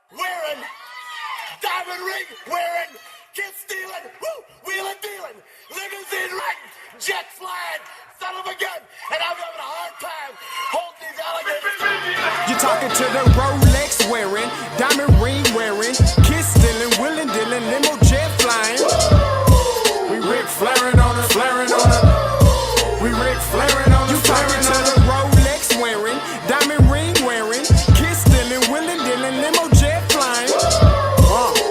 wearing, diamond ring wearing, kiss stealing, woo, wheeling dealing, limousine riding, jet flying, son of a gun, and I'm having a hard time holding these alligators. You're talking to the Rolex wearing, diamond ring wearing, kiss stealing, wheeling dealing, limo jet flying. We Ric Flairing on it, flaring on it. We Ric Flairing on it. You talking to the Rolex wearing, diamond ring wearing, kiss stealing, wheeling dealing, limo jet flying.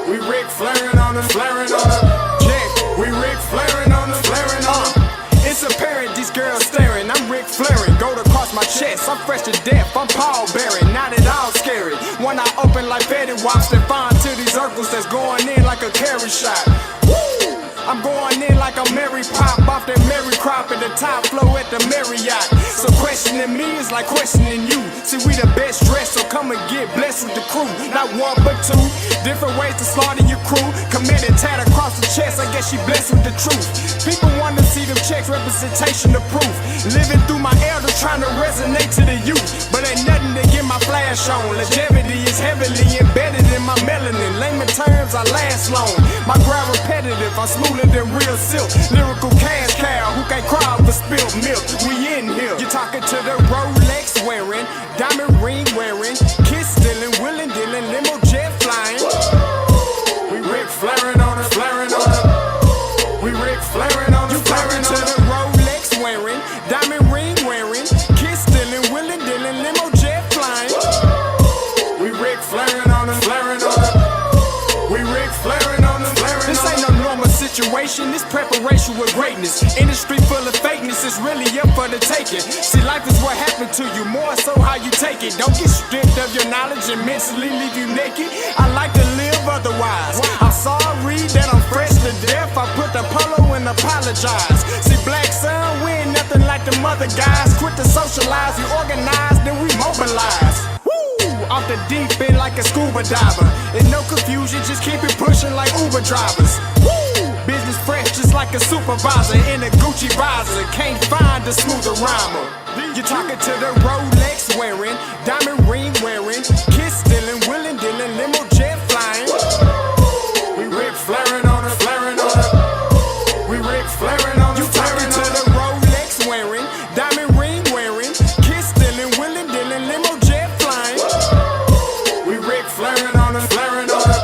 We Ric Flairing on it, flaring on it. Check, we Ric Flairing on it, flaring on it. It's apparent these girls staring. I'm Ric Flairing, gold across my chest. I'm fresh to death, I'm Paul Bearing, not at all scary. When I open like Betty Wops and find to these circles that's going in like a carry shot. Woo! I'm going in like a Mary Pop off that Mary Crop at the top flow at the Marriott. So questioning me is like questioning you. See, we the best dressed, so come and get blessed with the crew. Not one but two, different ways to slaughter your crew. Committed tat across the chest, I guess she blessed with the truth. People want to see them checks, representation of proof. Living through my elders, trying to resonate to the youth. But ain't nothing to get my flash on. Longevity is heavily embedded in my melanin. Layman terms, I last long. My grind repetitive, I'm smoother than real silk. Lyrical cash cow who can't cry over spilled milk. We in here. You're talking to the Rolex wearing, diamond ring wearing, kiss stealing, wheeling dealing, limo jet flying. We Ric Flairing on it, flaring on it. We Ric Flairing on it, flaring on it. You talking to the Rolex wearing, diamond ring wearing, kiss stealing, wheeling dealing, limo jet flying. We Ric Flairing on it, flaring on it. We Ric Flairing on it, flaring on it. This ain't no normal situation, this preparation with greatness. Industry full of fakeness, it's really up for the taking. See, life is what happened to you, more so how you take it. Don't get stripped of your knowledge and mentally leave you naked. I like to live otherwise. I'm sorry that I'm fresh to death. I put the polo and apologize. See, black son, we ain't nothing like them other guys. Quit to socialize, we organize, then we mobilize. Off the deep end like a scuba diver. And no confusion, just keep it pushing like Uber drivers. Woo! Business fresh just like a supervisor in a Gucci visor. Can't find a smoother rhymer. You're talking to the Rolex wearing, diamond ring wearing, kiss stealing, wheeling dealing, limo jet flying. We Ric Flairing on it, flaring on it. We Ric Flairing on it. You talking to the Rolex wearing, diamond ring wearing, kiss stealing, wheeling dealing, limo jet flying. We Ric Flairing on it, flaring on it.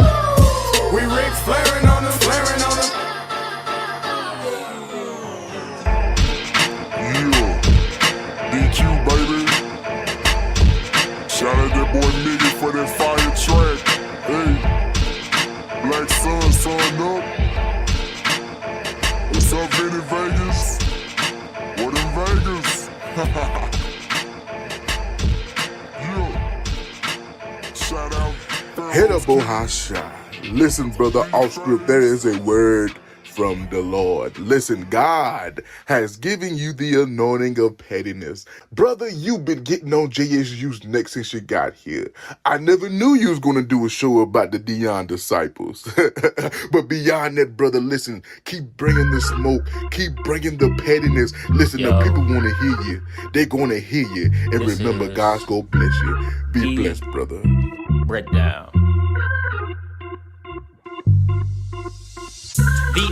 We Ric Flairing on it, flaring on it. Yeah, DQ baby. Shout out that boy Nigga for that fire track. Hey, Black Sun, sun up. What's up, Vinny Vegas? What in Vegas? Yeah. Shout out. Hit up Ohasha. Listen, brother, off script, there is a word from the Lord. Listen, God has given you the anointing of pettiness. Brother, you've been getting on JSU's neck since you got here. I never knew you was going to do a show about the Dion disciples. But beyond that, brother, listen, keep bringing the smoke. Keep bringing the pettiness. Listen, the people want to hear you. They're going to hear you. And remember, God's going to bless you. Be blessed, brother. Breakdown.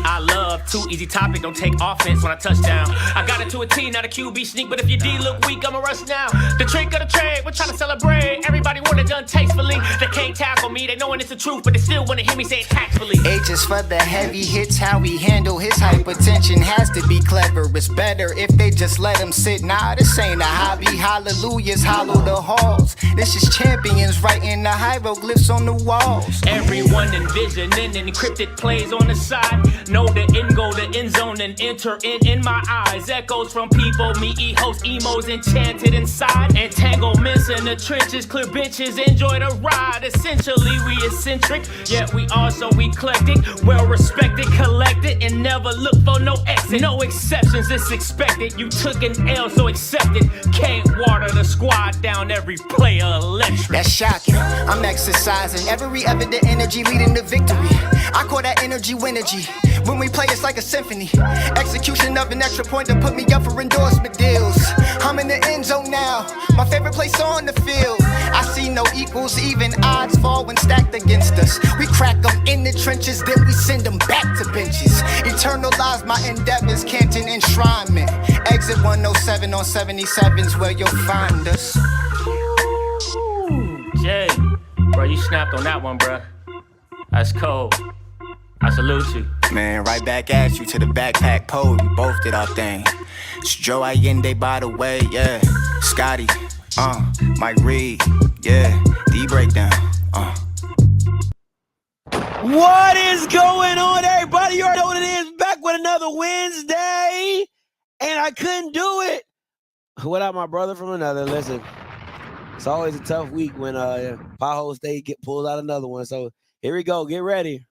I love, too easy topic, don't take offense when I touch down. I got it to a T, not a QB sneak, but if your D look weak, I'ma rush now. The trick of the trade, we're trying to celebrate. Everybody want it done tastefully. They can't tackle me, they knowing it's the truth, but they still wanna hear me say it tactfully. H is for the heavy hits, how we handle his hypertension has to be clever. It's better if they just let him sit. Nah, this ain't a hobby, hallelujahs hollow the halls. This is champions writing the hieroglyphs on the walls. Everyone envisioning encrypted plays on the side. Know the end goal, the end zone, and enter in my eyes. Echoes from people, me host emos enchanted inside. Entanglements in the trenches, clear benches, enjoy the ride. Essentially we eccentric, yet we also eclectic. Well respected, collected, and never look for no exit. No exceptions, it's expected. You took an L, so accept it. Can't water the squad down, every player electric. That's shocking, I'm exercising every evident energy leading to victory. I call that energy winergy. When we play, it's like a symphony. Execution of an extra point to put me up for endorsement deals. I'm in the end zone now, my favorite place on the field. I see no equal cycles, even odds fall when stacked against us. We crack them in the trenches, then we send them back to benches. Eternalize my endeavors, Canton enshrinement. Exit 107 on 77's where you'll find us. Jay, bro, you snapped on that one, bro. That's cold. I salute you. Man, right back at you to the backpack pole. We both did our thing. It's Joe Allende, by the way, yeah. Scotty, Mike Reed, yeah. D breakdown, What is going on, everybody? You already know what it is. Back with another Wednesday, and I couldn't do it without my brother from another. Listen, it's always a tough week when Pothole State pulls out another one. So here we go. Get ready.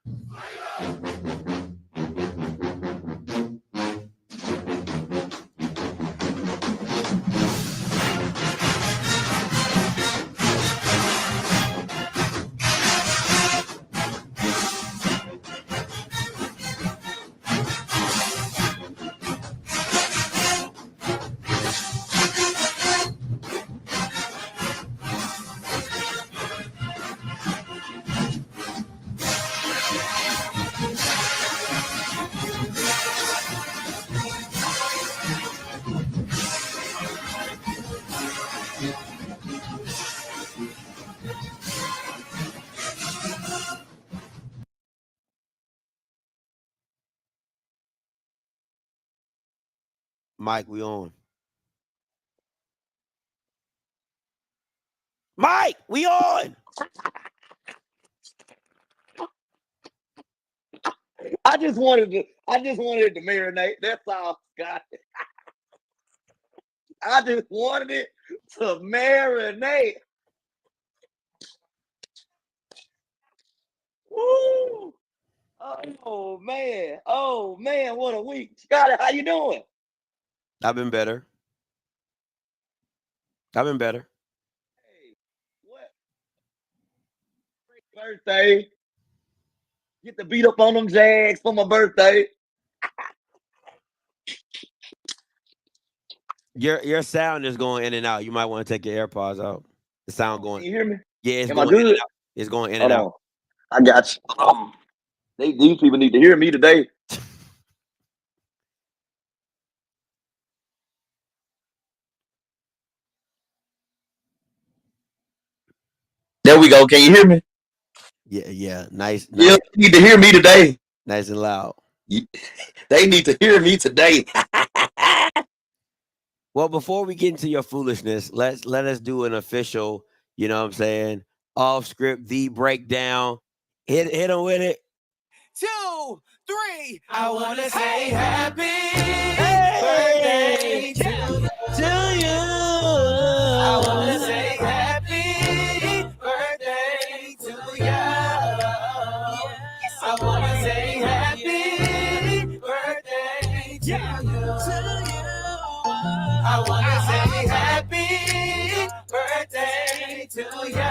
Mike, we on. Mike, we on. I just wanted it to marinate. That's all, Scott. I just wanted it to marinate. Woo! Oh man, what a week. Scotty, how you doing? I've been better. Hey, what? Great birthday. Get to beat up on them Jags for my birthday. Your sound is going in and out. You might want to take your AirPods out. The sound going. Can you hear me? Yeah, it's Am I going in good? and out. It's going in and out. I got you. These people need to hear me today. There we go. Can you hear me? Yeah. Nice. Yeah, you need to hear me today. Nice and loud. They need to hear me today. Well, before we get into your foolishness, let us do an official, you know what I'm saying, off script, the breakdown. Hit them with it. 2, 3. I want to say happy birthday to you. I want to say happy birthday to you. I want to say happy birthday to you. I want to say happy birthday to you.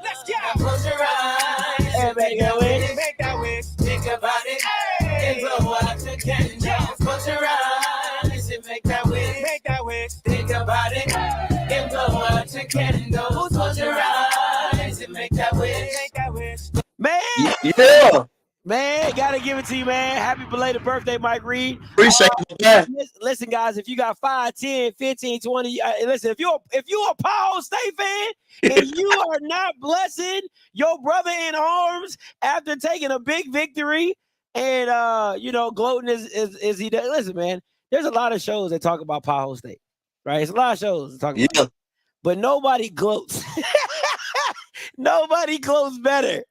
Let's go. Close your eyes and make that wish. Make that wish. Think about it. Hey. And blow out your candles. Close your eyes and make that wish. Make that wish. Think about it. And blow out your candles. Close your eyes and make that wish. Make that wish. Man. Yeah. Man, gotta give it to you, man. Happy belated birthday, Mike Reed. Appreciate it, man. Listen, guys, if you got 5, 10, 15, 20, listen, if you're a Powell State fan and you are not blessing your brother in arms after taking a big victory and gloating as he does. Listen, man, there's a lot of shows that talk about Powell State, right? It's a lot of shows that talk about it, but nobody gloats. Nobody gloats better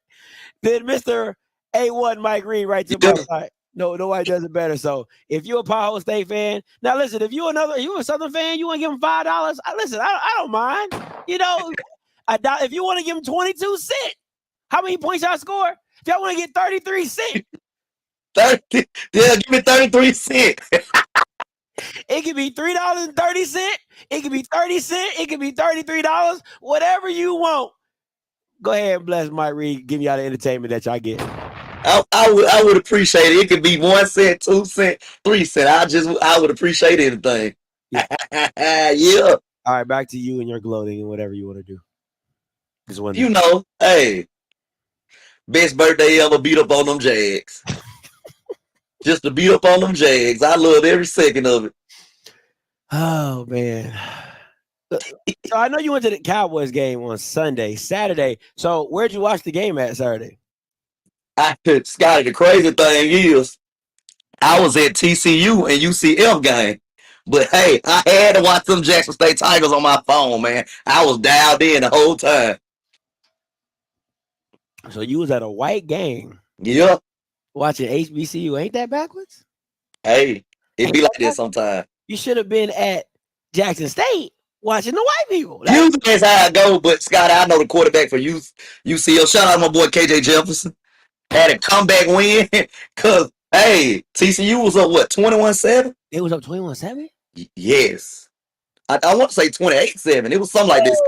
than Mr. A1 Mike Reed right to my side. No, nobody does it better. So if you're a Powell State fan, now listen, if you're a Southern fan, you want to give them $5. Listen, I don't mind. You know, if you want to give them 22 cents, how many points y'all score? If y'all want to get 33 cents. 30, yeah, give me 33 cents. It could be $3.30. It could be 30 cents. It could be $33. Whatever you want. Go ahead and bless Mike Reed. Give y'all the entertainment that y'all get. I would appreciate it. It could be 1 cent, 2 cent, 3 cent. I would appreciate anything. Yeah. Yeah. All right, back to you and your gloating and whatever you want to do. Just one. You know, hey, best birthday ever, beat up on them Jags. Just to beat up on them Jags. I loved every second of it. Oh man. So I know you went to the Cowboys game on Sunday, Saturday. So where'd you watch the game at Saturday? Scotty, the crazy thing is, I was at TCU and UCF game. But hey, I had to watch them Jackson State Tigers on my phone, man. I was dialed in the whole time. So you was at a white game. Yep. Watching HBCU. Ain't that backwards? Hey, it be like that sometimes. You should have been at Jackson State watching the white people. Usually that's how I go, but Scott, I know the quarterback for UCL. Shout out to my boy KJ Jefferson. Had a comeback win because, hey, TCU was up, what, 21-7? It was up 21-7? Yes. I want to say 28-7. It was something like this.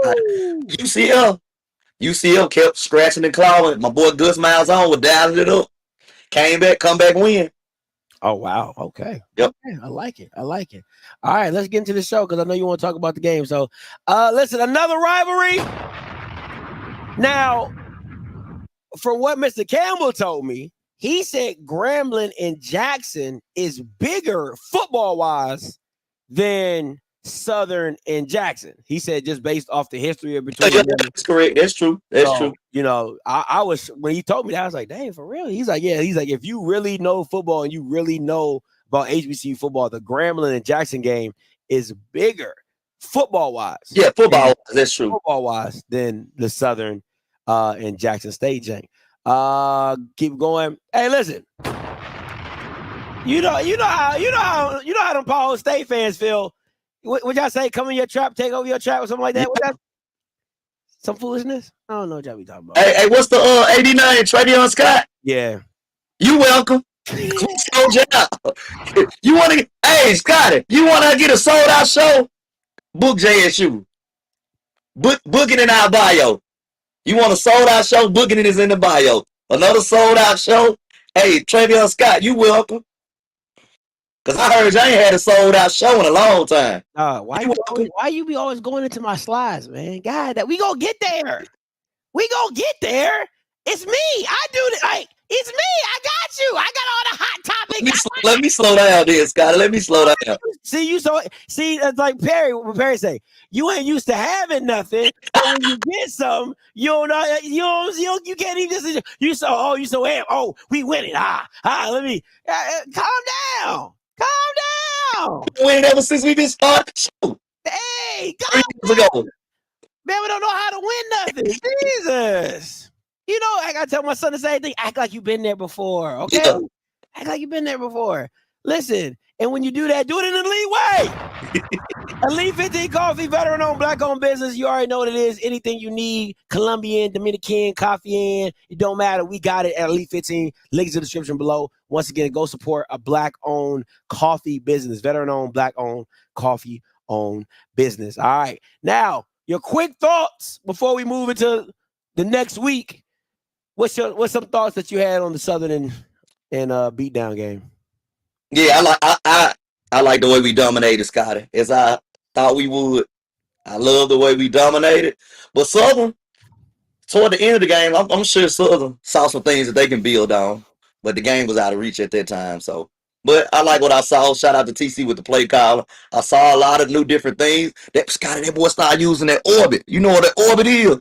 UCL kept scratching and clawing. My boy Gus Miles on was dialing it up. Came back, comeback win. Oh, wow. Okay. Yep. Okay. I like it. All right, let's get into the show because I know you want to talk about the game. So, listen, another rivalry. Now, from what Mr. Campbell told me, he said Grambling and Jackson is bigger football-wise than Southern and Jackson. He said just based off the history of between them. That's correct. That's true. That's true. You know, I was, when he told me that, I was like, dang, for real? He's like, yeah. He's like, if you really know football and you really know about HBCU football, the Grambling and Jackson game is bigger football-wise. Yeah, football-wise, that's true. Football-wise than the Southern and Jackson State game. Keep going. Hey, listen. You know how them Paul State fans feel. What y'all say? Come in your trap, take over your trap, or something like that? Yeah. Some foolishness? I don't know what y'all be talking about. Hey, what's the 89 Travion Scott? Yeah. You welcome. You want to? Hey, Scotty, you want to get a sold out show? Book JSU. Book it in our bio. You want a sold out show? Booking it is in the bio. Another sold out show. Hey, Travion Scott, you welcome. Cause I heard you ain't had a sold out show in a long time. Why you be always going into my slides, man? God, that we gonna get there. It's me. I do it. Like, it's me. I got you. I got all the hot topics. Let me slow down, there, Scotty. Let me slow down. See, it's like Perry. What Perry say? You ain't used to having nothing, but when you get some, you can't even just you so amped. Oh, we winning. Let me calm down. Winning ever since we been started the show. Hey, 3 years ago. Man, we don't know how to win nothing. Jesus. You know, I gotta tell my son the same thing. Act like you've been there before, okay? Yeah. Act like you've been there before. Listen, and when you do that, do it in an elite way. Elite 15 Coffee, veteran-owned, black-owned business. You already know what it is. Anything you need, Colombian, Dominican, coffee in, it don't matter. We got it at Elite 15. Links in the description below. Once again, go support a black-owned coffee business, veteran-owned, black-owned, coffee-owned business. All right. Now, your quick thoughts before we move into the next week. What's some thoughts that you had on the Southern and beatdown game? Yeah, I like the way we dominated, Scotty, as I thought we would. I love the way we dominated. But Southern, toward the end of the game, I'm sure Southern saw some things that they can build on. But the game was out of reach at that time. But I like what I saw. Shout out to TC with the play caller. I saw a lot of new different things. That boy started using that orbit. You know what that orbit is?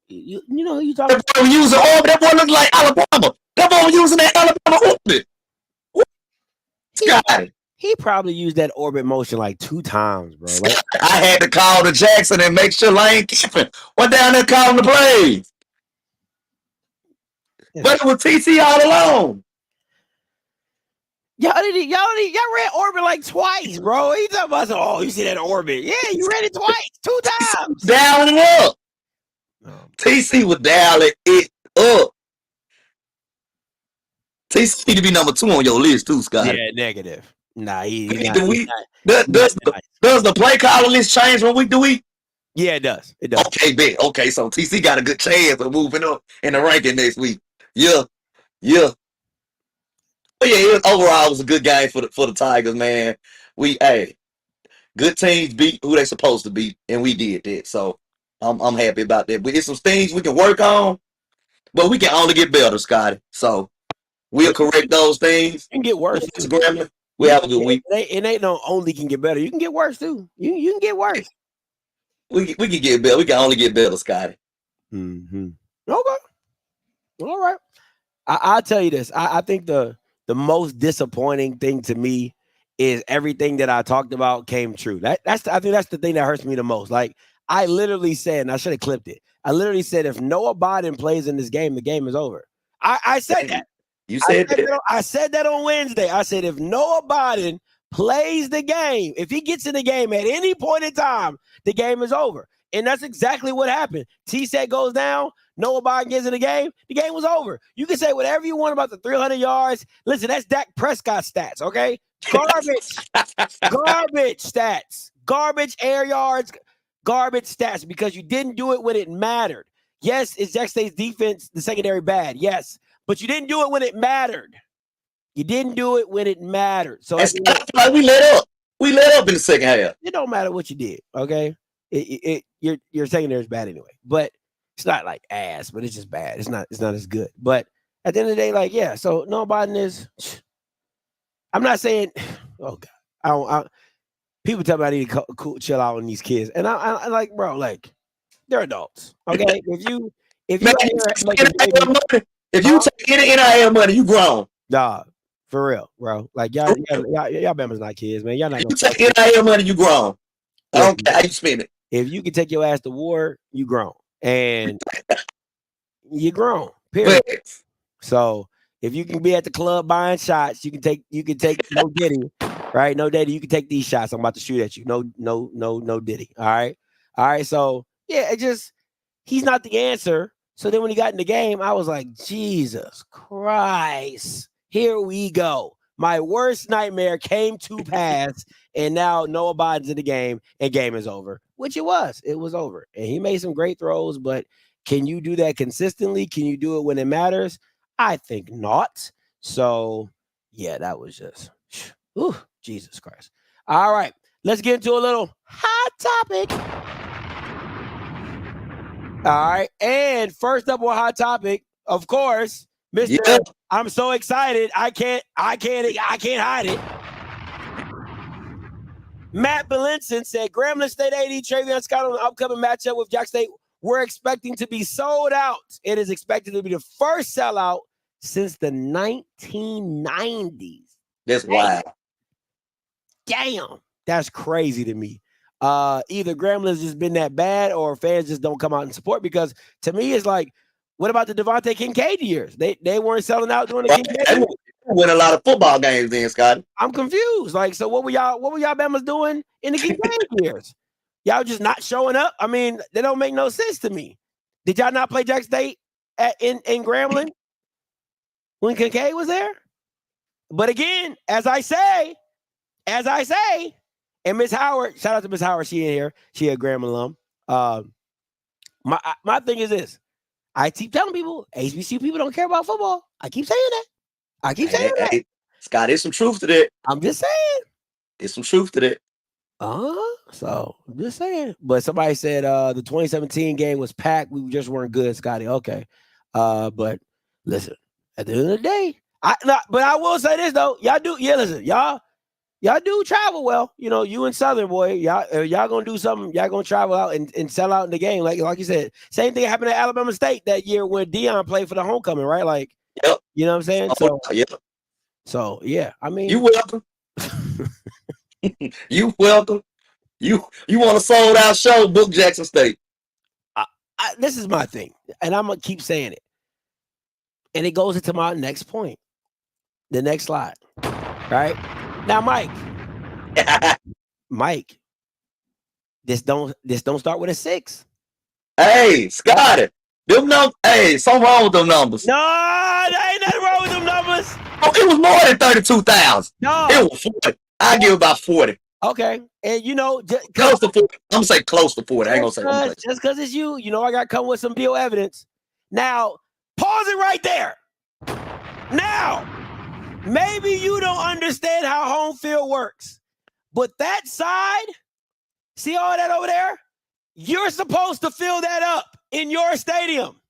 You know who you talking about? That boy was using orbit. That boy looked like Alabama. That boy was using that Alabama orbit. He probably used that orbit motion like 2 times, bro. Like, I had to call to Jackson and make sure Lane Kiffin went down there calling the plays. Yeah. But it was TC all alone. Y'all ran orbit like twice, bro. He talking about, oh, you see that orbit? Yeah, you ran it twice, 2 times. Down and up. TC was dialing it up. TC need to be number 2 on your list too, Scott. Yeah, negative. Nah, does the play caller list change from week to week? Yeah, it does. It does. Okay, bet. Okay, so TC got a good chance of moving up in the ranking next week. Yeah. But yeah, overall, it was a good game for the Tigers, man. Good teams beat who they supposed to beat, and we did that. So I'm happy about that. But it's some things we can work on, but we can only get better, Scotty. So we'll correct those things. You can get worse. It's Grambling. We have a good week. It ain't no only can get better. You can get worse too. You can get worse. We can get better. We can only get better, Scotty. Mm-hmm. Okay. All right. I'll tell you this. I think the most disappointing thing to me is everything that I talked about came true. I think that's the thing that hurts me the most. Like I literally said, and I should have clipped it. I literally said, if Noah Biden plays in this game, the game is over. I said that. You said that. I said that on Wednesday. I said, if Noah Biden plays the game, if he gets in the game at any point in time, the game is over. And that's exactly what happened. T-Set goes down. Noah Biden gets in the game was over. You can say whatever you want about the 300 yards. Listen, that's Dak Prescott stats, okay? Garbage stats. Garbage air yards, garbage stats, because you didn't do it when it mattered. Yes, is Jack State's defense, the secondary, bad? Yes. But you didn't do it when it mattered. You didn't do it when it mattered. So like we let up. We let up in the second half. It don't matter what you did, okay? Your secondary is bad anyway. But it's not like ass, but it's just bad. It's not as good. But at the end of the day, like, yeah, so no Biden is. I'm not saying, oh God, people tell me I need to chill out on these kids, and I like, bro, like, they're adults, okay? if you take any NIL money, you grown. Nah, for real, bro. Like y'all Bama's not kids, man. Y'all not. If you take NIL money, you grown. I don't care how you spend it. If you can take your ass to war, you grown, and you grown. Period. So if you can be at the club buying shots, you can take no Diddy, right? No Diddy. You can take these shots. I'm about to shoot at you. No Diddy. All right. So yeah, he's not the answer. So then when he got in the game, I was like, Jesus Christ, here we go. My worst nightmare came to pass, and now Noah Biden's in the game, and game is over, which it was. It was over. And he made some great throws, but can you do that consistently? Can you do it when it matters? I think not. So, yeah, that was just, Jesus Christ. All right, let's get into a little hot topic. All right, and first up on hot topic, of course, Mr. Yeah. I'm so excited. I can't hide it. Matt Belinson said Grambling State AD Travion Scott on the upcoming matchup with Jack State. We're expecting to be sold out. It is expected to be the first sellout since the 1990s. That's wild. Damn. That's crazy to me. Either Grambling's just been that bad or fans just don't come out and support, because to me it's like, what about the Devontae Kincaid years? They weren't selling out during the Kincaid years? They win a lot of football games then, Scott. I'm confused. Like, so what were y'all Bama's doing in the Kincaid years? Y'all just not showing up? I mean, they don't make no sense to me. Did y'all not play Jack State in Grambling when Kincaid was there? But again, as I say, and Miss Howard, shout out to Miss Howard, she in here. She a Grambling alum. My thing is this. I keep telling people, HBCU people don't care about football. I keep saying that. Hey, Scott, there's some truth to that. I'm just saying. There's some truth to that. So I'm just saying. But somebody said the 2017 game was packed. We just weren't good, Scotty. Okay. But listen, at the end of the day, but I will say this though. Y'all do, listen, y'all do travel well. You know, you and Southern, boy, y'all gonna do something. Y'all gonna travel out and sell out in the game. Like you said, same thing happened at Alabama State that year when Dion played for the homecoming, right? Like, yep. You know what I'm saying? So yeah, I mean, you welcome. You welcome. You want a sold out show? Book Jackson State. This is my thing, and I'm gonna keep saying it. And it goes into my next point, the next slide, right? Now, Mike, this don't start with a 6. Hey, Scotty, something wrong with them numbers. No, there ain't nothing wrong with them numbers. Oh, it was more than 32,000. No, it was 40. I give about 40. Okay, and you know, close to 40. I'm gonna say close to 40. I ain't gonna say just because it's you. You know, I got to come with some real evidence. Now, pause it right there. Now, maybe you don't understand how home field works, but that side See all that over there? You're supposed to fill that up in your stadium.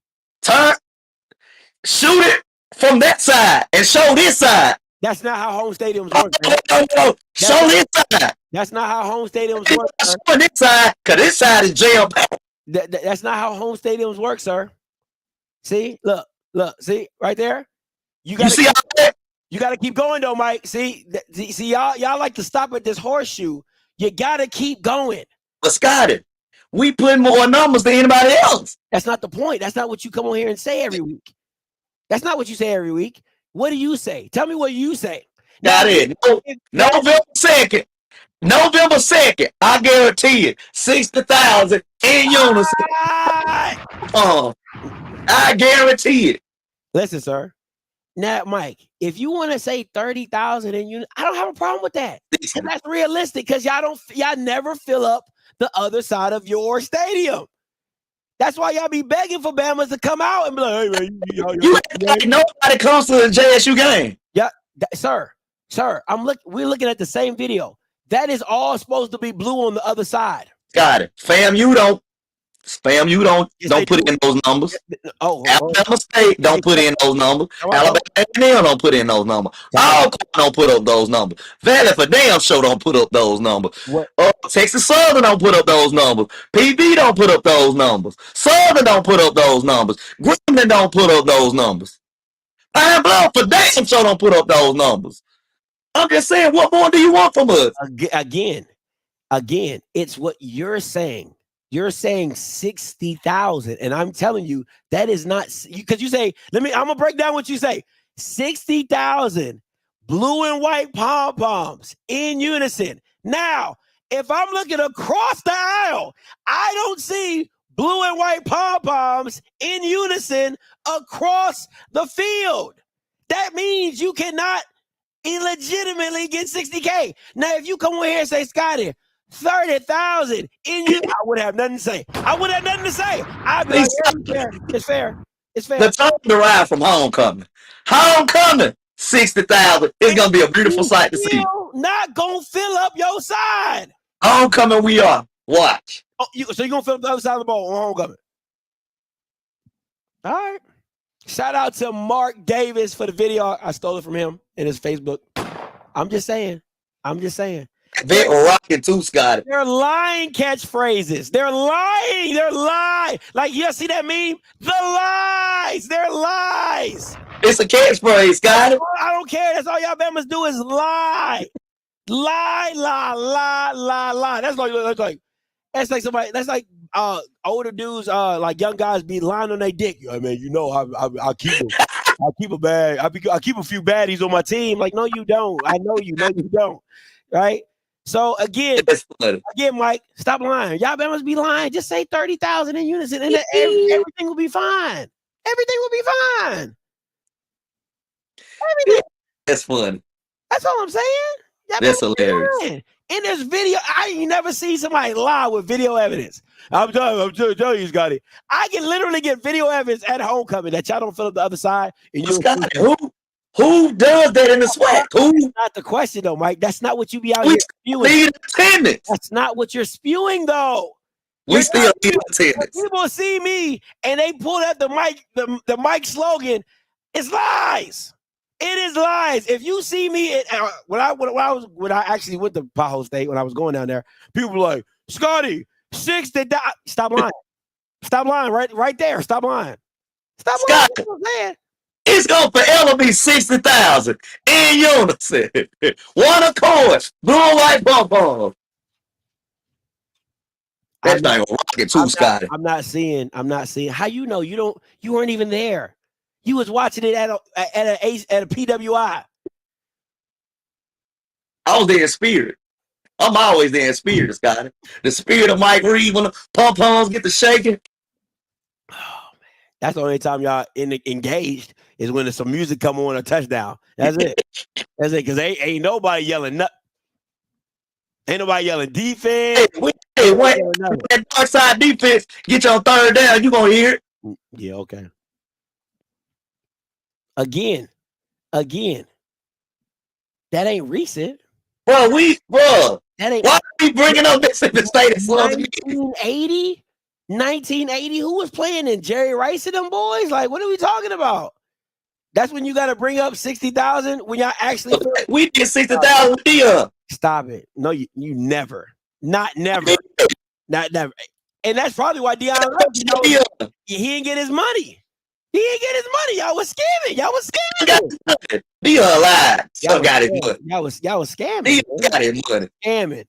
Shoot it from that side and show this side. That's not how home stadiums work. No. Show this side. That's not how home stadiums work. Show this side, because this side is jam packed. That's not how home stadiums work, sir. See, look, see right there. You see all that? You got to keep going though, Mike. See, y'all like to stop at this horseshoe. You got to keep going. But Scotty, we put more numbers than anybody else. That's not the point. That's not what you come on here and say every week. That's not what you say every week. What do you say? Tell me what you say. Got it. November 2nd. November 2nd. I guarantee it. 60,000 in unison. I guarantee it. Listen, sir. Now, Mike, if you want to say 30,000 in unison, I don't have a problem with that. That's realistic because y'all never fill up the other side of your stadium. That's why y'all be begging for Bamas to come out and be like, hey, man, you ain't nobody comes to the JSU game. Yeah, sir, we're looking at the same video. That is all supposed to be blue on the other side. Got it. Fam, you don't put in those numbers. Alabama State don't put in those numbers. Alabama A&M don't put in those numbers. Alcorn don't put up those numbers. Valley for damn sure don't put up those numbers. Texas Southern don't put up those numbers. PB don't put up those numbers. Southern don't put up those numbers. Grambling don't put up those numbers. Pine Bluff for damn sure don't put up those numbers. I'm just saying, what more do you want from us? Again, it's what you're saying. You're saying 60,000, and I'm telling you that is not because you say. I'm gonna break down what you say. 60,000 blue and white pom poms in unison. Now, if I'm looking across the aisle, I don't see blue and white pom poms in unison across the field. That means you cannot illegitimately get 60K. Now, if you come over here and say, Scotty, 30,000 in you, I would have nothing to say. I'd be like, yeah, it's fair. The time to ride from homecoming. 60,000. It's gonna be a beautiful sight to see. Not gonna fill up your side. Homecoming, we are. Watch. So you're gonna fill up the other side of the ball on homecoming. All right. Shout out to Mark Davis for the video. I stole it from him in his Facebook. I'm just saying. They're rocking too, Scotty. They're lying catchphrases. They're lying. Like, you see that meme? The lies. They're lies. It's a catchphrase, Scotty. I don't care. That's all y'all Bamas do is lie. Lie. That's like somebody. That's like older dudes, like young guys, be lying on their dick. I mean, I keep them. I keep a bag. I keep a few baddies on my team. Like, no, you don't. I know you. No, you don't. Right. So again, Mike, stop lying. Y'all Bamas be lying. Just say 30,000 in unison, and everything will be fine. Everything will be fine. That's fun. That's all I'm saying. That's hilarious. In this video, I ain't never seen somebody lie with video evidence. I'm telling you, Scotty. I can literally get video evidence at homecoming that y'all don't fill up the other side. And Scotty, who does that in the sweat? That's not the question, though, Mike. That's not what you be out here spewing. That's not what you're spewing, though. We still need attendance. People see me and they pull out the Mike slogan. It's lies. It is lies. If you see me when I actually went to Paho State, when I was going down there, people were like, Scotty, 60. Stop lying. Stop lying right there. Stop lying. Stop lying. It's gonna forever be 60,000 in unison. One accord. Blue and white pom-pom. That's not gonna rock it too, Scotty. I'm not seeing. How you know? You weren't even there. You was watching it at a PWI. I was there in spirit. I'm always there in spirit, Scotty. The spirit of Mike Reed when the pom-poms get to shaking. Oh man, that's the only time y'all engaged is when there's some music come on a touchdown. That's it. That's it. Because ain't nobody yelling nothing. Ain't nobody yelling defense. Hey, wait. That dark side defense get you on third down. You gonna hear it? Yeah. Okay. Again, that ain't recent. Bro, that ain't. Why keep bringing up Mississippi State and Southern Miss. 1980, who was playing in Jerry Rice and them boys? Like, what are we talking about? That's when you got to bring up 60,000 when y'all actually. We did 60,000 with Dion. Stop it. No, you never. Not never. Not never. And that's probably why Dion left. You know, he didn't get his money. He didn't get his money. Y'all was scamming. Y'all was scamming. Dion lied. Y'all got his money. Y'all was scamming. Dion got his money. Scamming.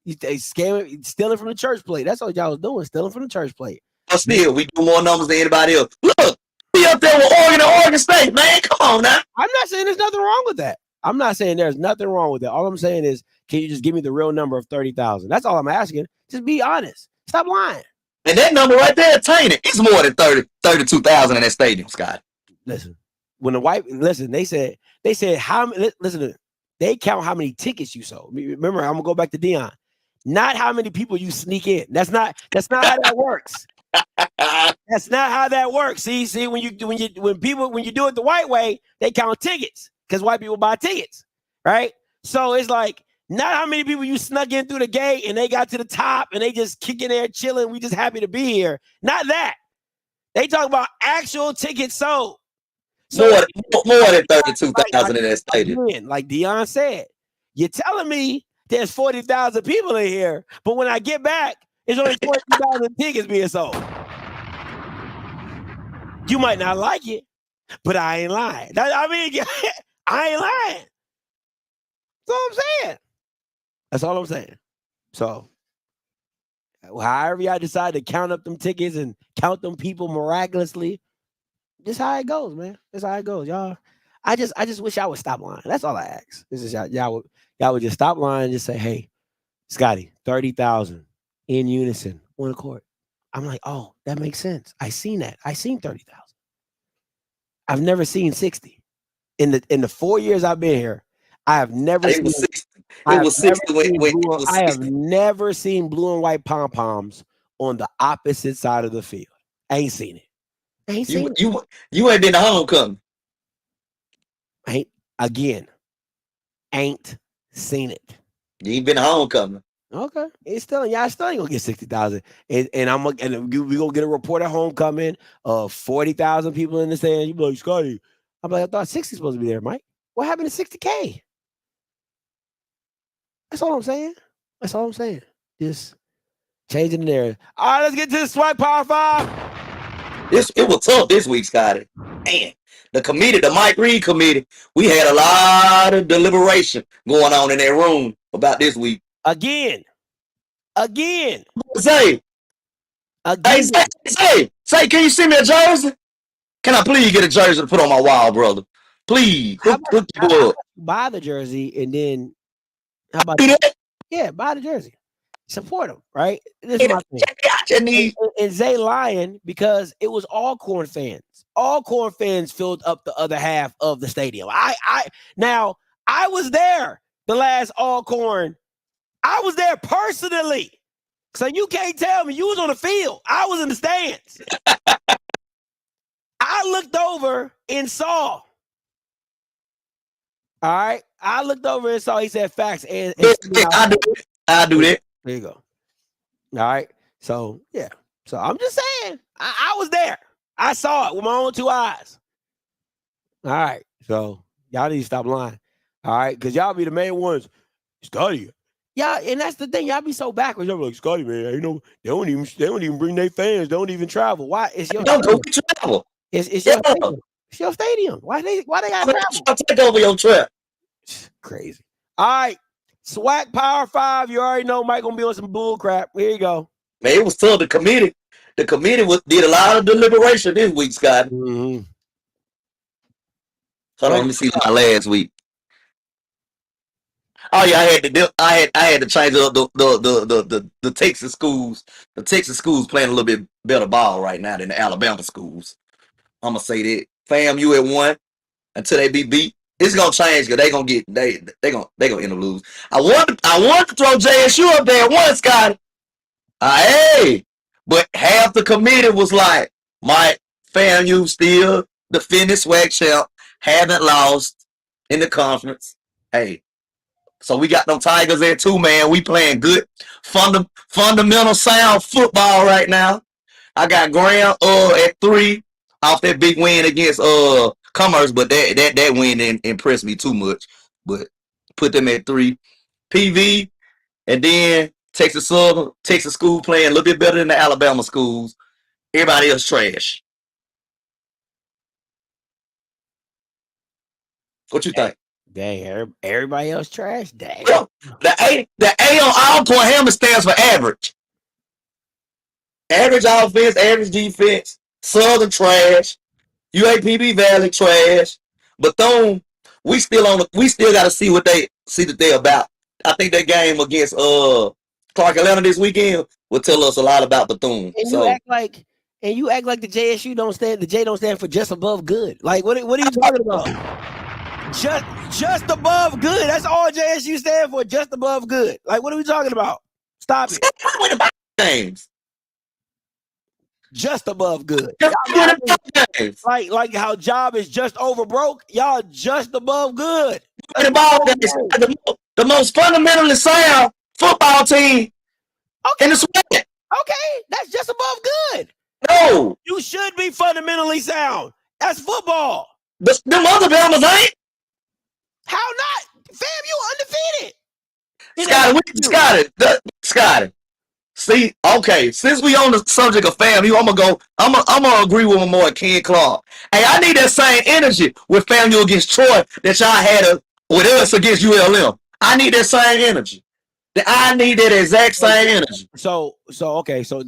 They scamming, stealing from the church plate. That's what y'all was doing, stealing from the church plate. But still, we do more numbers than anybody else. Look, be up there with Oregon State, man. Come on now. I'm not saying there's nothing wrong with that. I'm not saying there's nothing wrong with that. All I'm saying is, can you just give me the real number of 30,000? That's all I'm asking. Just be honest. Stop lying. And that number right there, tainted. It's more than 32,000 in that stadium, Scott. Listen, when they said they count how many tickets you sold. Remember, I'm gonna go back to Dion. Not how many people you sneak in. That's not how that works. That's not how that works. See, when you do it the white way, they count tickets because white people buy tickets, right? So it's like not how many people you snuck in through the gate and they got to the top and they just kicking there chilling. We just happy to be here. Not that. They talk about actual tickets sold. So more than 32,000 in that stadium. Again, like Dion said, you're telling me there's 40,000 people in here, but when I get back, it's only 40,000 tickets being sold. You might not like it, but I ain't lying. I ain't lying. That's all I'm saying. That's all I'm saying. So, however y'all decide to count up them tickets and count them people miraculously, this how it goes, man. This how it goes, y'all. I just wish y'all would stop lying. That's all I ask. This is y'all would just stop lying and just say, hey, Scotty, 30,000 in unison on the court. I'm like, oh, that makes sense. I seen that. I seen 30,000. I've never seen 60. In the 4 years I've been here, I have never seen 60. It was 60 when I have never seen blue and white pom-poms on the opposite side of the field. I ain't seen it. I ain't seen it. You ain't been to homecoming. Ain't seen it. You ain't been to homecoming. Okay, y'all still ain't gonna get 60,000, and we gonna get a report at homecoming of 40,000 people in the stand. You be like, Scotty, I'm like, I thought 60 supposed to be there, Mike. What happened to 60K? That's all I'm saying. That's all I'm saying. Just changing the narrative. All right, let's get to the SWAC Power 5. It was tough this week, Scotty. Man, the Mike Reed committee, we had a lot of deliberation going on in that room about this week. Again. Say, can you send me a jersey? Can I please get a jersey to put on my wall, brother? Please. How about buy the jersey and then how about that? Yeah, buy the jersey. Support them, right? This is my thing. And Zay lying because it was all Corn fans. All Corn fans filled up the other half of the stadium. Now I was there the last all Corn. I was there personally. So you can't tell me you was on the field. I was in the stands. I looked over and saw. All right. I looked over and saw he said facts. And I'll do that. There you go. All right. So, yeah. So I'm just saying, I was there. I saw it with my own two eyes. All right. So y'all need to stop lying. All right. Because y'all be the main ones. Scotty. Yeah, and that's the thing. Y'all be so backwards. Y'all be like, Scotty, man, they don't even bring their fans. They don't even travel. Why? It's your don't go travel. It's your stadium. It's your stadium. Why they gotta travel? I'll take over your trip. Crazy. All right. SWAC Power 5. You already know Mike gonna be on some bull crap. Here you go. Man, it was tough. The committee did a lot of deliberation this week, Scott. Mm-hmm. Hold on, let me see my last week. Oh yeah, I had to change up the Texas schools. The Texas schools playing a little bit better ball right now than the Alabama schools. I'm gonna say that. FAMU at 1 until they be beat. It's gonna change because they gonna end up losing. I want to throw JSU up there at 1, Scott. Hey, but half the committee was like, Mike, FAMU still defending SWAC champ, haven't lost in the conference. Hey. So we got them Tigers there too, man. We playing good, fundamental sound football right now. I got Graham at 3 off that big win against Commerce, but that win didn't impress me too much. But put them at 3. PV, and then Texas Southern, Texas school playing a little bit better than the Alabama schools. Everybody else trash. What you think? Dang, everybody else trash. Dang. Well, the A on all point hammer stands for average. Average offense, average defense. Southern trash. UAPB Valley trash. Bethune, we still got to see what they're about. I think that game against Clark Atlanta this weekend will tell us a lot about Bethune. And you act like the JSU don't stand. The J don't stand for just above good. Like what are you talking about? Just above good. That's all JSU stand for. Just above good. Like what are we talking about? Stop it. Games. Just above good. Like how job is just over broke. Y'all just above good. The most fundamentally sound football team in the sweat. Okay, that's just above good. No, you should be fundamentally sound. That's football. Them other Bama's ain't. How not? Fam, you undefeated. Scotty. See, okay, since we on the subject of FAMU, I'm gonna agree with more Ken Clark. Hey, I need that same energy with FAMU against Troy that y'all had with us against ULM. I need that same energy. I need that exact same energy. So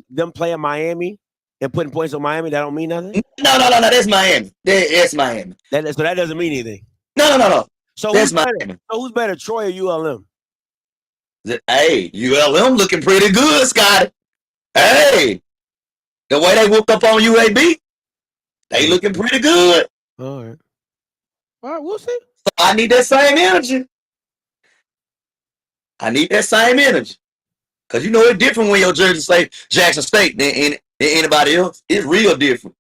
them playing Miami and putting points on Miami, that don't mean nothing? No, that's Miami. That's Miami. So that doesn't mean anything. No. So that's Miami. So who's better, Troy or ULM? Hey, ULM looking pretty good, Scotty. Hey, the way they whooped up on UAB, they looking pretty good. All right, we'll see. So I need that same energy. Because you know it's different when your jersey say Jackson State than anybody else. It's real different.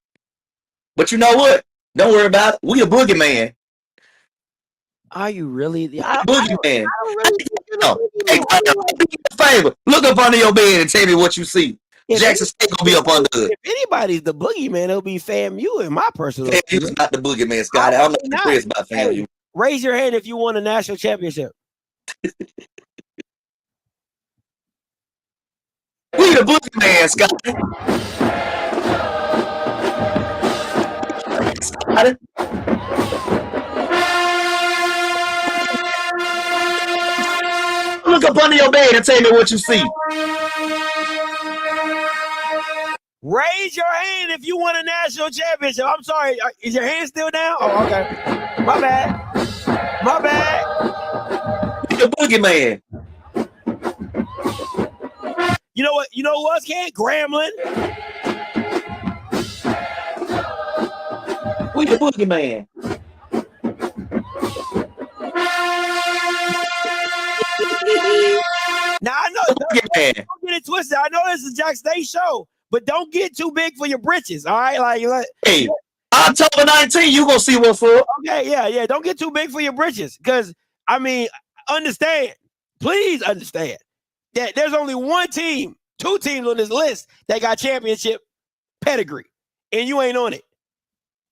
But you know what? Don't worry about it. We a boogeyman. Are you really? Boogeyman. Hey, favor. Look up under your bed and tell me what you see. Jackson State gonna be up under it. If anybody's the boogeyman, it'll be FAMU in my personal opinion. FAMU's not the boogeyman, Scotty. I'm not impressed by FAMU. Hey, raise your hand if you won a national championship. We the boogeyman, Scotty. Scotty. Look up under your bed and tell me what you see. Raise your hand if you won a national championship. I'm sorry. Is your hand still down? Oh, okay. My bad. The boogeyman. You know what? You know who else can't? Grambling. We the boogeyman. Now I know. Don't get it twisted. I know this is Jack State show, but don't get too big for your britches. All right, like hey, October 19th, you gonna see what's up. Okay, yeah. Don't get too big for your britches, because I mean, please understand that there's only two teams on this list that got championship pedigree, and you ain't on it.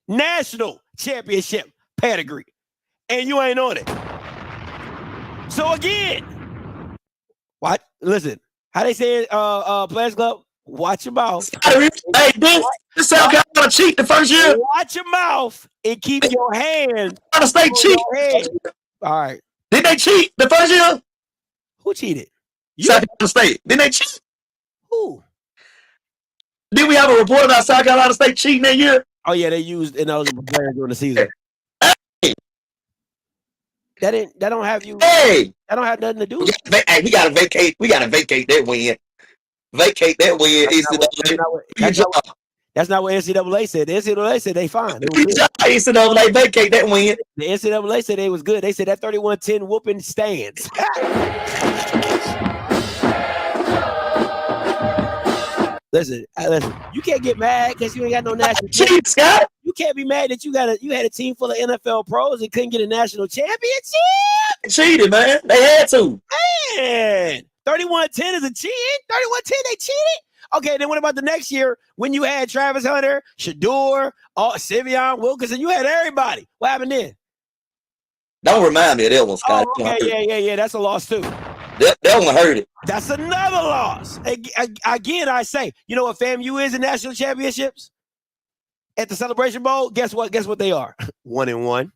National championship pedigree, and you ain't on it. So again. What? Listen, how they say Players Club? Watch your mouth. Hey, this South Carolina cheat the first year. Watch your mouth and keep your hands. Carolina State cheat. All right. Did they cheat the first year? Who cheated? South Carolina State. Did they cheat? Who? Did we have a report about South Carolina State cheating that year? Oh yeah, they used ineligible players during the season. Hey. That don't have you. Hey. That don't have nothing to do. We gotta vacate. We gotta vacate that win. Vacate that win. That's not what NCAA said. The NCAA said they fine. NCAA vacate that win. The NCAA said they was good. They said that 31-10 whooping stands. Listen. You can't get mad because you ain't got no national championship. Scott. You can't be mad that you had a team full of NFL pros and couldn't get a national championship. cheated, man. They had to. Man, 31-10 is a cheating. 31-10, they cheated. Okay, then what about the next year when you had Travis Hunter, Shador, Sivion Wilkinson? You had everybody. What happened then? Don't remind me of that one, Scott. Oh, okay, yeah. That's a loss too. That one hurt it. That's another loss. Again, I say, you know what FAMU is in national championships? At the Celebration Bowl, guess what? Guess what they are? 1-1.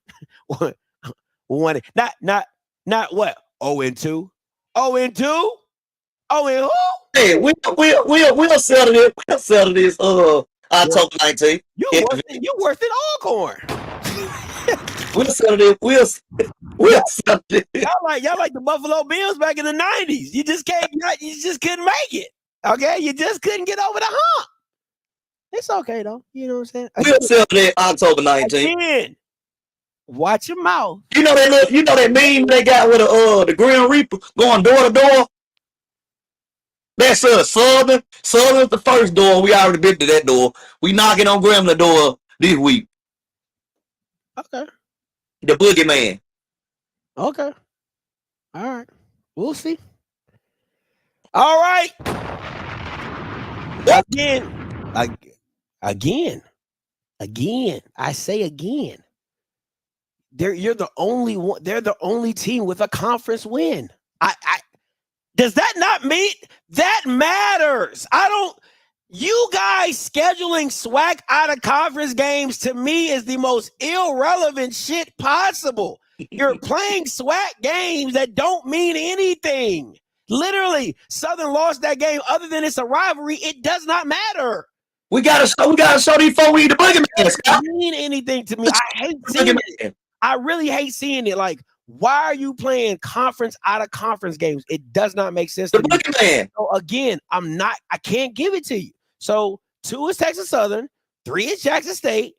One. Not what? 0-2. 0-2. Oh, and who? Hey, we'll settle this. We'll settle this. October 19th. You worse than Alcorn. We'll settle this. We'll settle this. Y'all like the Buffalo Bills back in the 90s. You just couldn't make it. Okay, you just couldn't get over the hump. It's okay though. You know what I'm saying? We'll settle that October 19th. Again, watch your mouth. You know that meme they got with the Grim Reaper going door to door. That's Southern. Southern's the first door. We already been to that door. We knocking on Grambling door this week. Okay. The boogeyman. Okay. All right. We'll see. All right. Again. I say again. You're the only one. They're the only team with a conference win. Does that not mean that matters? You guys scheduling SWAC out of conference games to me is the most irrelevant shit possible. You're playing SWAC games that don't mean anything. Literally, Southern lost that game. Other than it's a rivalry, it does not matter. We gotta show these folks we the boogeyman. It doesn't mean anything to me. I hate seeing it. I really hate seeing it. Like, why are you playing conference out of conference games? It does not make sense to me. So again, I can't give it to you. So 2 is Texas Southern, 3 is Jackson State,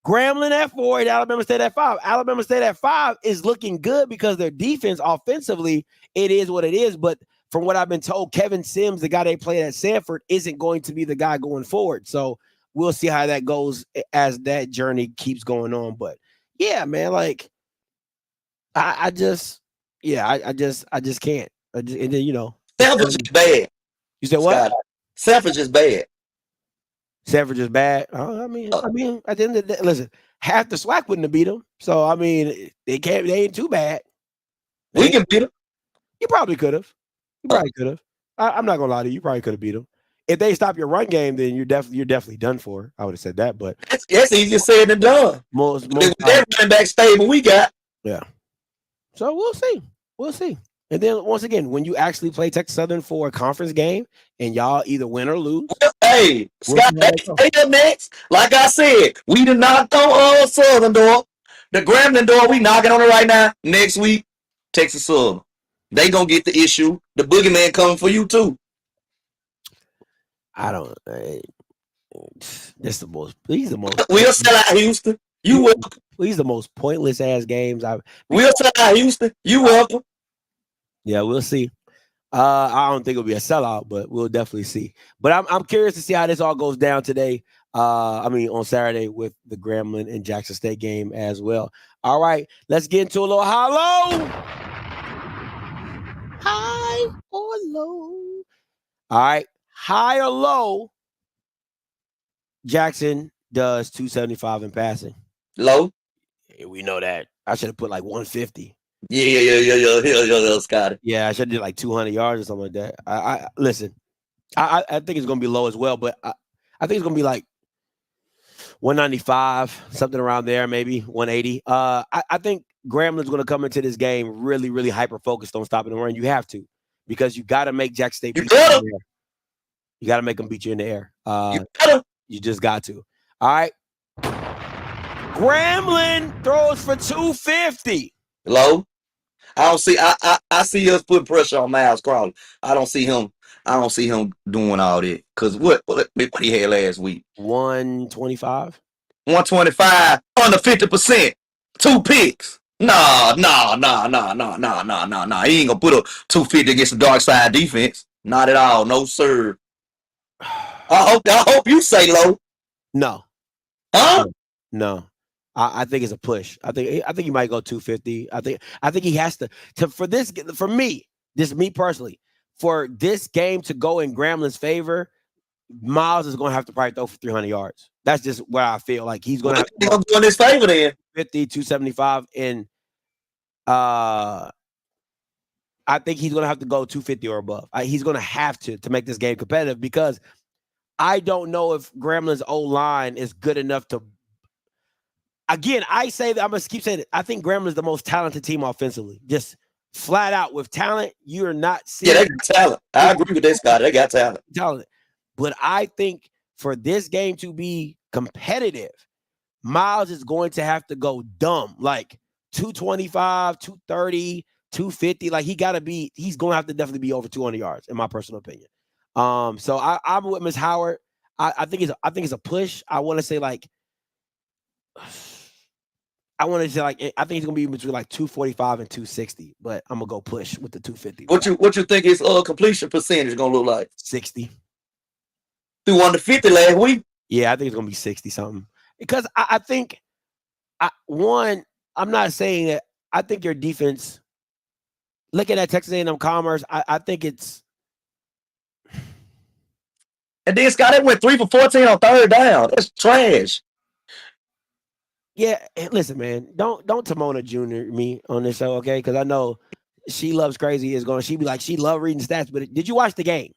Grambling at 4, and Alabama State at 5. Alabama State at 5 is looking good because their defense offensively, it is what it is. But from what I've been told, Kevin Sims, the guy they played at Sanford, isn't going to be the guy going forward. So we'll see how that goes as that journey keeps going on. But yeah, man, like I just can't. And then, you know, Sanford is bad. You said what? Sanford is bad. Sanford is bad. I mean, at the end of the day, listen, half the SWAC wouldn't have beat them. So I mean, they ain't too bad. We can beat them. You probably could have. I'm not gonna lie to you. You probably could have beat them. If they stop your run game, then you're definitely done for. I would have said that, but that's easier said than done. Most that running back stable we got. Yeah. So we'll see. And then once again, when you actually play Texas Southern for a conference game and y'all either win or lose. Well, hey, Scott, hey, up next. Like I said, we did not on Southern door. The Grambling door, we knocking on it right now. Next week, Texas Southern. They gonna get the issue. The boogeyman coming for you too. I don't. He's the most. We'll sell out Houston. You welcome. He's the most pointless ass games We'll sell out Houston. You welcome. Yeah, we'll see. I don't think it'll be a sellout, but we'll definitely see. But I'm curious to see how this all goes down today. On Saturday with the Grambling and Jackson State game as well. All right, let's get into a little high-low. High or low? All right, high or low? Jackson does 275 in passing. Low? We know that. I should have put like 150. Yeah, Scotty. Yeah, I should have did like 200 yards or something like that. I listen. I think it's gonna be low as well, but I think it's gonna be like 195, something around there, maybe 180. I think Grambling's gonna come into this game really, really hyper focused on stopping the run. You have to, because you got to make Jackson State beat you in the air. You got to make them beat you in the air. You just got to. All right. Grambling throws for 250. Low. I don't see. I see us putting pressure on Miles Crowley. I don't see him doing all that. Cause what he had last week? 125. 125 under 50%. 2 picks. Nah. He ain't gonna put up 250 against the dark side defense. Not at all. No, sir. I hope you say low. No. Huh? No. I think it's a push. I think he might go 250. I think he has to for me, this me personally, for this game to go in Grambling's favor, Miles is going to have to probably throw for 300 yards. That's just where I feel like he's going to have to go in his favor then. 50, 275, and I think he's going to have to go 250 or above. He's going to have to make this game competitive because I don't know if Grambling's O-line is good enough to. Again, I say that I'm going to keep saying it. I think Grambling is the most talented team offensively. Just flat out with talent, you're not seeing. Yeah, they got talent. I agree with this guy. They got talent. But I think for this game to be competitive, Miles is going to have to go dumb, like 225, 230, 250. Like he's going to have to definitely be over 200 yards, in my personal opinion. So I'm with Ms. Howard. I think it's a push. I want to say I think he's gonna be between like 245 and 260, but I'm gonna go push with the 250. What you think his completion percentage gonna look like? 60. Threw under 50 last week. Yeah, I think it's gonna be 60 something. Because I think I'm not saying that. I think your defense, looking at Texas A&M Commerce, I think it's. And then Scott, they went 3 for 14 on third down. That's trash. Yeah, listen, man. Don't Timona Jr. me on this show, okay? Because I know she loves crazy. She be like, she love reading stats. But did you watch the game?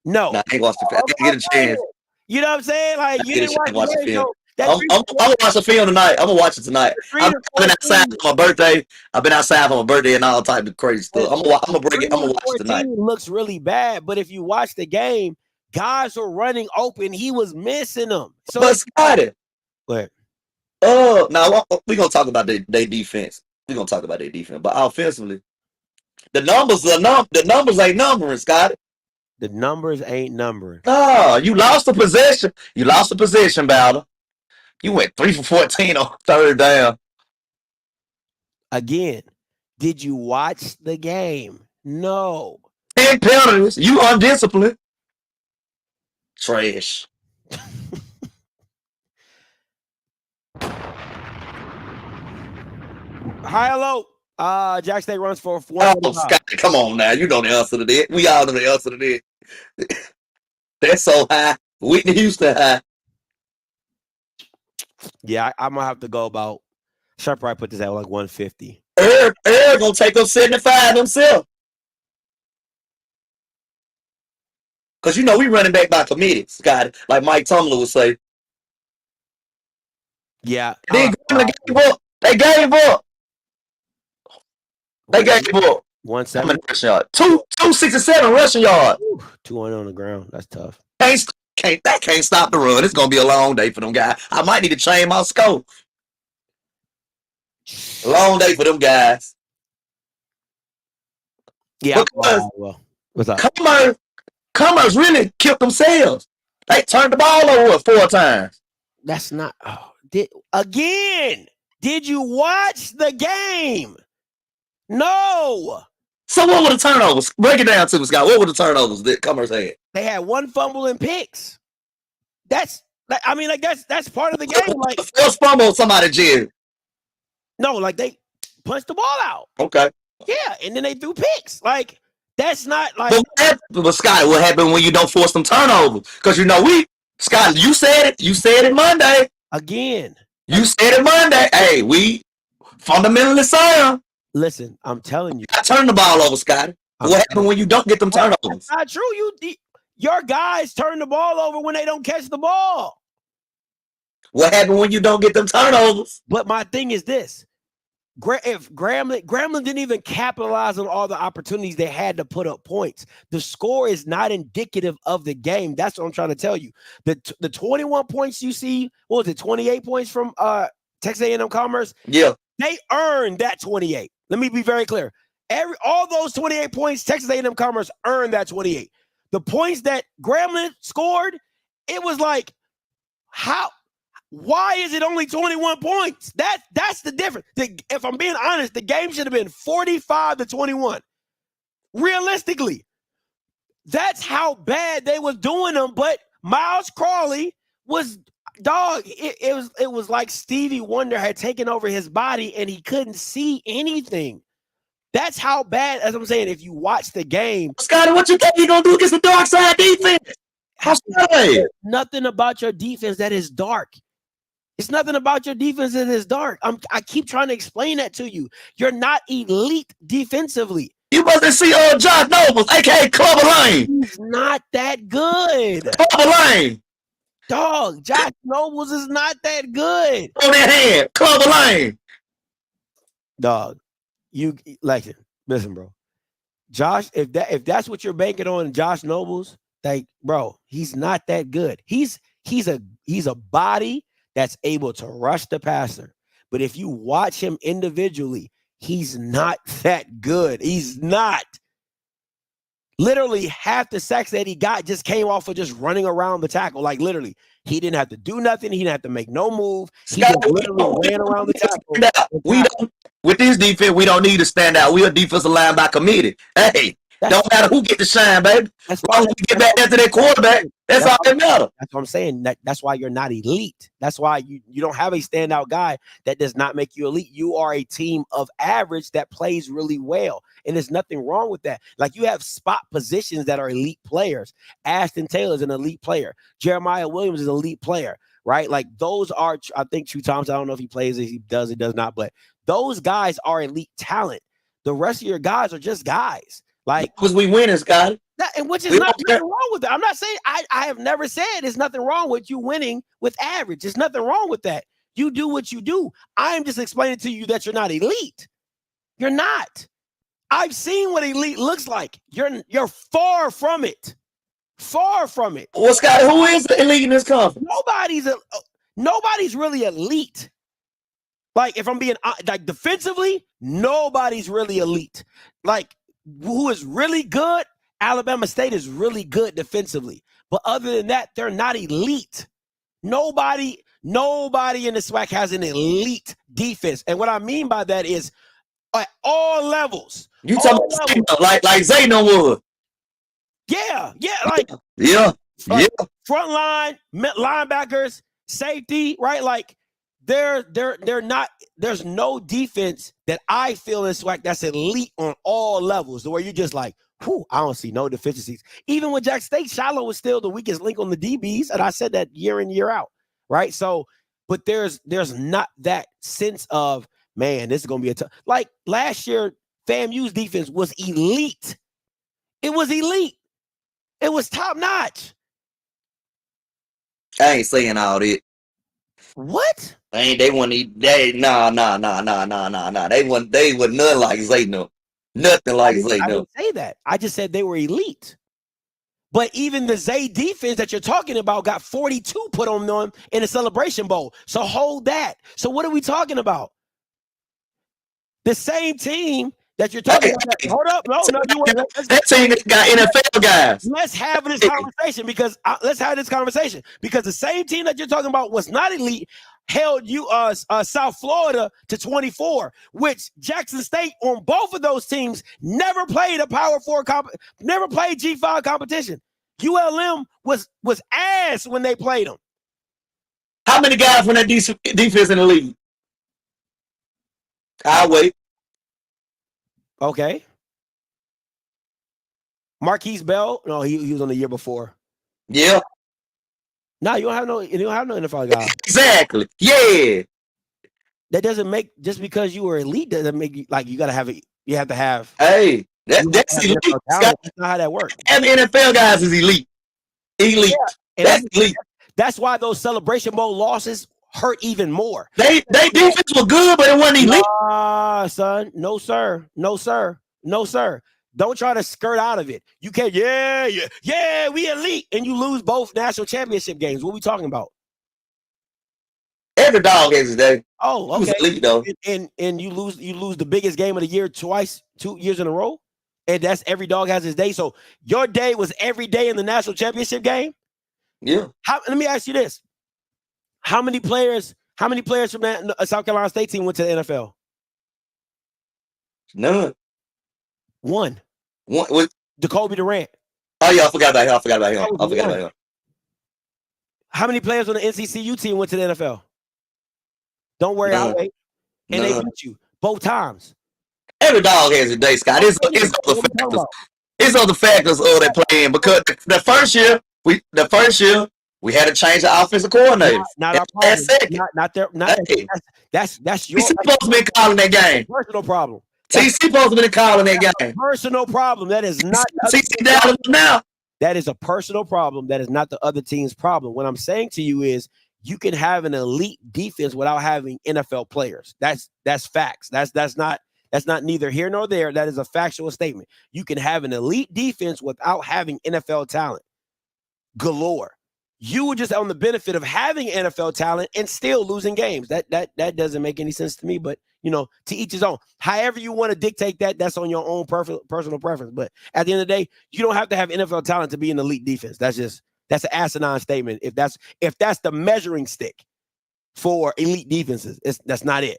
No. Nah, I ain't watched the film. I didn't get a chance. You know what I'm saying? Like you didn't watch the game. I'm gonna watch the film tonight. I'm gonna watch it tonight. I've been outside for my birthday. I've been outside for my birthday and all type of crazy stuff. I'm gonna break it. I'm gonna watch it tonight. Looks really bad, but if you watch the game, guys were running open. He was missing them. So but Scotty. What? Now we're gonna talk about their defense. We're gonna talk about their defense, but offensively, the numbers ain't numbering, Scotty. The numbers ain't numbering. No, you lost the possession. You lost the possession battle. You went 3 for 14 on third down. Again, did you watch the game? No. 10 penalties. You undisciplined. Trash. High or low? Jack State runs for 1. Oh, Scott, come on now. You know the answer to that. We all know the answer to that. That's so high. Whitney Houston high. Yeah, I'm gonna have to go about. Should I probably put this at like 150? Eric gonna take them 75 himself. Cause you know we running back by committee, Scott. Like Mike Tomlin would say. Yeah. They gave up. They gave up. They gave up. 170 rushing yard. 267 rushing yard. 200 on the ground. That's tough. Can't stop the run. It's gonna be a long day for them guys. I might need to change my scope. Long day for them guys. Yeah. Well, what's up? Commerce really killed themselves. They turned the ball over 4 times. That's not. Did you watch the game? No. So what were the turnovers? Break it down to me, Scott. What were the turnovers that Commerce had? They had 1 fumble and picks. That's part of the game. Like the first fumble, somebody jailed. No, like they punched the ball out. Okay. Yeah, and then they threw picks. Like that's not like. But Scott, what happened when you don't force them turnovers? Because Scott, you said it. You said it Monday. Again. You said it Monday. Hey, we fundamentally sound. Listen, I'm telling you. I turn the ball over, Scott. What happened when you don't get them turnovers? That's not true. Your guys turn the ball over when they don't catch the ball. What happened when you don't get them turnovers? But my thing is this. If Grambling didn't even capitalize on all the opportunities they had to put up points. The score is not indicative of the game. That's what I'm trying to tell you. The 21 points you see, what was it, 28 points from Texas A&M Commerce? Yeah. They earned that 28. Let me be very clear. All those 28 points, Texas A&M Commerce earned that 28. The points that Grambling scored, it was like, why is it only 21 points? That's the difference. If I'm being honest, the game should have been 45-21. Realistically, that's how bad they was doing them. But Miles Crawley was dog, it was like Stevie Wonder had taken over his body and he couldn't see anything. That's how bad, as I'm saying, if you watch the game. Scotty, what you think you gonna do against the dark side defense? Nothing about your defense that is dark. It's nothing about your defense that is dark. I keep trying to explain that to you. You're not elite defensively. You mustn't see Josh Nobles, aka Clubber Lane. He's not that good. Clubber Lane. Dog, Josh Nobles is not that good. On that hand, Clubber Lane. Dog, you like listen, bro. Josh, if that's what you're banking on, Josh Nobles, like, bro, he's not that good. He's a body that's able to rush the passer. But if you watch him individually, he's not that good. He's not. Literally half the sacks that he got just came off of just running around the tackle. Like literally, he didn't have to do nothing. He didn't have to make no move. He just literally ran around the tackle. We don't, with this defense, we don't need to stand out. We're a defensive line by committee. Hey, don't matter who get the shine, baby. As long as we get back into that quarterback, that's all that matters. That's what I'm saying. That's why you're not elite. That's why you don't have a standout guy that does not make you elite. You are a team of average that plays really well. And there's nothing wrong with that. Like you have spot positions that are elite players. Ashton Taylor's an elite player. Jeremiah Williams is an elite player, right? Like those are, I think, True Thomas. I don't know if he plays it, he does not. But those guys are elite talent. The rest of your guys are just guys. Like, because we winning, Scott. And which is nothing wrong with that. I'm not saying I have never said there's nothing wrong with you winning with average. There's nothing wrong with that. You do what you do. I am just explaining to you that you're not elite. You're not. I've seen what elite looks like. You're far from it. Far from it. Well, Scott, who is the elite in this conference? Nobody's really elite. Like, if I'm being like defensively, nobody's really elite. Like, who is really good? Alabama State is really good defensively. But other than that, they're not elite. Nobody in the SWAC has an elite defense. And what I mean by that is at all levels. You talking about like Zayno would. Yeah, like front line, linebackers, safety, right? Like they're not. There's no defense that I feel in SWAC that's elite on all levels. Where you're just like, whew, I don't see no deficiencies. Even with Jack State, Shiloh was still the weakest link on the DBs, and I said that year in, year out, right? So, but there's not that sense of, man, this is gonna be a tough. Like last year, FAMU's defense was elite. It was elite. It was top notch. I ain't saying all that. What? Nah. They wasn't nothing like Zayno. Nothing like Zayno. I didn't say that. I just said they were elite. But even the Zay defense that you're talking about got 42 put on them in a Celebration Bowl. So hold that. So what are we talking about? The same team that you're talking about. Hold up. No. That team got NFL guys. Let's have this conversation because the same team that you're talking about was not elite, held South Florida to 24, which Jackson State on both of those teams never played a Power 4 never played G5 competition. ULM was ass when they played them. How many guys from that defense in the league? I'll wait. Okay. Marquise Bell? No, he was on the year before. Yeah. No, you don't have no NFL guy. Exactly. Yeah. That doesn't make, just because you were elite doesn't make you like you gotta have it. You have to have. Hey, that's elite. That's not how that works. And NFL guys is elite. Elite. Yeah. That's elite. That's why those Celebration Bowl losses hurt even more. They defense was good, but it wasn't elite. Son. No, sir. Don't try to skirt out of it. You can't, we elite, and you lose both national championship games. What are we talking about? Every dog has his day. Oh, okay. Elite, though. And you lose the biggest game of the year twice, 2 years in a row, and that's every dog has his day. So your day was every day in the national championship game. Yeah. Let me ask you this: How many players from that South Carolina State team went to the NFL? None. One. With Jacoby Durant. Oh yeah, I forgot about him. How many players on the NCCU team went to the NFL? Don't worry, I'll None. wait. And they None. beat you both times. Every dog has a day, Scott. It's What other are we talking factors. about? It's other factors that play in because the first year we had to change the offensive coordinator. Not our Last problem. second. Not their. Not Hey. that's your TC supposed to be calling that game. personal problem. TC supposed to be calling that game. Personal problem. That is not. TC down now. That is a personal problem. That is not the other team's problem. What I'm saying to you is you can have an elite defense without having NFL players. That's facts. That's not neither here nor there. That is a factual statement. You can have an elite defense without having NFL talent galore. You were just on the benefit of having NFL talent and still losing games. That doesn't make any sense to me, but to each his own. However you want to dictate that, that's on your own personal preference. But at the end of the day, you don't have to have NFL talent to be an elite defense. That's an asinine statement. If that's the measuring stick for elite defenses, that's not it.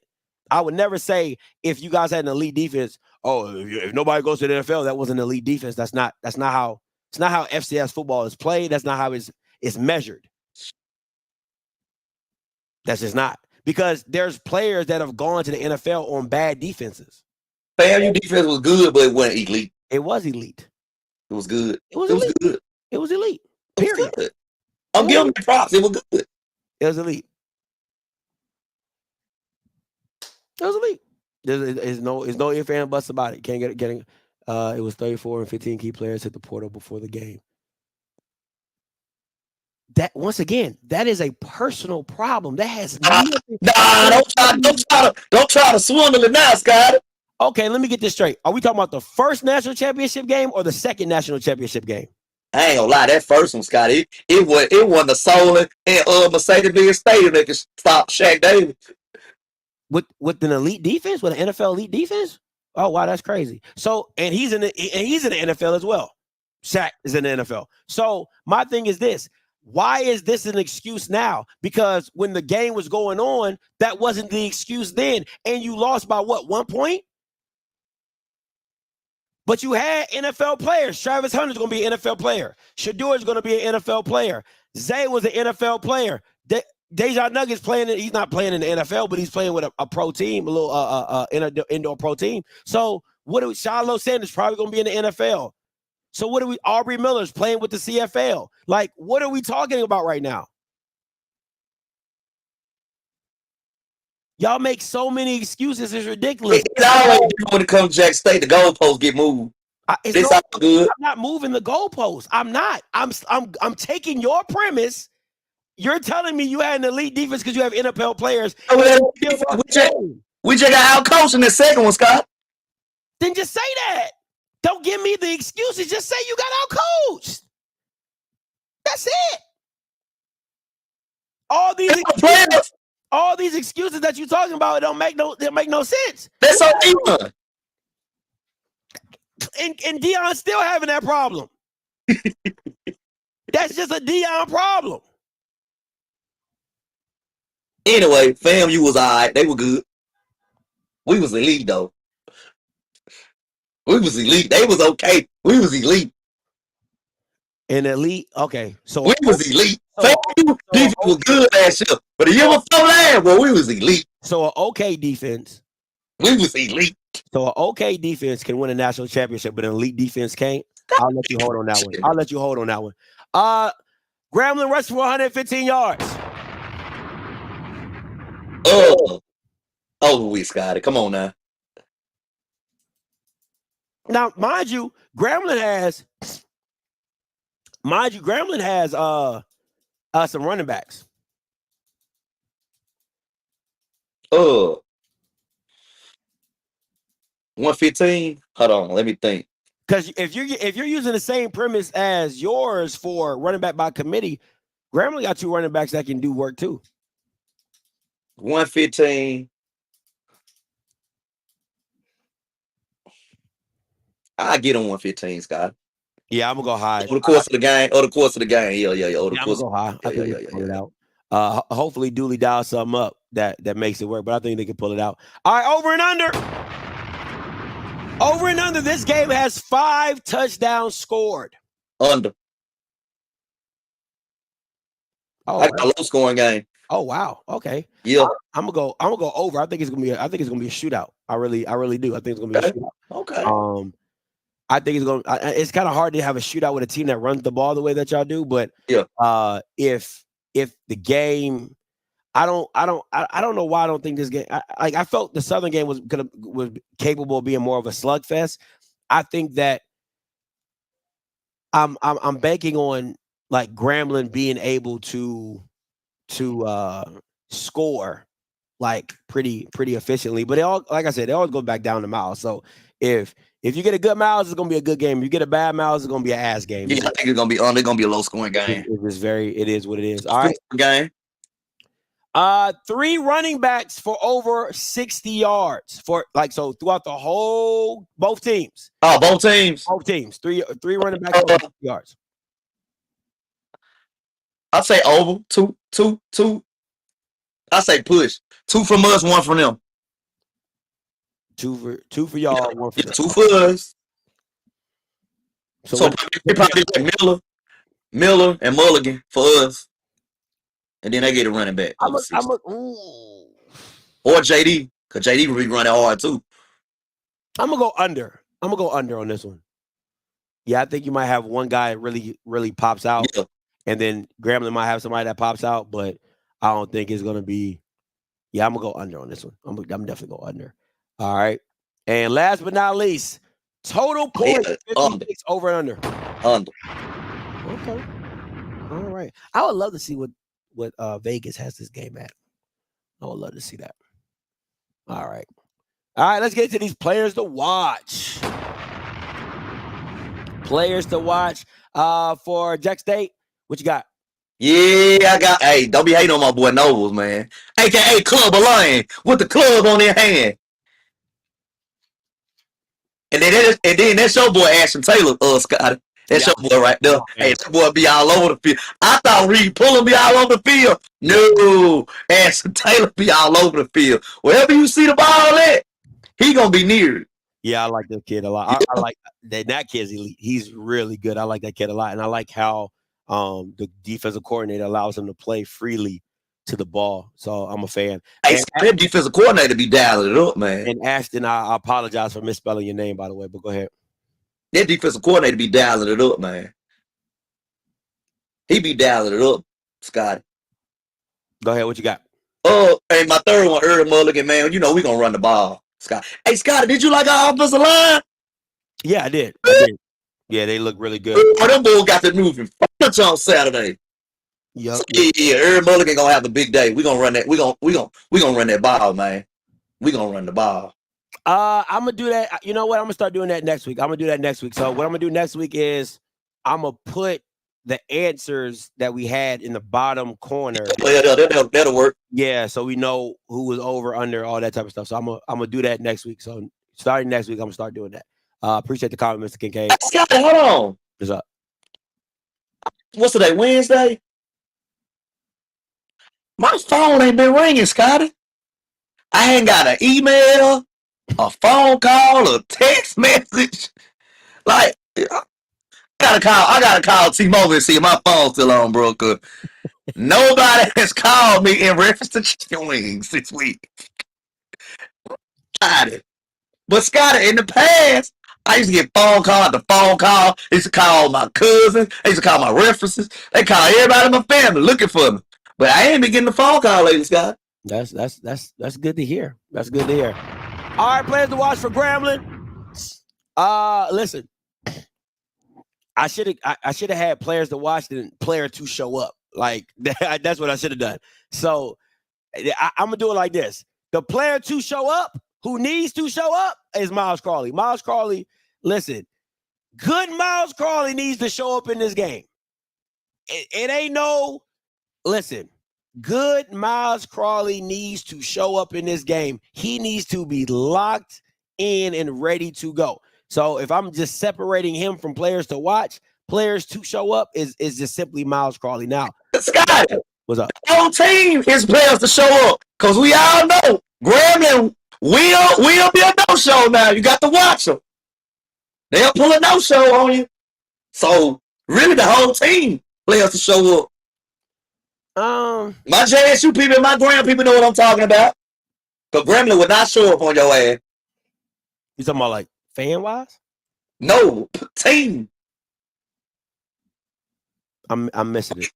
I would never say if you guys had an elite defense, if nobody goes to the NFL, that was an elite defense. That's not how FCS football is played. That's not how it's measured. That's just not. Because there's players that have gone to the NFL on bad defenses. FAMU defense was good, but it wasn't elite. It was elite. It was good. It was elite. Good. It was elite. It was Period. good. I'm giving them props. It was good. It was elite. It was elite. There's no ifs and buts about it. Can't get it. It was 34 and 15 key players hit the portal before the game. That once again, that is a personal problem. That has nothing. Don't try to swindle it now, Scott. Okay, let me get this straight. Are we talking about the first national championship game or the second national championship game? I ain't gonna lie, that first one, Scott, it wasn't the soul and Mercedes-Benz Stadium that could stop Shaq Davis. With an elite defense, with an NFL elite defense? Oh wow, that's crazy. So and he's in the NFL as well. Shaq is in the NFL. So my thing is this. Why is this an excuse now? Because when the game was going on, that wasn't the excuse then. And you lost by what, 1 point? But you had NFL players. Travis Hunter's going to be an NFL player. Shador is going to be an NFL player. Zay was an NFL player. Dejan Nuggets playing. He's not playing in the NFL, but he's playing with a pro team, a little indoor pro team. So Shiloh Sanders probably going to be in the NFL. So Aubrey Miller's playing with the CFL. Like, what are we talking about right now? Y'all make so many excuses. It's ridiculous. It always do when it comes to Jack State, the goalposts get moved. It's all good. I'm not moving the goalposts. I'm not. I'm taking your premise. You're telling me you had an elite defense because you have NFL players. We just got out-coached in the second one, Scott. Then just say that. Don't give me the excuses. Just say you got out-coached. That's it. All these excuses that you're talking about don't make no sense. That's on Dion. And Dion's still having that problem. That's just a Dion problem. Anyway, FAMU was all right. They were good. We was elite, though. We was elite. They was okay. We was elite. An elite? Okay. So we was elite. FAMU defense was good last year. But the year before last, well, we was elite. So an okay defense. We was elite. So an okay defense can win a national championship, but an elite defense can't. I'll let you hold on that one. Grambling rushed for 115 yards. We Scotty. Come on now. Now, mind you, Grambling has some running backs. 115. Hold on, let me think. Because if you're using the same premise as yours for running back by committee, Grambling got 2 running backs that can do work too. 115. I get on 115, Scott. Yeah, I'm gonna go high. Over the course of the game. Yeah. I'm gonna go high. I think they can pull it out. Hopefully Dooley dials something up that makes it work, but I think they can pull it out. All right, over and under. Over and under. This game has 5 touchdowns scored. Under. I got a low scoring game. Oh wow. Okay. Yeah. I'm gonna go over. I think it's gonna be a shootout. I really do. I think it's gonna be a shootout. Okay. I think it's kind of hard to have a shootout with a team that runs the ball the way that y'all do, but yeah. If the game, I don't know why I don't think this game. I felt the Southern game was capable of being more of a slugfest. I think that I'm banking on like Grambling being able to score like pretty efficiently, but like I said, they always go back down to Miles. So if you get a good Miles, it's gonna be a good game. If you get a bad Miles, it's gonna be an ass game. Yeah, I think it's gonna be they're gonna be a low scoring game. It is what it is. All right. Game. 3 running backs for over 60 yards so throughout the whole both teams. Oh, both teams. Both teams. Three running backs for over 60 yards. I'd say over 2. I say push 2 from us, 1 from them. 2 for y'all, 1 for them. 2 for us. So they probably like Miller and Mulligan for us, and then they get a running back. Or JD, because JD will be running hard too. I'm gonna go under. I'm gonna go under on this one. Yeah, I think you might have one guy really pops out, and then Grambling might have somebody that pops out, but I don't think it's gonna be. Yeah, I'm gonna go under on this one. I'm definitely go under. All right, and last but not least, total points 56 over and under. Under. Okay. All right. I would love to see what Vegas has this game at. I would love to see that. All right. Let's get to these players to watch. Players to watch for Jack State. What you got? Yeah, I got. Hey, don't be hating on my boy Nobles, man. AKA Club Alliance with the club on their hand. And then that's your boy Ashton Taylor, Scotty. That's your boy right there. Hey, that boy be all over the field. I thought Reed Pullen be all over the field. No, Ashton Taylor be all over the field. Wherever you see the ball at, he gonna be near it. Yeah, I like that kid a lot. I like that kid's elite. He's really good. I like that kid a lot, and I like how the defensive coordinator allows him to play freely to the ball. So I'm a fan. Hey, that defensive coordinator be dialing it up, man. And Ashton, I apologize for misspelling your name, by the way, but go ahead. That defensive coordinator be dialing it up, man. He be dialing it up, Scotty. Go ahead. What you got? And my third one, Earl Mulligan, man. You know we gonna run the ball, Scott. Hey, Scotty, did you like our offensive line? Yeah, I did. Yeah, they look really good. Oh, them boys got the moving on Saturday. Yep. So, yeah, Earl Mulligan gonna have a big day. We gonna run that. We gonna run that ball, man. We gonna run the ball. I'm gonna do that. You know what? I'm gonna start doing that next week. So what I'm gonna do next week is I'm gonna put the answers that we had in the bottom corner. That'll work. Yeah, so we know who was over, under, all that type of stuff. So I'm gonna do that next week. So starting next week, I'm gonna start doing that. Appreciate the comment, Mr. Kincaid. Scotty, hold on. What's up? What's today? Wednesday? My phone ain't been ringing, Scotty. I ain't got an email, a phone call, a text message. Like, I gotta call T-Mobile and see if my phone's still on, bro. Cause nobody has called me in reference to chicken wings this week. Scotty. But Scotty, in the past, I used to get phone call after phone call. I used to call my cousins. I used to call my references. They call everybody in my family looking for me. But I ain't been getting the phone call lately, Scott. That's good to hear. That's good to hear. All right, players to watch for Grambling. Listen, I should have had players to watch and player to show up. Like that's what I should have done. So I'm gonna do it like this: the player to show up, who needs to show up, is Miles Crawley. Miles Crawley, listen, good Miles Crawley needs to show up in this game. It ain't no. Listen, good Miles Crawley needs to show up in this game. He needs to be locked in and ready to go. So if I'm just separating him from players to watch, players to show up is just simply Miles Crawley. Now, Scott, what's up? The whole team is players to show up because we all know Grambling will be a no-show now. You got to watch them. They'll pull a no-show on you. So really the whole team players to show up. My JSU people and my Graham people know what I'm talking about. Because Grambling would not show up on your ass. You talking about like fan wise? No, team. I'm missing it.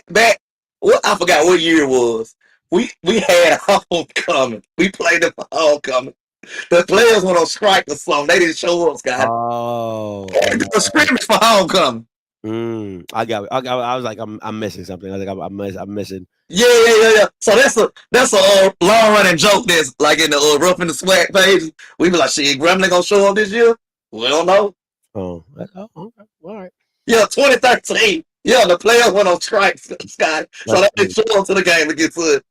Back. What I forgot what year it was. We had homecoming. We played them for homecoming. The players went on strike or something. They didn't show up, Scott. Oh, A scrimmage for homecoming. I got it. I was like, I'm missing something. I was like, I'm missing. Yeah. So that's a long running joke that's like in the rough and the swag page. We be like, shit, Grambling gonna show up this year? We don't know. Oh, okay. All right. Yeah, 2013. Yeah, the players went on strike, Scott. So they didn't show up to the game to get foot.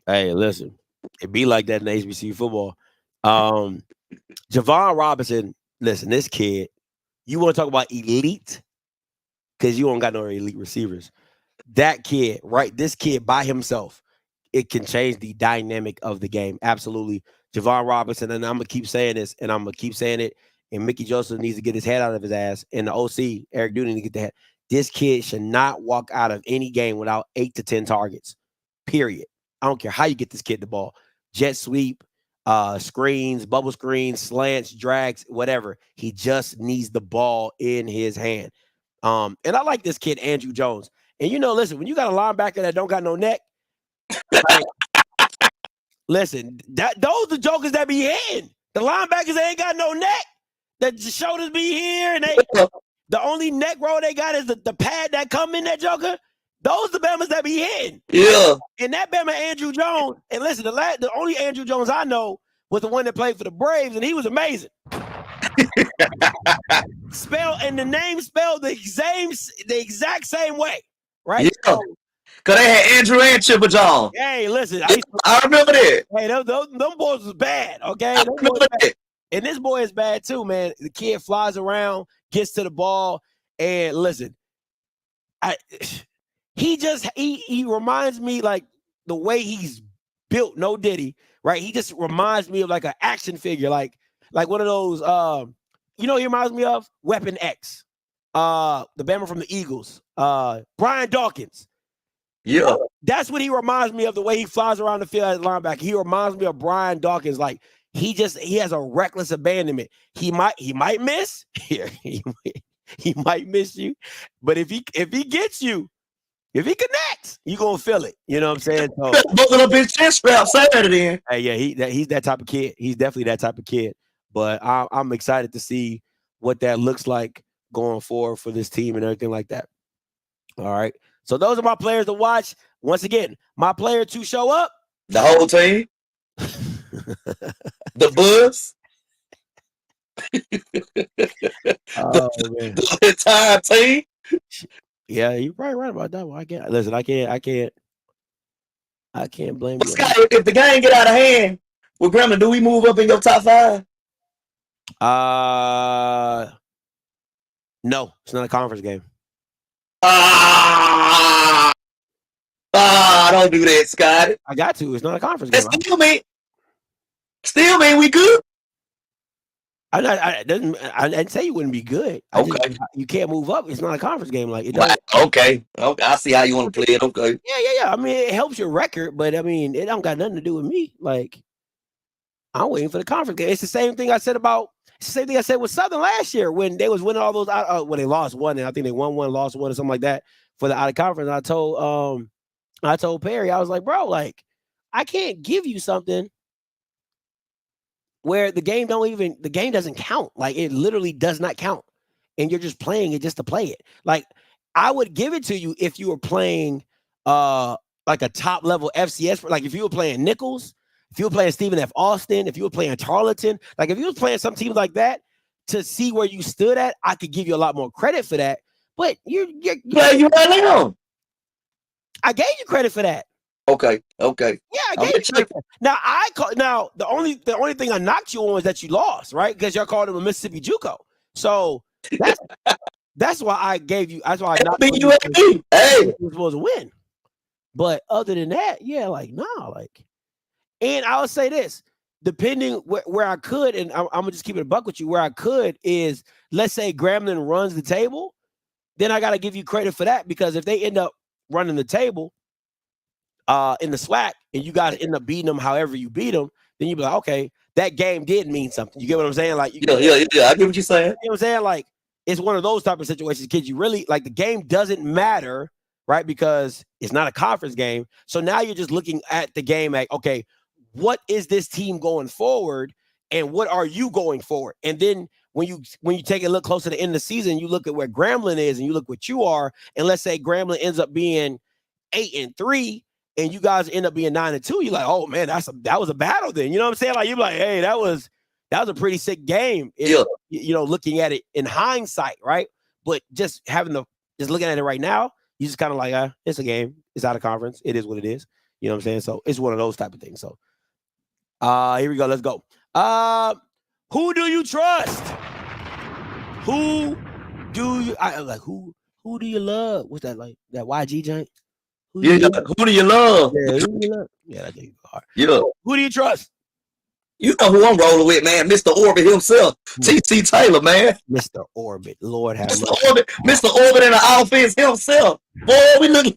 Hey, listen, it be like that in HBCU football. Javon Robinson, listen, this kid, you want to talk about elite? Because you don't got no elite receivers. That kid, right? This kid by himself, it can change the dynamic of the game. Absolutely. Javon Robinson, and I'm going to keep saying this, and I'm going to keep saying it, and Mickey Joseph needs to get his head out of his ass, and the OC, Eric Duty, needs to get the head. This kid should not walk out of any game without 8 to 10 targets, period. I don't care how you get this kid the ball. Jet sweep, screens, bubble screens, slants, drags, whatever. He just needs the ball in his hand. And I like this kid, Andrew Jones. And listen, when you got a linebacker that don't got no neck, like, listen, those the jokers that be hitting. The linebackers ain't got no neck. The shoulders be here, and the only neck roll they got is the pad that come in that joker. Those the Bamas that be hitting. Yeah. And that Bama Andrew Jones, and listen, the only Andrew Jones I know was the one that played for the Braves, and he was amazing. The name spelled the exact same way, right? Yeah. Because they had Andrew and Chipper Jones. Hey, listen. I remember that. Hey, them boys was bad, okay? And this boy is bad too, man. The kid flies around, gets to the ball, and listen, he reminds me like the way he's built, no Diddy, right? He just reminds me of like an action figure, like one of those, he reminds me of Weapon X, the Bama from the Eagles, Brian Dawkins. Yeah. That's what he reminds me of, the way he flies around the field as a linebacker. He reminds me of Brian Dawkins. Like he has a reckless abandonment. He might miss here. He might miss you, but if he gets you, if he connects, you gonna feel it. You know what I'm saying? So, buckle up his chest strap Saturday. Hey, yeah, he's that type of kid. He's definitely that type of kid. But I'm excited to see what that looks like going forward for this team and everything like that. All right. So those are my players to watch. Once again, my player to show up. The whole team. The Buzz. The entire team. Yeah, you're probably right about that one. I can't blame you. Scott, if the game get out of hand with Grambling, do we move up in your top 5? No, it's not a conference game. Don't do that, Scott. I got to. It's not a conference game. Still mean we good. I didn't say you wouldn't be good. Okay. You can't move up. It's not a conference game. Like okay. I see how you want to play it. Okay. Yeah. I mean, it helps your record, but I mean, it don't got nothing to do with me. Like, I'm waiting for the conference game. It's the same thing I said with Southern last year when they was winning all those when they lost one, and I think they won one, lost one, or something like that for the out of conference. I told Perry, I was like, bro, like, I can't give you something where the game doesn't count. Like, it literally does not count. And you're just playing it just to play it. Like, I would give it to you if you were playing like a top level FCS, like if you were playing Nichols, if you were playing Stephen F. Austin, if you were playing Tarleton, like if you were playing some teams like that to see where you stood at, I could give you a lot more credit for that. But you're you right now. I gave you credit for that. Okay. Yeah, I gave you credit. Now the only thing I knocked you on was that you lost, right? Because y'all called him a Mississippi JUCO. So that's why I gave you. That's why I knocked you. Hey, you were supposed to win. But other than that, yeah, like nah, like. And I would say this, depending where I could, and I'm gonna just keep it a buck with you. Where I could is, let's say Grambling runs the table, then I got to give you credit for that, because if they end up running the table, in the SWAC, and you guys end up beating them however you beat them, then you be like, okay, that game did mean something. You get what I'm saying? Like, yeah. I get what you're saying. You know what I'm saying? Like, it's one of those type of situations, kids. You really like the game doesn't matter, right? Because it's not a conference game. So now you're just looking at the game like, okay, what is this team going forward, and what are you going forward? And then when you take a look closer to the end of the season, you look at where Grambling is, and you look what you are, and let's say Grambling ends up being 8-3, and you guys end up being 9-2. You're like, oh man, that was a battle. Then you know what I'm saying? Like, you're like, hey, that was a pretty sick game. You know, looking at it in hindsight, right? But just looking at it right now, you just kind of like, it's a game. It's out of conference. It is what it is. You know what I'm saying? So it's one of those type of things. So here we go. Let's go. Who do you trust? Who do you who do you love? What's that, like that YG joint? Who do you love? Yeah, who do you love? Yeah, that thing hard. Yeah. Who do you trust? You know who I'm rolling with, man. Mr. Orbit himself. T.C. Taylor, man. Mr. Orbit. Lord have mercy. Mr. Orbit in the offense himself. Boy, we had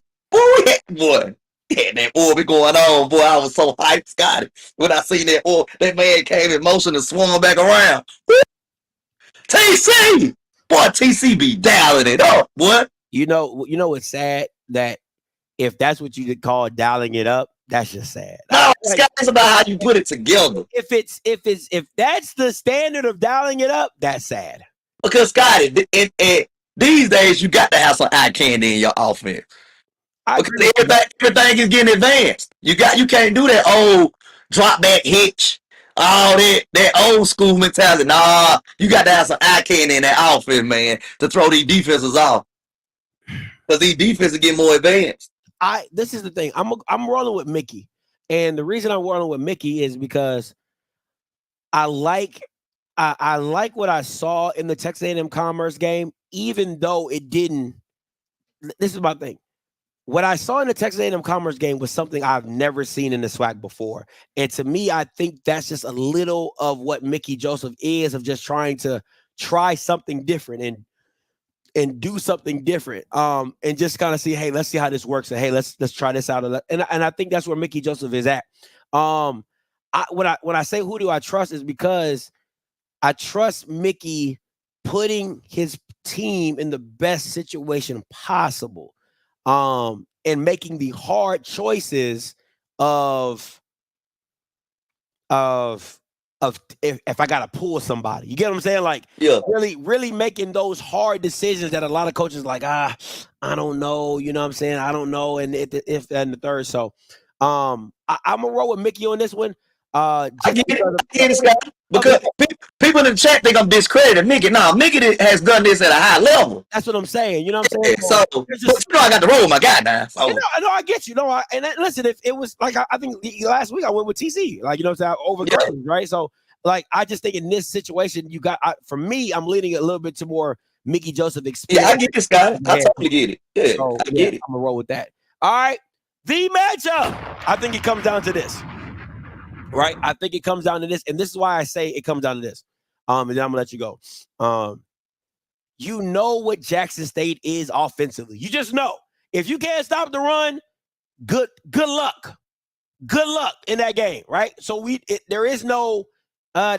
that Orbit going on. Boy, I was so hyped, Scotty. When I seen that man came in motion and swung back around. TC! Boy, TC be dialing it up, boy. You know what's sad? That if that's what you could call dialing it up, that's just sad. No, it's about how you put it together. If that's the standard of dialing it up, that's sad. Because Scotty, these days you got to have some eye candy in your offense. Because everything is getting advanced. You can't do that old drop back hitch, all that old school mentality. Nah, you got to have some eye candy in that offense, man, to throw these defenses off. Because these defenses get more advanced. This is the thing. I'm rolling with Mickey, and the reason I'm rolling with Mickey is because I like what I saw in the Texas A&M Commerce game, even though it didn't. This is my thing. What I saw in the Texas A&M Commerce game was something I've never seen in the SWAC before, and to me, I think that's just a little of what Mickey Joseph is, of just trying to try something different and do something different, and just kind of see, hey, let's see how this works, and hey, let's try this out, and I think that's where Mickey Joseph is at. When I say who do I trust is because I trust Mickey putting his team in the best situation possible, and making the hard choices of if I gotta pull somebody. You get what I'm saying? Like, really making those hard decisions that a lot of coaches like, I don't know, you know what I'm saying? I don't know, and if and the third. So I'm gonna roll with Mickey on this one. I get it, Scott. Because people in the chat think I'm discrediting Mickey. Nah, Mickey has done this at a high level. That's what I'm saying. You know what I'm saying? So I got to roll with my guy now. So. No, I get you. Listen, if it was like, I think last week I went with TC. Like, you know what I'm saying? Over Grambling, right? So, like, I just think in this situation, for me, I'm leaning a little bit to more Mickey Joseph experience. Yeah, I get this, guy. I totally get it. Yeah, so, I get it. I'm going to roll with that. All right. The matchup. I think it comes down to this. Right, I think it comes down to this, and this is why I say it comes down to this. And then I'm gonna let you go. You know what Jackson State is offensively. You just know if you can't stop the run, good luck in that game, right? So there is no I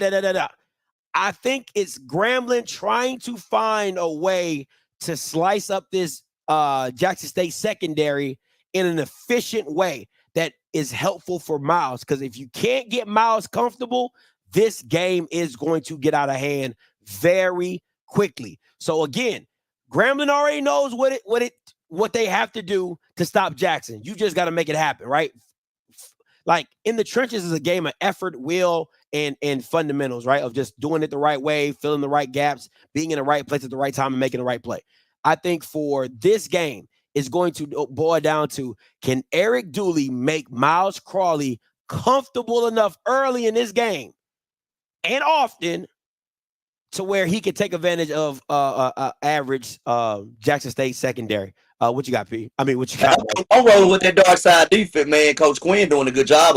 think it's Grambling trying to find a way to slice up this Jackson State secondary in an efficient way that is helpful for Miles, because if you can't get Miles comfortable, this game is going to get out of hand very quickly. So again, Grambling already knows what they have to do to stop Jackson. You just got to make it happen, right? Like, in the trenches is a game of effort, will, and fundamentals, right? Of just doing it the right way, filling the right gaps, being in the right place at the right time, and making the right play. I think for this game, is going to boil down to, can Eric Dooley make Miles Crawley comfortable enough early in this game and often to where he can take advantage of average Jackson State secondary? What you got, P? I mean, what you got? I'm rolling with that dark side defense, man. Coach Quinn doing a good job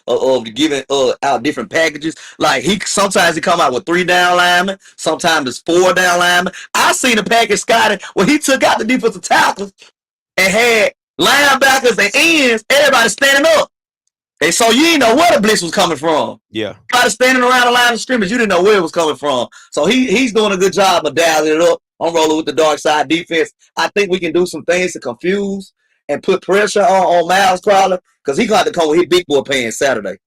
of giving out different packages. Like, sometimes he come out with 3 down linemen, sometimes it's 4 down linemen. I seen a package, Scotty, where he took out the defensive tackles and had linebackers and ends, everybody standing up. And so you didn't know where the blitz was coming from. Yeah. Everybody standing around the line of scrimmage, you didn't know where it was coming from. So he's doing a good job of dialing it up. I'm rolling with the dark side defense. I think we can do some things to confuse and put pressure on Miles Crowder because he's going to have to come with his big boy pants Saturday.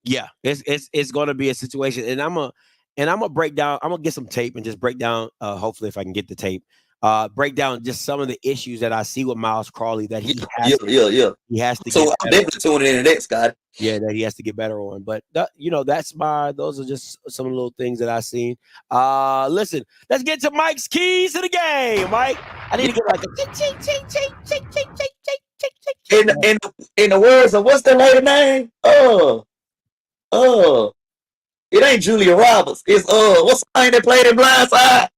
Yeah, it's going to be a situation, and I'm gonna break down. I'm gonna get some tape and just break down. Hopefully, if I can get the tape, break down just some of the issues that I see with Miles Crawley that he has. He has to. So I'm definitely tuning into that, Scott. Yeah, that he has to get better on. But those are just some of the little things that I've seen. Listen, let's get to Mike's keys to the game. Mike, I need to get like a in the words of what's that lady name? It ain't Julia Roberts. It's what's the name that played in Blindside?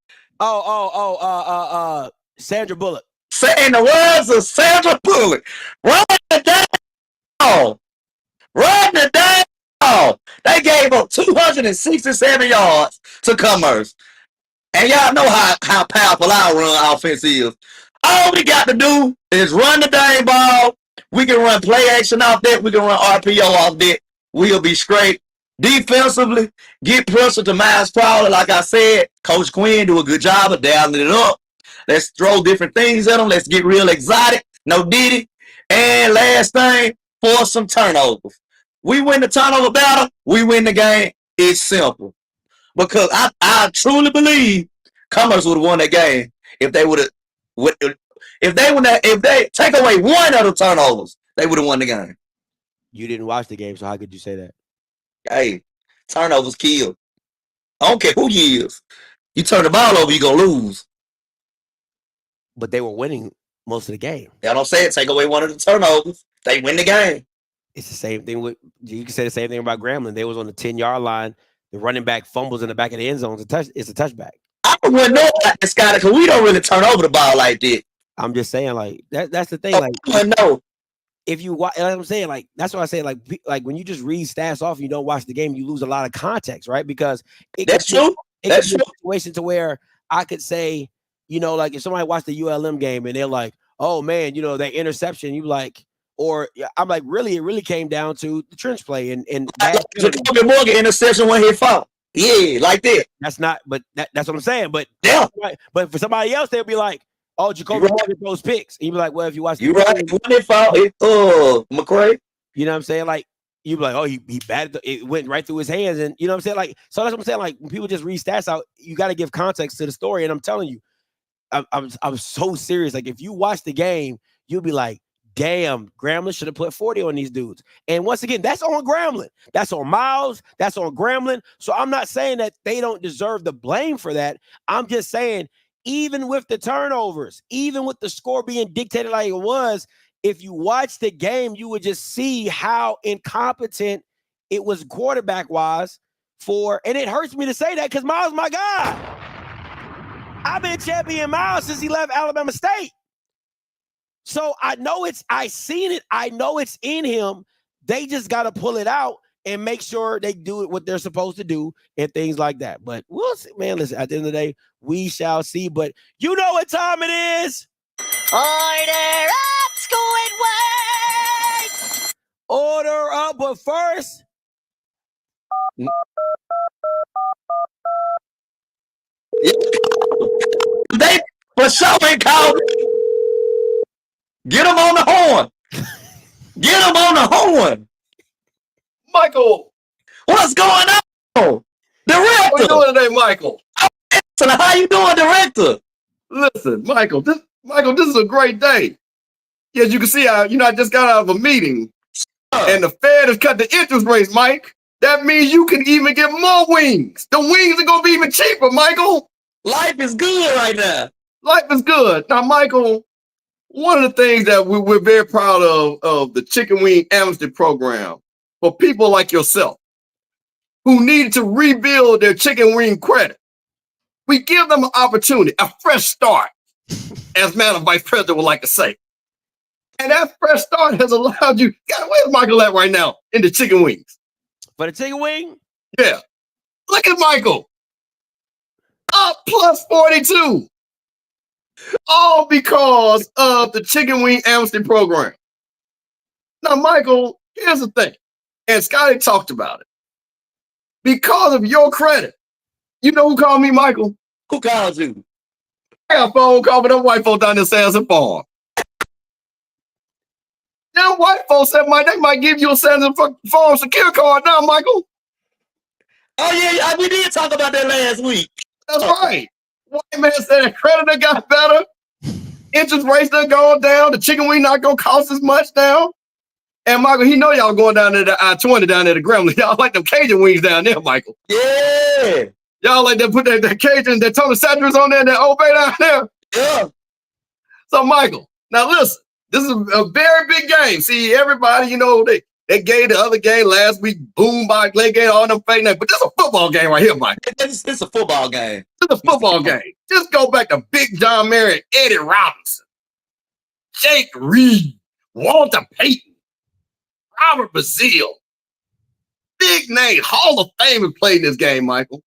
Sandra Bullock. In the words of Sandra Bullock, run it down. Run it down. They gave up 267 yards to Commerce. And y'all know how powerful our run offense is. All we got to do is run the dang ball. We can run play action off that. We can run RPO off that. We'll be straight. Defensively, get pressure to Miles Crowder. Like I said, Coach Quinn do a good job of dialing it up. Let's throw different things at them. Let's get real exotic. No Diddy. And last thing, force some turnovers. We win the turnover battle. We win the game. It's simple. Because I truly believe Commerce would have won that game if they would have. If they take away one of the turnovers, they would have won the game. You didn't watch the game, so how could you say that? Hey, turnovers kill. I don't care who you is. You turn the ball over, you're going to lose. But they were winning most of the game. Y'all don't say it. Take away one of the turnovers. They win the game. It's the same thing with, you can say the same thing about Grambling. They was on the 10-yard line. The running back fumbles in the back of the end zone. It's a touchback. I wouldn't know about this guy because we don't really turn over the ball like that. I'm just saying, like, that's the thing. Like, no. If you watch, like I'm saying, like, that's why I say, like when you just read stats off and you don't watch the game, you lose a lot of context, right? Because that's true. That's true. A situation to where I could say, like if somebody watched the ULM game and they're like, oh man, that interception, you like, or I'm like, really, it really came down to the trench play and Jacoby Morgan interception when he fought. Yeah, like that. That's not, but that's what I'm saying. But yeah, but for somebody else, they'll be like, oh, Jacoby Morgan throws picks. And you be like, well, if you watch, when they fought, McCray. You know what I'm saying? Like, you be like, oh, he batted, it went right through his hands, and you know what I'm saying? Like, so that's what I'm saying. Like, when people just read stats out, you got to give context to the story. And I'm telling you, I'm so serious. Like, if you watch the game, you'll be like, damn, Grambling should have put 40 on these dudes. And once again, that's on Grambling. That's on Miles. That's on Grambling. So I'm not saying that they don't deserve the blame for that. I'm just saying, even with the turnovers, even with the score being dictated like it was, if you watch the game, you would just see how incompetent it was quarterback-wise and it hurts me to say that because Miles is my guy. I've been champion Miles since he left Alabama State. So I seen it. I know it's in him. They just got to pull it out and make sure they do it what they're supposed to do and things like that. But we'll see, man. Listen, at the end of the day, we shall see. But you know what time it is. Order up, Squidward! Order up, but first. They for sure ain't called. Get him on the horn. Get him on the horn. Michael. What's going on? Director. How you doing today, Michael? Excellent. How you doing, Director? Listen, Michael, this is a great day. As you can see, I just got out of a meeting. And the Fed has cut the interest rates, Mike. That means you can even get more wings. The wings are going to be even cheaper, Michael. Life is good right now. Life is good. Now, Michael, one of the things that we're very proud of the Chicken Wing Amnesty Program for people like yourself who need to rebuild their chicken wing credit. We give them an opportunity, a fresh start, as Madam Vice President would like to say. And that fresh start has allowed you. God, where's Michael at right now in the chicken wings? For the chicken wing? Yeah. Look at Michael. Up plus 42. All because of the chicken wing amnesty program. Now, Michael, here's the thing, and Scotty talked about it. Because of your credit, you know who called me, Michael? Who called you? I got a phone call with them white folks down there Sansom Farm. Them white folks said, they might give you a Sansom Farm secure card now, Michael. Oh, yeah, we did talk about that last week. That's right. White man said that credit got better. Interest rates done going down. The chicken wing not going to cost as much now. And Michael, he know y'all going down there to I-20 down there to Grambling. Y'all like them Cajun wings down there, Michael. Yeah. Y'all like that put that Cajun, that Tony Satchers on there, that Old Bay down there. Yeah. So, Michael, now listen, this is a very big game. See, everybody, you know, they gave the other game last week, boom by Clay game, all them fake names. But this is a football game right here, Michael. It's a football game. It's a football game. Just go back to Big John Mary, Eddie Robinson, Jake Reed, Walter Payton, Robert Bazile. Big name, Hall of Famers played in this game, Michael.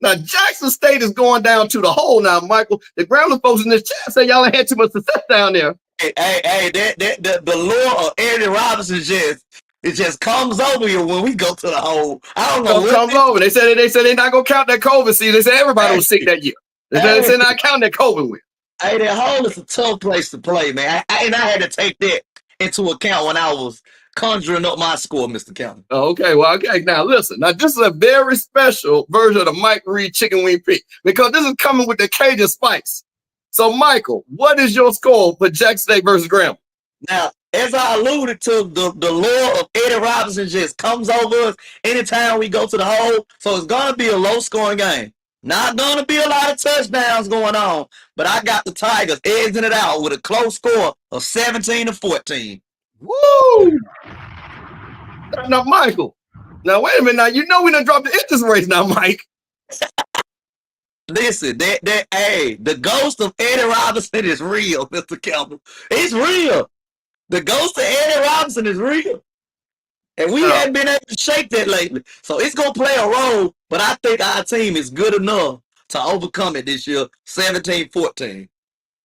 Now, Jackson State is going down to the hole now, Michael. The Grambling folks in this chat say y'all ain't had too much success down there. Hey, the lure of Eddie Robinson just comes over you when we go to the hole. I don't know. Comes over. They said they're not gonna count that COVID season. They said everybody was sick that year. They said not counting that COVID win. Hey, that hole is a tough place to play, man. I had to take that into account when I was conjuring up my score, Mr. County. Okay, well, okay. Now listen. Now this is a very special version of the Mike Reed chicken wing pick because this is coming with the Cajun spice. So, Michael, what is your score for Jackson State versus Grambling? Now, as I alluded to, the lure of Eddie Robinson just comes over us anytime we go to the hole. So it's gonna be a low-scoring game. Not gonna be a lot of touchdowns going on, but I got the Tigers edging it out with a close score of 17-14. Woo! Now, Michael. Now, wait a minute. Now, you know we done dropped the interest rates now, Mike. Listen, the ghost of Eddie Robinson is real, Mr. Campbell. It's real. The ghost of Eddie Robinson is real. And we haven't been able to shake that lately. So it's going to play a role, but I think our team is good enough to overcome it this year, 17-14.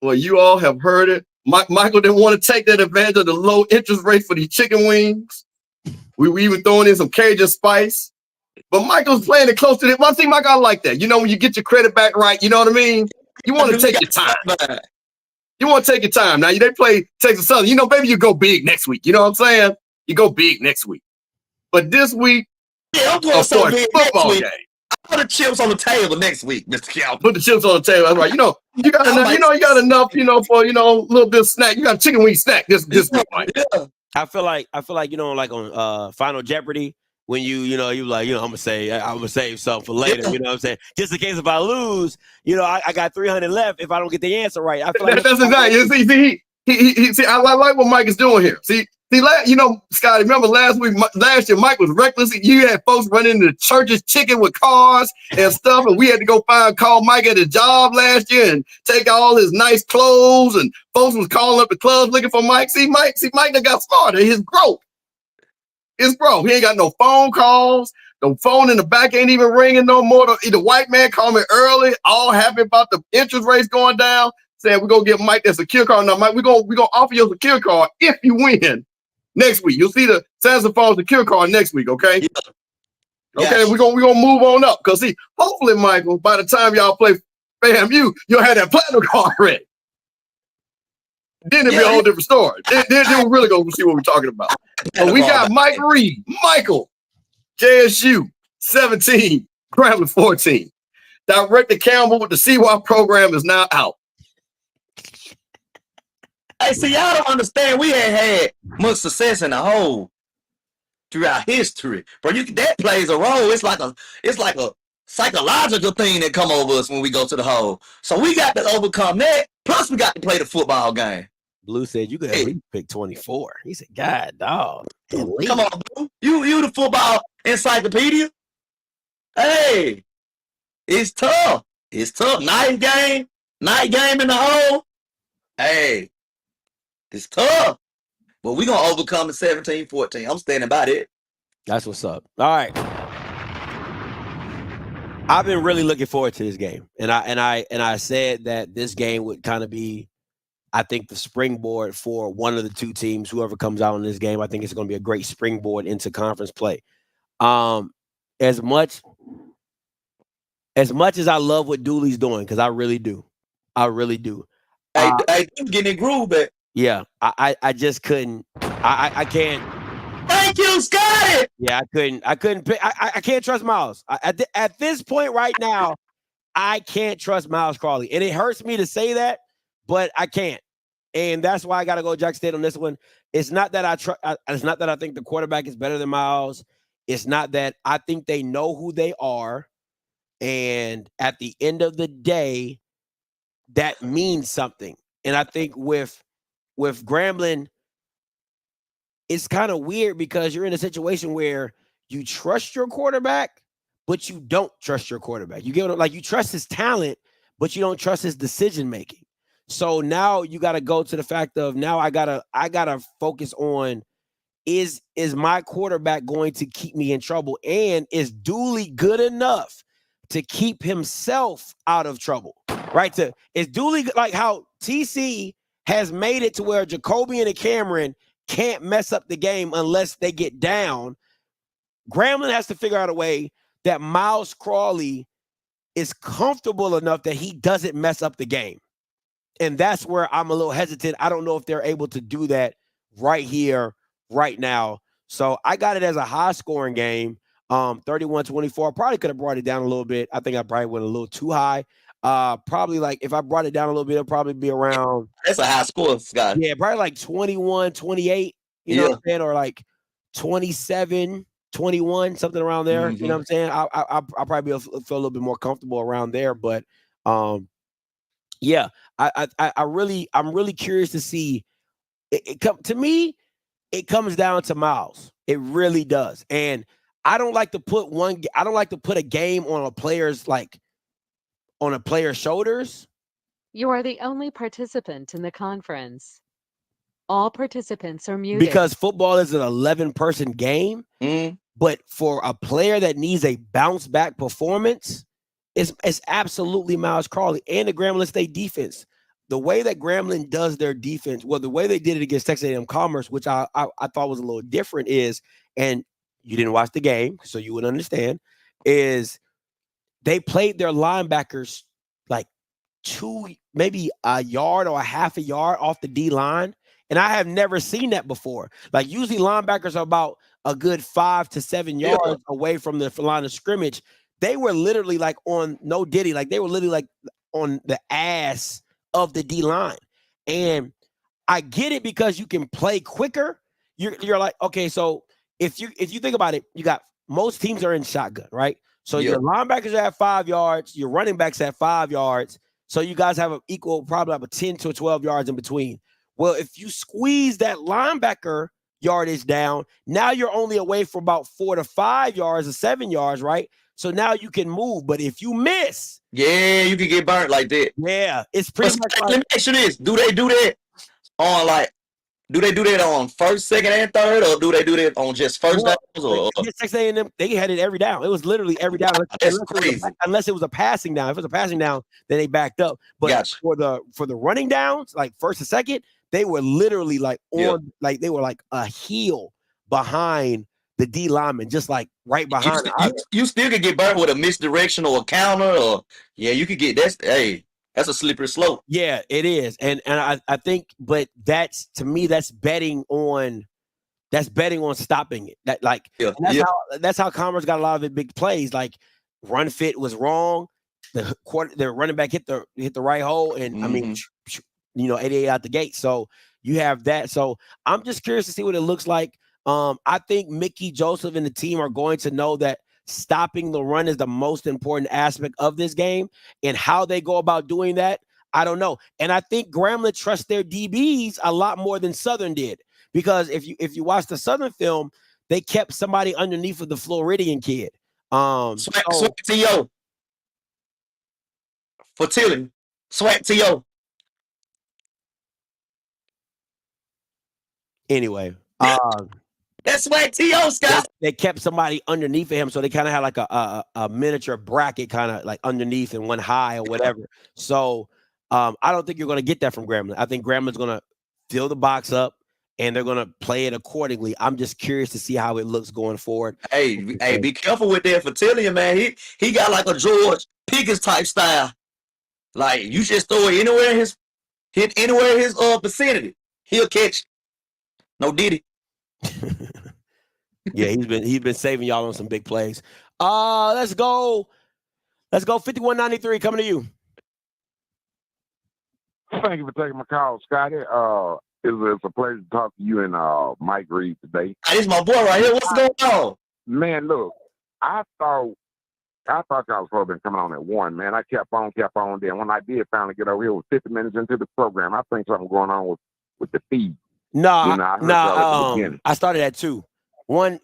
Well, you all have heard it. Michael didn't want to take that advantage of the low interest rate for these chicken wings. We even throwing in some Cajun spice. But Michael's playing it close to it. One thing, Michael, I like that. You know, when you get your credit back right, you know what I mean? You want to take your time. You want to take your time. Now, they play Texas Southern. You know, baby, you go big next week. You know what I'm saying? You go big next week. But this week, I'm going so big football next week. game. I put the chips on the table next week, Mr. Calvin. Put the chips on the table. That's right. You know, you got enough. You got enough. For a little bit of snack. You got a chicken wing snack this week, Mike. Yeah. I feel like like on Final Jeopardy when you like I'm gonna save something for later. You know what I'm saying? Just in case if I lose, I got 300 left if I don't get the answer right. I feel like that's exactly. See, I like what Mike is doing here. See, Scotty, remember last year, Mike was reckless. You had folks running into the church's chicken with cars and stuff, and we had to go call Mike at his job last year and take all his nice clothes, and folks was calling up the clubs looking for Mike. Mike done got smarter. His growth. He ain't got no phone calls. The phone in the back ain't even ringing no more. The white man called me early, all happy about the interest rates going down, saying we're gonna give Mike that secure card. Now, Mike, we're gonna offer you a secure card if you win next week. You'll see the Sansom Farm secure card next week, okay? Yeah. Okay, we're gonna move on up. Because see, hopefully, Michael, by the time y'all play FAMU, you'll have that platinum card ready. Then it'll be a whole different story. Then we're really gonna see what we're talking about. So we got Mike Reed, Michael, JSU 17, Grambling 14. Director Campbell with the CY program is now out. Hey, see, y'all don't understand. We ain't had much success in the hole throughout history, but that plays a role. It's like a psychological thing that come over us when we go to the hole. So we got to overcome that. Plus, we got to play the football game. Blue said you could at least pick 24. He said, God, dog. Come on, Blue. You the football encyclopedia. Hey, it's tough. It's tough. Night game in the hole. Hey, it's tough. But we're going to overcome it 17-14. I'm standing by that. That's what's up. All right. I've been really looking forward to this game, and I said that this game would kind of be, I think, the springboard for one of the two teams, whoever comes out in this game. I think it's going to be a great springboard into conference play. Um, as much as I love what Dooley's doing, because I really do. Hey, you getting in groove, but Yeah, I just couldn't. I can't. thank you, Scotty. Yeah, I couldn't pick. I can't trust Miles. At this point right now, I can't trust Miles Crawley, and it hurts me to say that, but I can't, and that's why I got to go Jack State on this one. It's not that it's not that I think the quarterback is better than Miles. It's not that I think they know who they are, and at the end of the day, that means something. And I think with Grambling, it's kind of weird because you're in a situation where you trust your quarterback, but you don't trust your quarterback. You get like you trust his talent, but you don't trust his decision making. So now you got to go to the fact of now I gotta focus on is my quarterback going to keep me in trouble, and is Dooley good enough to keep himself out of trouble? Right? Is Dooley like how TC has made it to where Jacoby and Cameron can't mess up the game unless they get down? Grambling has to figure out a way that Miles Crawley is comfortable enough that he doesn't mess up the game. And that's where I'm a little hesitant. I don't know if they're able to do that right here, right now. So I got it as a high-scoring game, 31-24. Probably could have brought it down a little bit. I think I probably went a little too high. Probably like if I brought it down a little bit, it'll probably be around. That's a high score, Scott. Yeah, probably like 21-28, you know what I'm saying? Or like 27-21, something around there. You know what I'm saying? I'll probably feel a little bit more comfortable around there. But yeah, I'm really curious to see. To me, it comes down to Miles. It really does. And I don't like to put a game on a player's shoulders. You are the only participant in the conference. All participants are muted. Because football is an 11-person game. But for a player that needs a bounce back performance, it's absolutely Miles Crawley and the Grambling State defense. The way that Grambling does their defense, well, the way they did it against Texas A&M Commerce, which I thought was a little different, is, and you didn't watch the game, so you would understand, is they played their linebackers like maybe a yard or a half a yard off the D line. And I have never seen that before. Like usually linebackers are about a good 5 to 7 yards away from the line of scrimmage. They were literally like on no diddy. Like they were literally like on the ass of the D line. And I get it because you can play quicker. You're like, okay, so if you think about it, you got most teams are in shotgun, right? So your linebackers are at 5 yards, your running backs at 5 yards. So you guys have an equal, probably about 10 to 12 yards in between. Well, if you squeeze that linebacker yardage down, now you're only away from about 4 to 5 yards or 7 yards, right? So now you can move. But if you miss, you can get burnt like that. Yeah, it's pretty much let me ask you this. Do they do that on do they do that on first, second, and third, or do they do that on just first downs? Or Texas A&M, they had it every down. It was literally every down. That's crazy. Unless it was a passing down. If it was a passing down, then they backed up. But for the running downs, like first and second, they were literally like on, like they were like a heel behind the D lineman, just like right behind. You still could get burnt with a misdirection or a counter, or you could get that's a slippery slope. Yeah, it is. And I think, but that's, to me, that's betting on stopping it. That that's how Commerce got a lot of the big plays. Like run fit was wrong. The running back hit the right hole, and I mean, 88 out the gate. So you have that. So I'm just curious to see what it looks like. I think Mickey Joseph and the team are going to know that stopping the run is the most important aspect of this game, and how they go about doing that, I don't know. And I think Grambling trusts their DBs a lot more than Southern did, because if you watch the Southern film, they kept somebody underneath of the Floridian kid. Swag to yo. For Tilly. Swag to yo. Anyway, That's swag T.O. Scott. They kept somebody underneath of him, so they kind of had like a miniature bracket, kind of like underneath and one high or whatever. So I don't think you're going to get that from Grambling. I think Grambling's going to fill the box up and they're going to play it accordingly. I'm just curious to see how it looks going forward. Hey, be careful with that Fertillion, man. He got like a George Pickens type style. Like you just throw it anywhere in his vicinity, he'll catch. No Diddy. Yeah, he's been saving y'all on some big plays. Let's go. 5193 coming to you. Thank you for taking my call, Scotty. It's a pleasure to talk to you and Mike Reed today. Hey, this my boy right here. What's going on? Man, look, I thought y'all was supposed to be coming on at 1, man. I kept on. Then when I did finally get over here, it was 50 minutes into the program. I think something going on with the feed. I started at 2. It was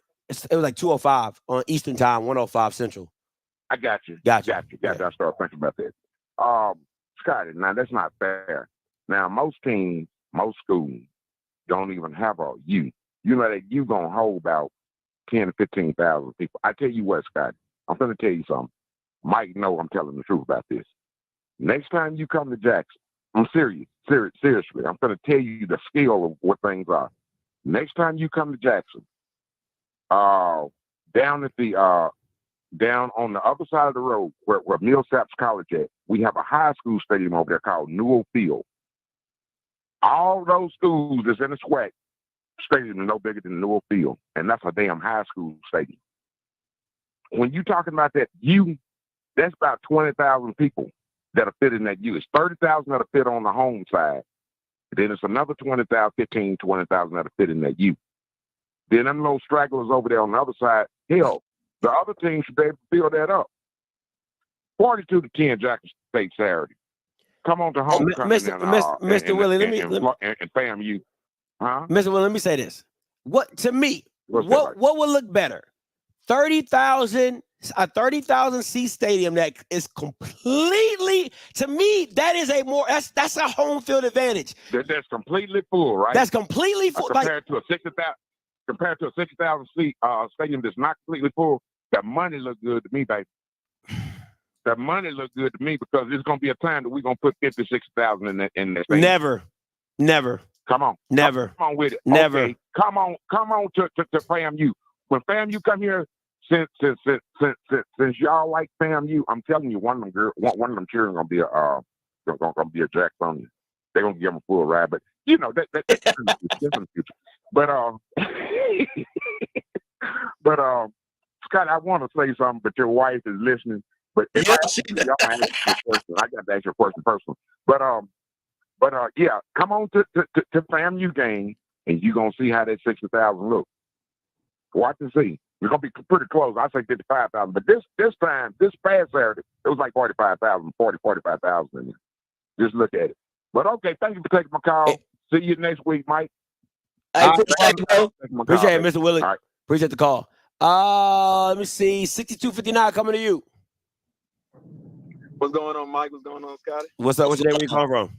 like 2:05 on Eastern time, 1:05 Central. I got you. Gotcha. Yeah. I started thinking about that. Scotty, now that's not fair. Now, most teams, most schools don't even have a U. You know that you going to hold about 10 to 15,000 people. I tell you what, Scotty, I'm going to tell you something. Mike know I'm telling the truth about this. Next time you come to Jackson, I'm serious, seriously. I'm going to tell you the scale of what things are. Next time you come to Jackson, down on the other side of the road where Millsaps College at, we have a high school stadium over there called Newell Field. All those schools that's in the SWAC stadium are no bigger than Newell Field, and that's a damn high school stadium. When you talking about that U, that's about 20,000 people that'll fit in that U. It's 30,000 that'll fit on the home side. Then it's another 20,000 that'll fit in that U. Then them little stragglers over there on the other side, hell, the other team should be able to fill that up. 42-10 Jackson State Saturday. Come on to homecoming Mr. Willie, let me and FAMU. Huh? Mr. Willie, let me say this. What to me, what would look better? 30,000, a 30,000 seat stadium that is completely, to me, that is that's a home field advantage. That's completely full, right? That's completely full. Compared to a 60,000 seat stadium that's not completely full, that money look good to me, baby. That money look good to me because there's gonna be a time that we're gonna put 50,000, 60,000 in that stadium. Never. Come on. Never. Come on with it. Never. Okay. Come on to FAMU. When FAMU come here, since y'all like FAMU, I'm telling you, one of them children gonna be a Jacksonian. They're gonna give them a full ride, but you know that's different future. But Scott, I want to say something, but your wife is listening. But if I got to ask you a question personally. But yeah, come on to FAMU game, and you're gonna see how that 60,000 look. Watch and see. We're gonna be pretty close. I say 55,000, but this time, this past Saturday, it was like 45,000 in there. Just look at it. But okay, thank you for taking my call. See you next week, Mike. Appreciate it, Mr. Willie. Right. Appreciate the call. Let me see. 6259 coming to you. What's going on, Mike? What's going on, Scotty? What's up? What's your name? Where you calling from?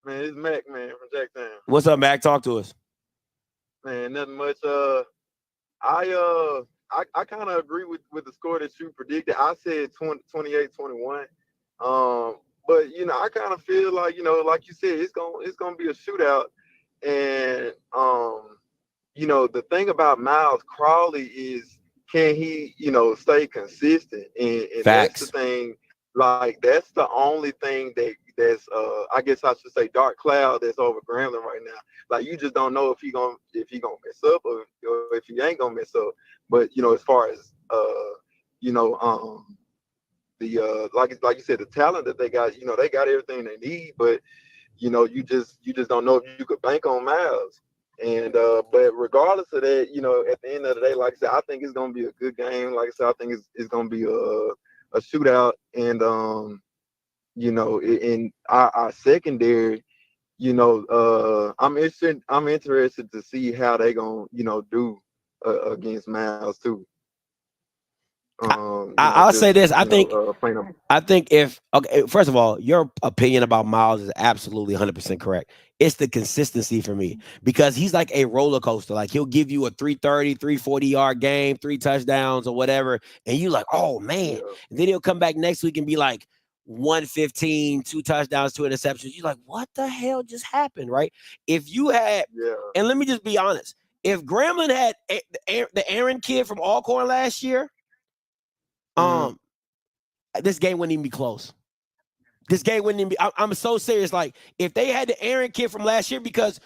Man, it's Mac, man, from Jacktown. What's up, Mac? Talk to us. Man, nothing much. I kind of agree with the score that you predicted. I said 28-21. But you know, I kind of feel like, you know, like you said, it's gonna be a shootout. And you know, the thing about Miles Crawley is, can he, you know, stay consistent? And that's the thing. Like, that's the only thing that's I guess I should say dark cloud that's over Grambling right now. Like, you just don't know if he gonna mess up or if he ain't gonna mess up. But you know, as far as you know, the like you said, the talent that they got, you know, they got everything they need, but you know, you just don't know if you could bank on Miles. And but regardless of that, you know, at the end of the day, like I said, I think it's gonna be a good game. Like I said, I think it's gonna be a shootout. And you know, in our secondary, you know, I'm interested to see how they gonna, you know, do against Miles too. I'll say this. I think if, okay, first of all, your opinion about Miles is absolutely 100% correct. It's the consistency for me because he's like a roller coaster. Like he'll give you a 330, 340-yard game, 3 touchdowns or whatever. And you like, oh man. And then he'll come back next week and be like 115, 2 touchdowns, 2 interceptions. You're like, what the hell just happened? Right. If you had, and let me just be honest, if Grambling had the Aaron kid from Alcorn last year, this game wouldn't even be close. This game wouldn't even be. I'm so serious. Like, if they had the Aaron kid from last year, because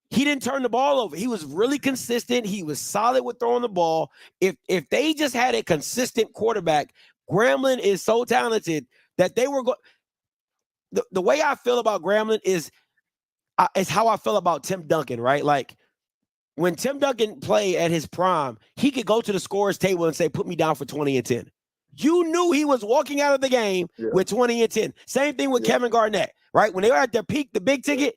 he didn't turn the ball over. He was really consistent. He was solid with throwing the ball. If they just had a consistent quarterback, Grambling is so talented that they were going. The way I feel about Grambling is how I feel about Tim Duncan, right? Like, when Tim Duncan played at his prime, he could go to the scorer's table and say, put me down for 20 and 10. You knew he was walking out of the game with 20 and 10. Same thing with Kevin Garnett, right? When they were at their peak, the big ticket,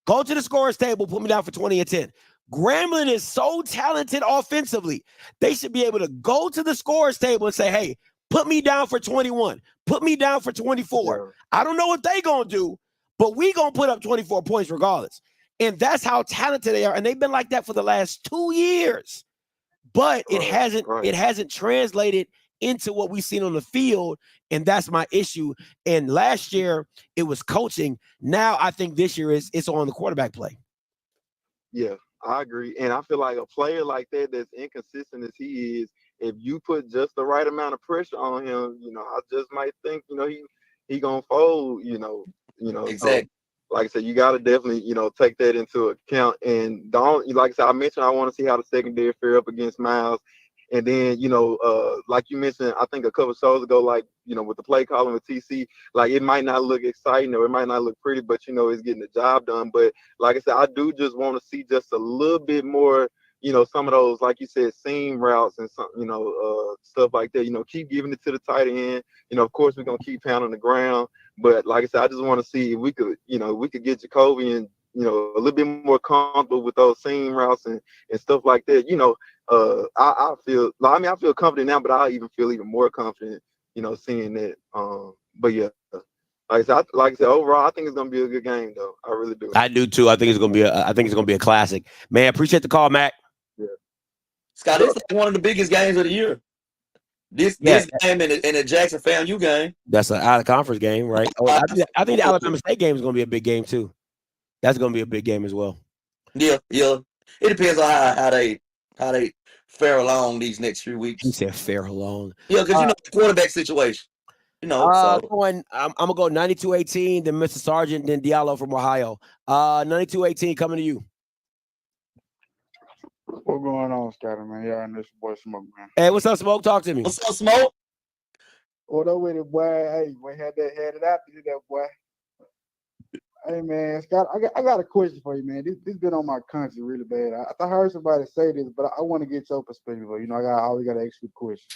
go to the scorer's table, put me down for 20 and 10. Grambling is so talented offensively. They should be able to go to the scorer's table and say, hey, put me down for 21. Put me down for 24. I don't know what they going to do, but we going to put up 24 points regardless. And that's how talented they are. And they've been like that for the last 2 years. But it hasn't translated into what we've seen on the field, and that's my issue. And last year it was coaching. Now I think this year it's on the quarterback play. Yeah, I agree. And I feel like a player like that that's inconsistent as he is, if you put just the right amount of pressure on him, I just might think, he gonna fold, Exactly. So, like I said, you got to definitely, take that into account. And like I said, I mentioned I want to see how the secondary fare up against Miles. And then, like you mentioned, I think a couple shows ago, like, with the play calling with TC, like it might not look exciting or it might not look pretty, but, it's getting the job done. But like I said, I do just want to see just a little bit more, some of those, like you said, seam routes and some, stuff like that, keep giving it to the tight end. Of course, we're going to keep pounding the ground. But like I said, I just want to see if we could, we could get Jacoby and, a little bit more comfortable with those seam routes and stuff like that. I feel confident now, but I even feel even more confident, seeing that. But yeah, like I said, overall, I think it's gonna be a good game, though. I really do. I do too. I think it's gonna be a classic. Man, appreciate the call, Mac. Yeah, Scott, it's like one of the biggest games of the year. This game and the Jackson FAMU game. That's an out of conference game, right? Oh, I think the Alabama State game is gonna be a big game too. That's gonna be a big game as well. Yeah. It depends on how they fare along these next few weeks. He said fare along. Yeah, because the quarterback situation. So I'm gonna go 92-18, then Mr. Sargent, then Diallo from Ohio. 92-18 coming to you. What's going on, Scotty, man? Y'all and this boy Smoke, man. Hey, what's up, Smoke? Talk to me. What's up, Smoke? What up with it, boy? Hey, we had it out to do that, boy. Hey, man, Scott, I got a question for you, man. This been on my conscience really bad. I heard somebody say this, but I want to get your perspective. I always got to ask you a question.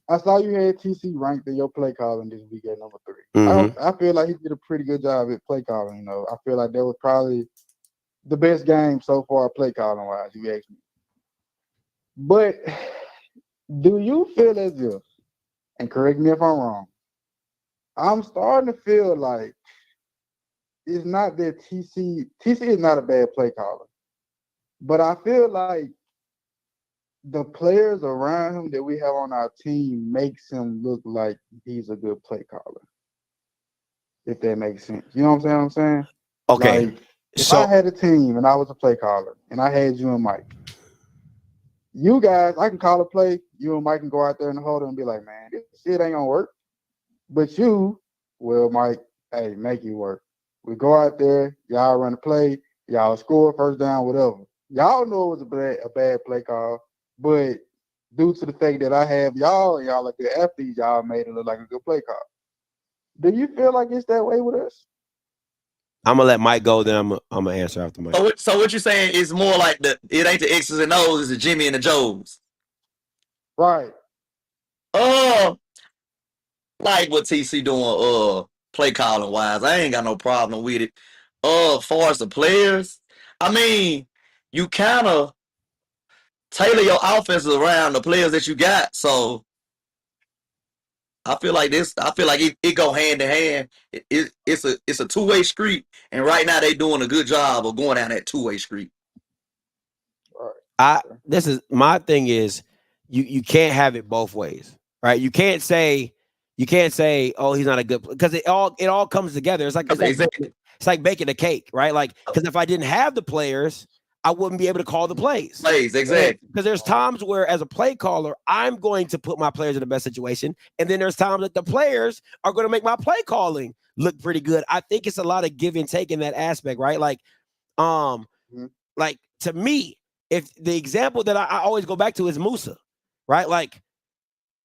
I saw you had TC ranked in your play calling this week at number 3. Mm-hmm. I feel like he did a pretty good job at play calling. I feel like that was probably the best game so far play calling wise, you ask me. But do you feel as if, and correct me if I'm wrong, I'm starting to feel like it's not that TC is not a bad play caller, but I feel like the players around him that we have on our team makes him look like he's a good play caller. If that makes sense. You know what I'm saying? Okay. Like, if I had a team and I was a play caller and I had you and Mike, you guys, I can call a play. You and Mike can go out there in the huddle and be like, man, this shit ain't gonna work. But you, well, Mike, hey, make it work. We go out there, y'all run a play, y'all score, first down, whatever. Y'all know it was a bad play call, but due to the fact that I have y'all and y'all are good athletes, y'all made it look like a good play call. Do you feel like it's that way with us? I'm gonna let Mike go, then I'm gonna answer after Mike. So what you're saying is more like it ain't the X's and O's, it's the Jimmy and the Joes. Right. Like what TC doing, play calling wise. I ain't got no problem with it. Far as the players, I mean, you kind of tailor your offenses around the players that you got. So I feel like this. I feel like it go hand in hand. It's a two-way street, and right now they doing a good job of going down that two-way street. This is my thing is you can't have it both ways, right? You can't say oh he's not a good because it all comes together. It's like baking a cake, right? Like because if I didn't have the players, I wouldn't be able to call the plays. Exactly. Because there's times where as a play caller, I'm going to put my players in the best situation, and then there's times that the players are going to make my play calling look pretty good. I think it's a lot of give and take in that aspect, right? Like to me. If the example that I always go back to is Musa, right? Like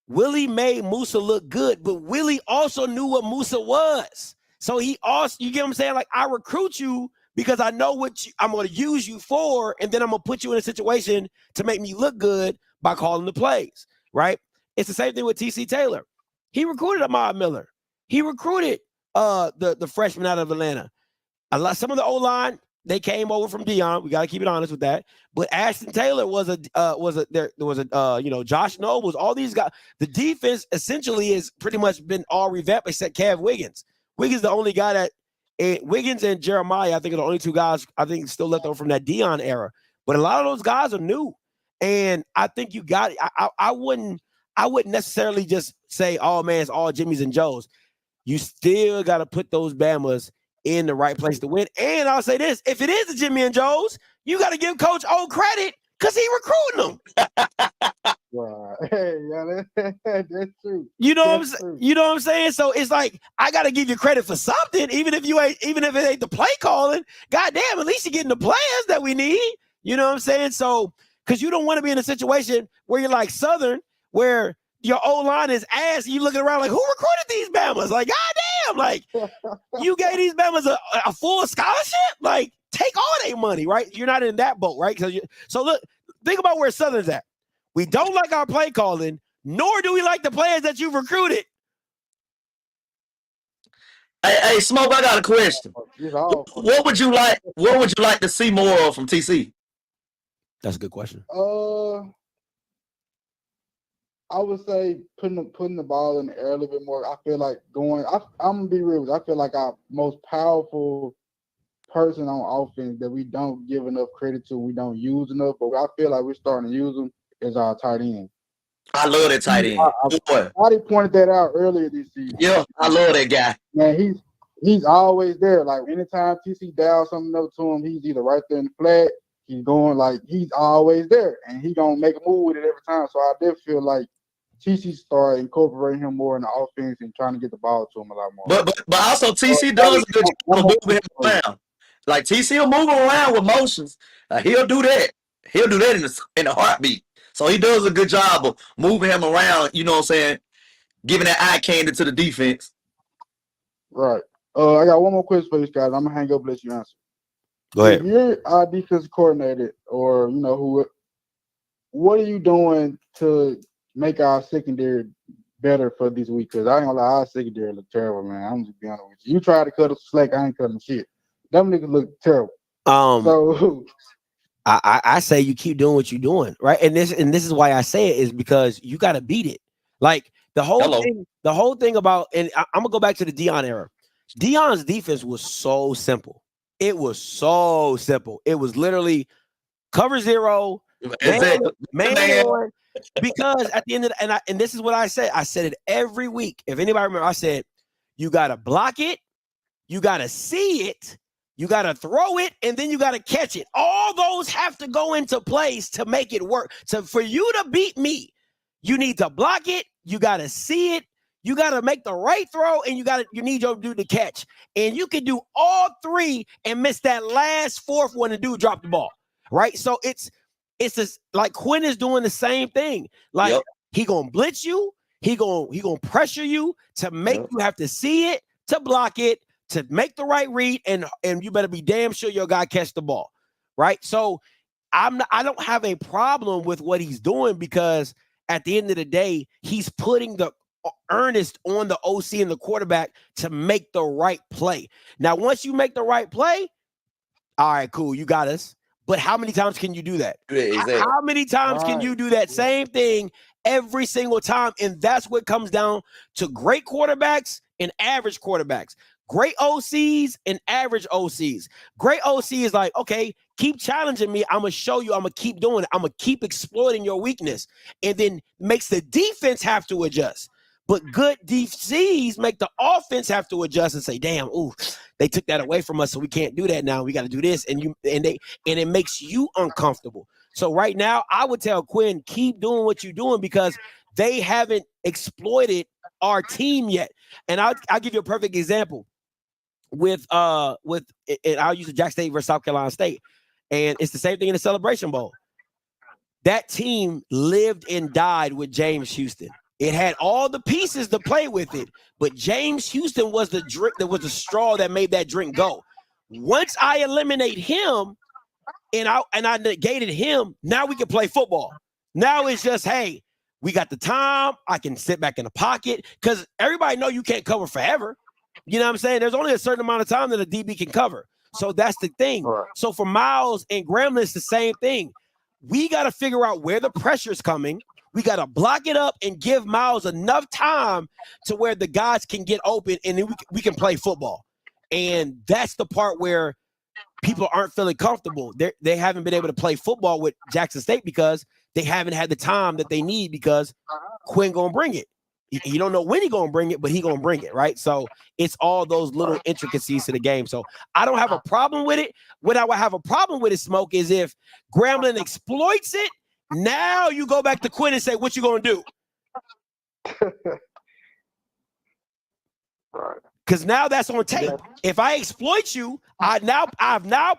Willie made Musa look good, but Willie also knew what Musa was. So he also, you get what I'm saying? Like I recruit you because I know what I'm going to use you for, and then I'm going to put you in a situation to make me look good by calling the plays, right? It's the same thing with TC Taylor. He recruited Ahmad Miller. He recruited the freshman out of Atlanta. Some of the O-line, they came over from Dion. We got to keep it honest with that. But Ashton Taylor there was Josh Nobles, all these guys. The defense essentially has pretty much been all revamped except Kev Wiggins. Wiggins the only guy that Wiggins and Jeremiah, I think, are the only two guys I think still left over from that Dion era. But a lot of those guys are new, and I think you got it. I wouldn't necessarily just say, oh man, it's all Jimmys and Joes. You still got to put those Bamas in the right place to win. And I'll say this, if it is a Jimmy and Joe's, you got to give Coach O credit because he recruiting them. Wow. Hey, yeah, that's true. You know what I'm saying? So it's like I got to give you credit for something, even if it ain't the play calling. Goddamn, at least you're getting the players that we need. You know what I'm saying? So because you don't want to be in a situation where you're like Southern, where your O-line is ass, and you looking around like, who recruited these Bamas? Like, goddamn, like you gave these Bamas a full scholarship? Like, take all their money, right? You're not in that boat, right? So look, think about where Southern's at. We don't like our play calling, nor do we like the players that you've recruited. Hey, Smoke, I got a question. What would you like to see more of from TC? That's a good question. I would say putting the ball in the air a little bit more. I feel like I'm gonna be real with you. I feel like our most powerful person on offense that we don't give enough credit to, we don't use enough, but I feel like we're starting to use them is our tight end. I love that tight end. I already pointed that out earlier this season. Yeah, I love that guy. Man, he's always there. Like anytime TC dials something up to him, he's either right there in the flat. He's going like he's always there, and he gonna make a move with it every time. So I did feel like TC started incorporating him more in the offense and trying to get the ball to him a lot more. But also TC does a good job of moving him around. Like TC will move him around with motions. He'll do that. He'll do that in a heartbeat. So he does a good job of moving him around. You know what I'm saying? Giving that eye candy to the defense. Right. I got one more question for you guys. I'm gonna hang up and let you answer. Go ahead. If you're our defensive coordinator, or what are you doing to make our secondary better for this week? Because I ain't gonna lie, our secondary look terrible, man. I'm just being honest with you. You try to cut us slack, I ain't cutting shit. Them niggas look terrible. So I say you keep doing what you're doing, right? And this is why I say it is because you got to beat it. Like the whole thing about, and I'm gonna go back to the Dion era. Dion's defense was so simple. It was so simple. It was literally cover zero, man on. Because at the end of and this is what I said. I said it every week. If anybody remember, I said you gotta block it, you gotta see it, you gotta throw it, and then you gotta catch it. All those have to go into place to make it work. So for you to beat me, you need to block it, you gotta see it, you gotta make the right throw, and you need your dude to catch. And you can do all three and miss that last fourth when the dude dropped the ball. Right? So it's just like Quinn is doing the same thing. Like he gonna blitz you, he gonna pressure you to make you have to see it, to block it, to make the right read, and you better be damn sure your guy catch the ball. Right? So I don't have a problem with what he's doing because at the end of the day, he's putting the earnest on the OC and the quarterback to make the right play. Now, once you make the right play, all right, cool, you got us. But how many times can you do that? Exactly. How many times can you do that same thing every single time. And that's what comes down to great quarterbacks and average quarterbacks. Great OCs and average OCs. Great OC is like, okay, keep challenging me. I'm going to show you. I'm going to keep doing it. I'm going to keep exploiting your weakness. And then makes the defense have to adjust. But good DCs make the offense have to adjust and say, damn, ooh, they took that away from us, so we can't do that now. We got to do this. And it makes you uncomfortable. So right now, I would tell Quinn, keep doing what you're doing because they haven't exploited our team yet. And I'll give you a perfect example. And I'll use the Jack State versus South Carolina State. And it's the same thing in the Celebration Bowl. That team lived and died with James Houston. It had all the pieces to play with it, but James Houston was the drink that was the straw that made that drink go. Once I eliminate him and I negated him, now we can play football. Now it's just, hey, we got the time. I can sit back in the pocket because everybody know you can't cover forever. You know what I'm saying? There's only a certain amount of time that a DB can cover. So that's the thing. Right. So for Miles and Grambling, it's the same thing. We got to figure out where the pressure is coming. We got to block it up and give Miles enough time to where the guys can get open and then we can play football. And that's the part where people aren't feeling comfortable. They haven't been able to play football with Jackson State because they haven't had the time that they need because Quinn going to bring it. You don't know when he's going to bring it, but he's going to bring it, right? So it's all those little intricacies to the game. So I don't have a problem with it. What I would have a problem with it, Smoke, is if Grambling exploits it, now you go back to Quinn and say, what you going to do? Because now that's on tape. If I exploit you, I've now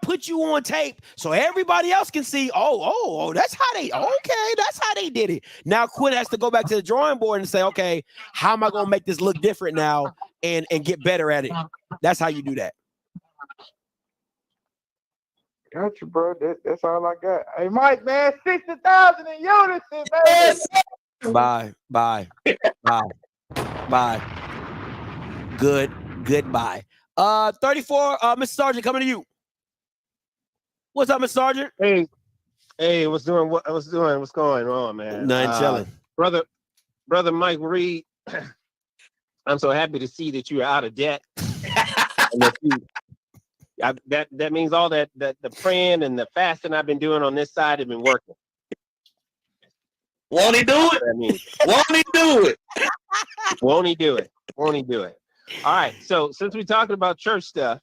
put you on tape so everybody else can see, oh, that's how they did it. Now Quinn has to go back to the drawing board and say, okay, how am I going to make this look different now and get better at it? That's how you do that. Got you, bro. That's all I got. Hey, Mike, man, 60,000 in unison, man. Bye. Goodbye. 34, Mr. Sergeant, coming to you. What's up, Mr. Sergeant? Hey, what's going on, man? Nothing chilling. Brother Mike Reed, I'm so happy to see that you are out of debt. That means all that the praying and the fasting I've been doing on this side have been working. Won't he do it? Won't he do it? Won't he do it? Won't he do it? All right. So since we're talking about church stuff,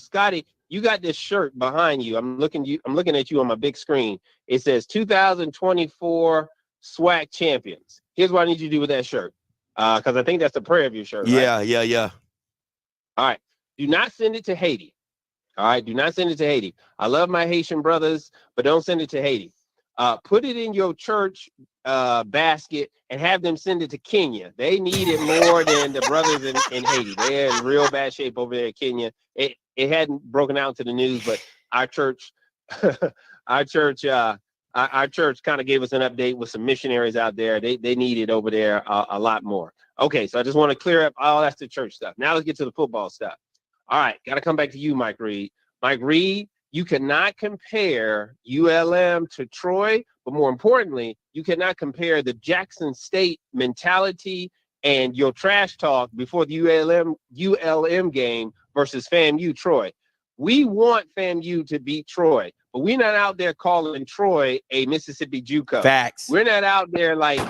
Scotty, you got this shirt behind you. I'm looking at you on my big screen. It says 2024 SWAC champions. Here's what I need you to do with that shirt. Because I think that's the prayer of your shirt. Right? Yeah. All right. Do not send it to Haiti. All right. Do not send it to Haiti. I love my Haitian brothers, but don't send it to Haiti. Put it in your church basket and have them send it to Kenya. They need it more than the brothers in Haiti. They're in real bad shape over there in Kenya. It hadn't broken out to the news, but our church kind of gave us an update with some missionaries out there. They need it over there a lot more. Okay, so I just want to clear up all that's the church stuff. Now let's get to the football stuff. All right, got to come back to you, Mike Reed. Mike Reed, you cannot compare ULM to Troy, but more importantly, you cannot compare the Jackson State mentality and your trash talk before the ULM game versus FAMU Troy. We want FAMU to beat Troy, but we're not out there calling Troy a Mississippi JUCO. Facts. We're not out there like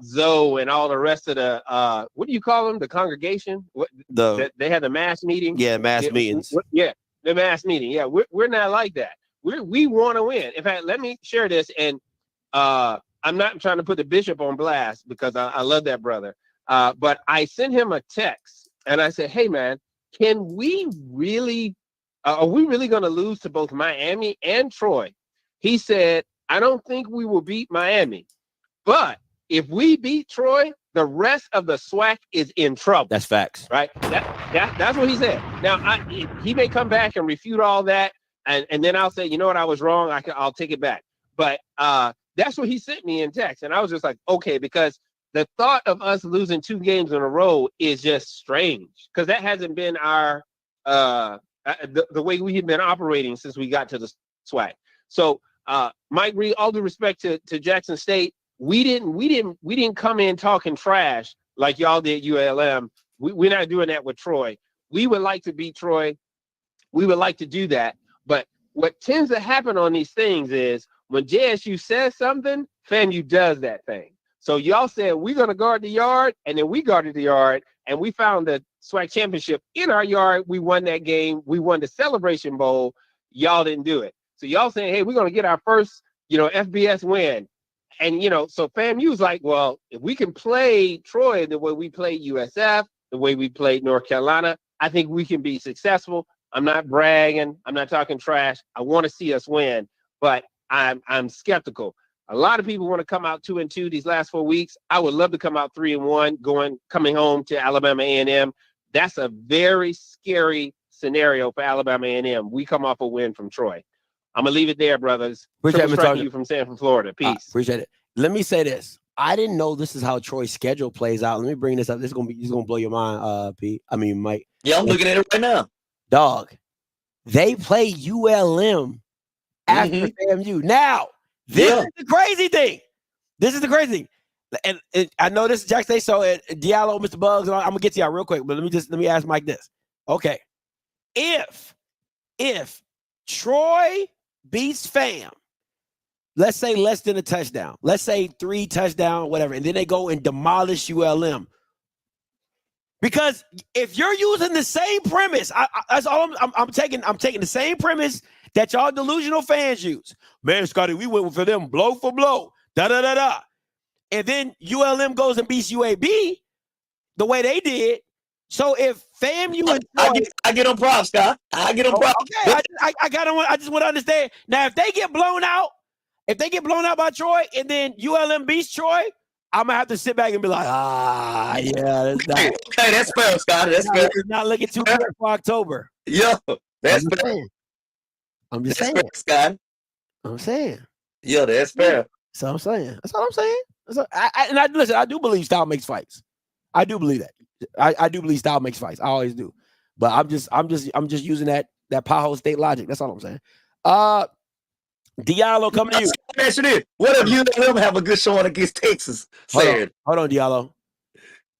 Zoe and all the rest of the what do you call them? The congregation? They had the mass meeting. Yeah, mass meetings. Yeah, the mass meeting. Yeah, we're not like that. We want to win. In fact, let me share this, and I'm not trying to put the bishop on blast because I love that brother. But I sent him a text and I said, hey man, are we really going to lose to both Miami and Troy? He said, I don't think we will beat Miami, but if we beat Troy, the rest of the SWAC is in trouble. That's facts. Right? That's what he said. Now, he may come back and refute all that, and then I'll say, you know what, I was wrong. I'll take it back. But that's what he sent me in text. And I was just like, okay, because the thought of us losing 2 games in a row is just strange because that hasn't been our the way we have been operating since we got to the SWAC. So Mike Reed, all due respect to Jackson State, we didn't come in talking trash like y'all did ULM. We're not doing that with Troy. We would like to beat Troy. We would like to do that. But what tends to happen on these things is when JSU says something, FAMU does that thing. So y'all said we're going to guard the yard, and then we guarded the yard, and we found the SWAC championship in our yard. We won that game. We won the Celebration Bowl. Y'all didn't do it. So y'all saying, hey, we're going to get our first, FBS win. And, so FAMU's like, well, if we can play Troy the way we played USF, the way we played North Carolina, I think we can be successful. I'm not bragging. I'm not talking trash. I want to see us win, but I'm skeptical. A lot of people want to come out 2-2 these last 4 weeks. I would love to come out 3-1, coming home to Alabama A&M. That's a very scary scenario for Alabama A&M. We come off a win from Troy. I'm gonna leave it there, brothers. Appreciate striking you from Sanford, Florida. Peace. Appreciate it. Let me say this. I didn't know this is how Troy's schedule plays out. Let me bring this up. This is gonna blow your mind, Pete. I mean, Mike. Yeah, I'm looking at it right now. Dog. They play ULM after FAMU. Now, this is the crazy thing. This is the crazy thing. And I know this is Jack State, so Diallo, Mr. Bugs, I'm gonna get to y'all real quick, but let me ask Mike this. Okay. If Troy beats FAM, let's say less than a touchdown, let's say 3 touchdowns, whatever, and then they go and demolish ULM. Because if you're using the same premise, that's all I'm taking the same premise that y'all delusional fans use. Man, Scotty, we went for them blow for blow, da-da-da-da. And then ULM goes and beats UAB the way they did. So if FAMU and Troy, I get them props, Scott. I get them props. Okay, I just want to understand. Now, if they get blown out by Troy and then ULM beats Troy, I'm gonna have to sit back and be like, yeah, that's fair, Scott. That's fair. It's not looking too good for October. Yeah, that's fair. I'm just saying, Scott. I'm saying. Yeah, that's fair. That's all I'm saying. That's all I'm saying. Listen, I do believe style makes fights. I do believe that. I do believe style makes fights. I always do. But I'm just using that Powell State logic. That's all I'm saying. Diallo coming to you. What if ULM have a good showing against Texas? Hold on, Diallo.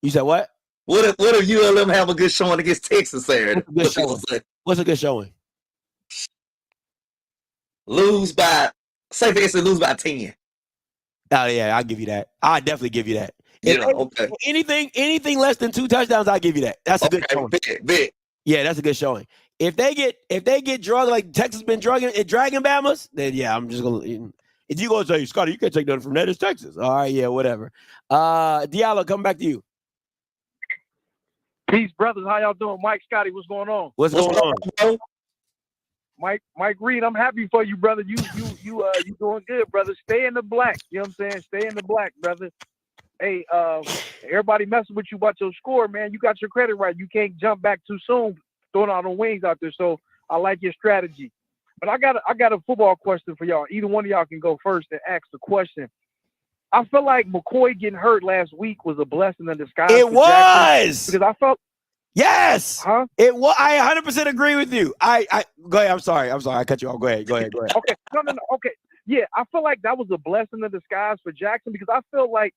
You said what? What if ULM have a good showing against Texas Saturday? What's a good showing? Lose by 10. Oh yeah, I'll give you that. I definitely give you that. Okay. Anything less than 2 touchdowns, I'll give you that. That's a good showing. Big. Yeah, that's a good showing. If they get drugged like Texas been dragging Bamas, then yeah, I'm just gonna. If you gonna say, Scotty, you can't take nothing from that, it's Texas. All right, yeah, whatever. Diallo, come back to you. Peace, brothers. How y'all doing? Mike, Scotty, what's going on? What's going on, bro? Mike Reed, I'm happy for you, brother. You doing good, brother. Stay in the black. You know what I'm saying? Stay in the black, brother. Hey, everybody messing with you about your score, man. You got your credit right. You can't jump back too soon, throwing out the wings out there. So I like your strategy. But I got a football question for y'all. Either one of y'all can go first and ask the question. I feel like McCoy getting hurt last week was a blessing in disguise. It was because I felt. Yes. Huh? It was. I 100% agree with you. I go ahead. I'm sorry. I cut you off. Go ahead. Okay. No. Okay. Yeah, I feel like that was a blessing in disguise for Jackson because I feel like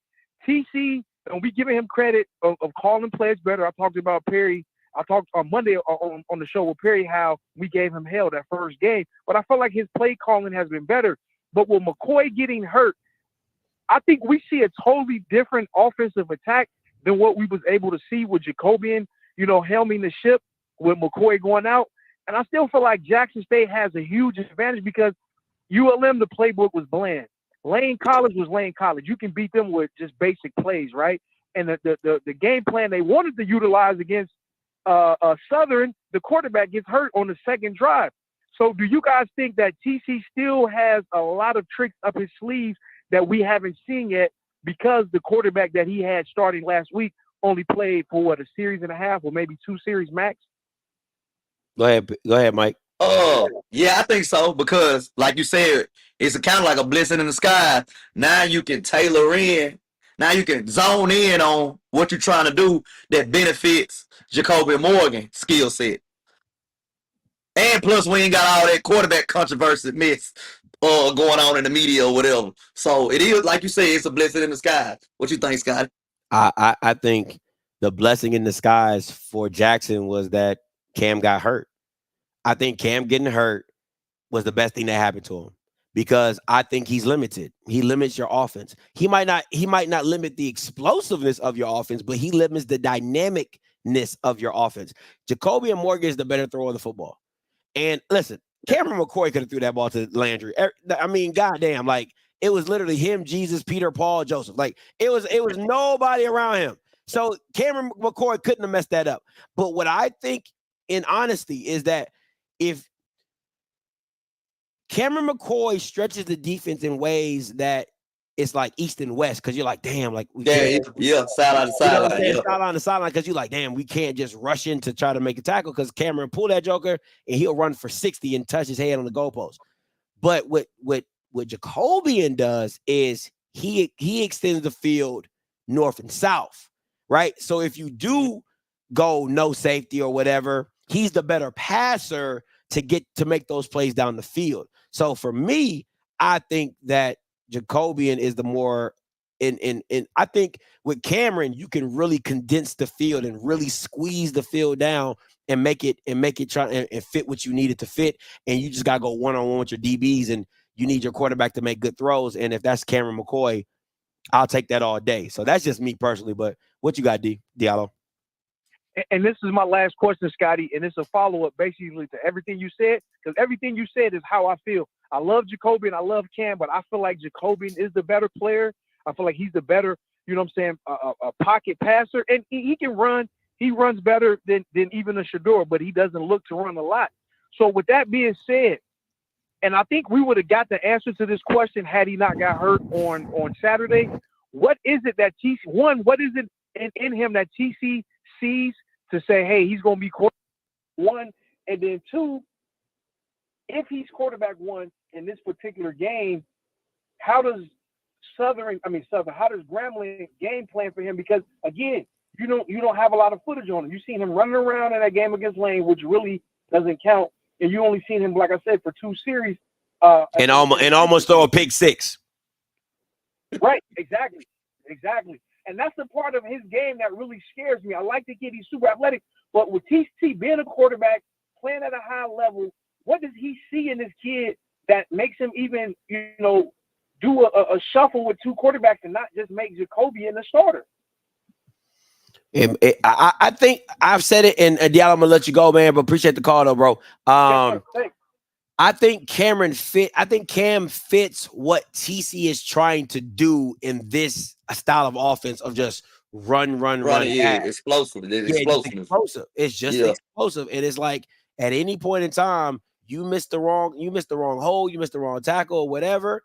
TC, and we giving him credit of calling plays better. I talked about Perry. I talked on Monday on the show with Perry how we gave him hell that first game. But I feel like his play calling has been better. But with McCoy getting hurt, I think we see a totally different offensive attack than what we was able to see with Jacobian, helming the ship with McCoy going out. And I still feel like Jackson State has a huge advantage because ULM, the playbook was bland. Lane College was Lane College. You can beat them with just basic plays, right? And the game plan they wanted to utilize against Southern, the quarterback gets hurt on the second drive. So do you guys think that TC still has a lot of tricks up his sleeves that we haven't seen yet because the quarterback that he had starting last week only played for a series and a half or maybe 2 series max? Go ahead, Mike. Yeah, I think so because, like you said, it's kind of like a blessing in the sky. Now you can tailor in. Now you can zone in on what you're trying to do that benefits Jacoby Morgan's skill set. And plus, we ain't got all that quarterback controversy mess going on in the media or whatever. So it is, like you say, it's a blessing in the sky. What you think, Scotty? I think the blessing in disguise for Jackson was that Cam got hurt. I think Cam getting hurt was the best thing that happened to him because I think he's limited. He limits your offense. He might not limit the explosiveness of your offense, but he limits the dynamicness of your offense. Jacoby and Morgan is the better thrower of the football. And listen, Cameron McCoy could have threw that ball to Landry. I mean, goddamn, like it was literally him, Jesus, Peter, Paul, Joseph. Like it was nobody around him. So Cameron McCoy couldn't have messed that up. But what I think, in honesty, is that if Cameron McCoy stretches the defense in ways that it's like East and West, because you're like, damn, like we can't. Sideline to sideline, Sideline to sideline, because you're like, damn, we can't just rush in to try to make a tackle because Cameron pull that joker and he'll run for 60 and touch his head on the goalpost. But what Jacobian does is he extends the field north and south, right? So if you do go no safety or whatever, he's the better passer to make those plays down the field. So for me, I think that Jacobian is the more in I think with Cameron, you can really condense the field and really squeeze the field down and make it try and fit what you need it to fit. And you just gotta go one-on-one with your DBs, and you need your quarterback to make good throws. And if that's Cameron McCoy, I'll take that all day. So that's just me personally. But what you got, Diallo? And this is my last question, Scotty, and it's a follow-up basically to everything you said, because everything you said is how I feel. I love Jacoby and I love Cam, but I feel like Jacoby is the better player. I feel like he's the better, you know what I'm saying, a pocket passer. And he can run. He runs better than even a Shador, but he doesn't look to run a lot. So with that being said, and I think we would have got the answer to this question had he not got hurt on Saturday. What is it that TC, what is it in him that TC sees to say, hey, he's going to be quarterback one, and then two, if he's quarterback one in this particular game, how does how does Grambling game plan for him? Because again, you don't have a lot of footage on him. You've seen him running around in that game against Lane, which really doesn't count, and you only seen him, like I said, for 2 series. And almost throw a pick 6. Right, exactly. And that's the part of his game that really scares me. I like the kid, he's super athletic, but with TC being a quarterback, playing at a high level, what does he see in this kid that makes him even, do a shuffle with 2 quarterbacks and not just make Jacoby in the starter? I think I've said it, and Diallo, I'm gonna let you go, man, but appreciate the call though, bro. I think Cam fits what TC is trying to do in this style of offense of just run. Yeah, explosive. Explosive. It's just explosive. And it's like at any point in time, you missed the wrong hole, you missed the wrong tackle, or whatever.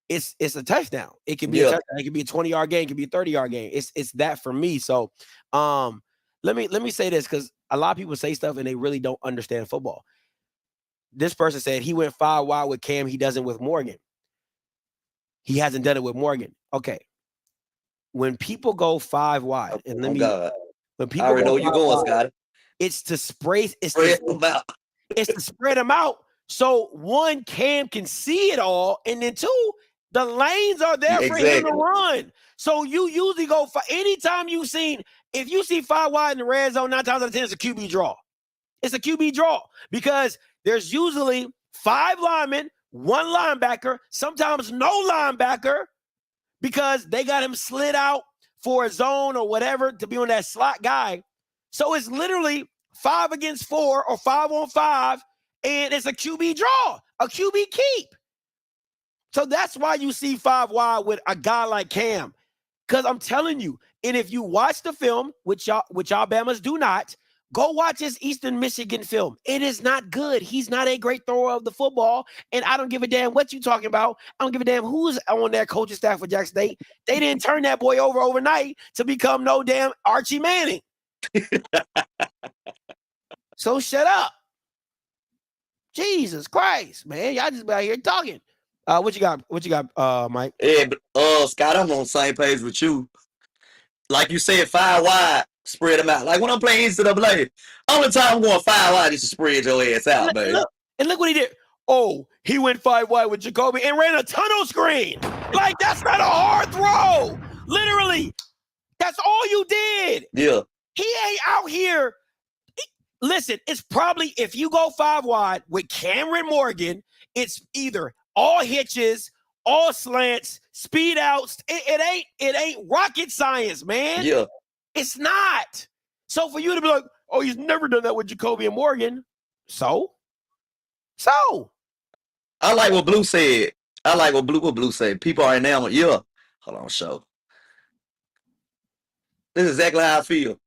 It's a touchdown. It can be a touchdown. It can be a 20-yard game. It can be a 30-yard game. It's that for me. So let me say this, because a lot of people say stuff and they really don't understand football. This person said he went 5 wide with Cam. He doesn't with Morgan. He hasn't done it with Morgan. Okay. When people go 5 wide, and when people I already know you're going, Scotty. It's to spread them out. It's to spread them out. So 1, Cam can see it all, and then 2, the lanes are there for him to run. So you usually go for anytime if you see 5 wide in the red zone, 9 times out of 10 it's a QB draw. It's a QB draw because there's usually 5 linemen, 1 linebacker, sometimes no linebacker, because they got him slid out for a zone or whatever to be on that slot guy. So it's literally 5 against 4 or 5 on 5, and it's a QB draw, a QB keep. So that's why you see 5 wide with a guy like Cam. Because I'm telling you, and if you watch the film, which Alabama's do not, go watch his Eastern Michigan film. It is not good. He's not a great thrower of the football, and I don't give a damn what you're talking about. I don't give a damn who's on that coaching staff for Jackson State. They didn't turn that boy over overnight to become no damn Archie Manning. So shut up. Jesus Christ, man. Y'all just out here talking. What you got, Mike? Yeah, but Scott, I'm on the same page with you. Like you said, 5 wide, spread them out. Like when I'm playing NCAA, only time I'm going 5 wide is to spread your ass out, man. Look what he did. oh, he went 5 wide with Jacoby and ran a tunnel screen. Like, that's not a hard throw. Literally, that's all you did. Yeah. He ain't out here. Listen, it's probably, if you go 5 wide with Cameron Morgan, it's either all hitches, all slants, speed outs. It ain't rocket science, man. Yeah. It's not. So for you to be like, oh, he's never done that with Jacoby and Morgan. So? I like what Blue said. I like what Blue said. People are enamored. Yeah. Hold on, show. This is exactly how I feel.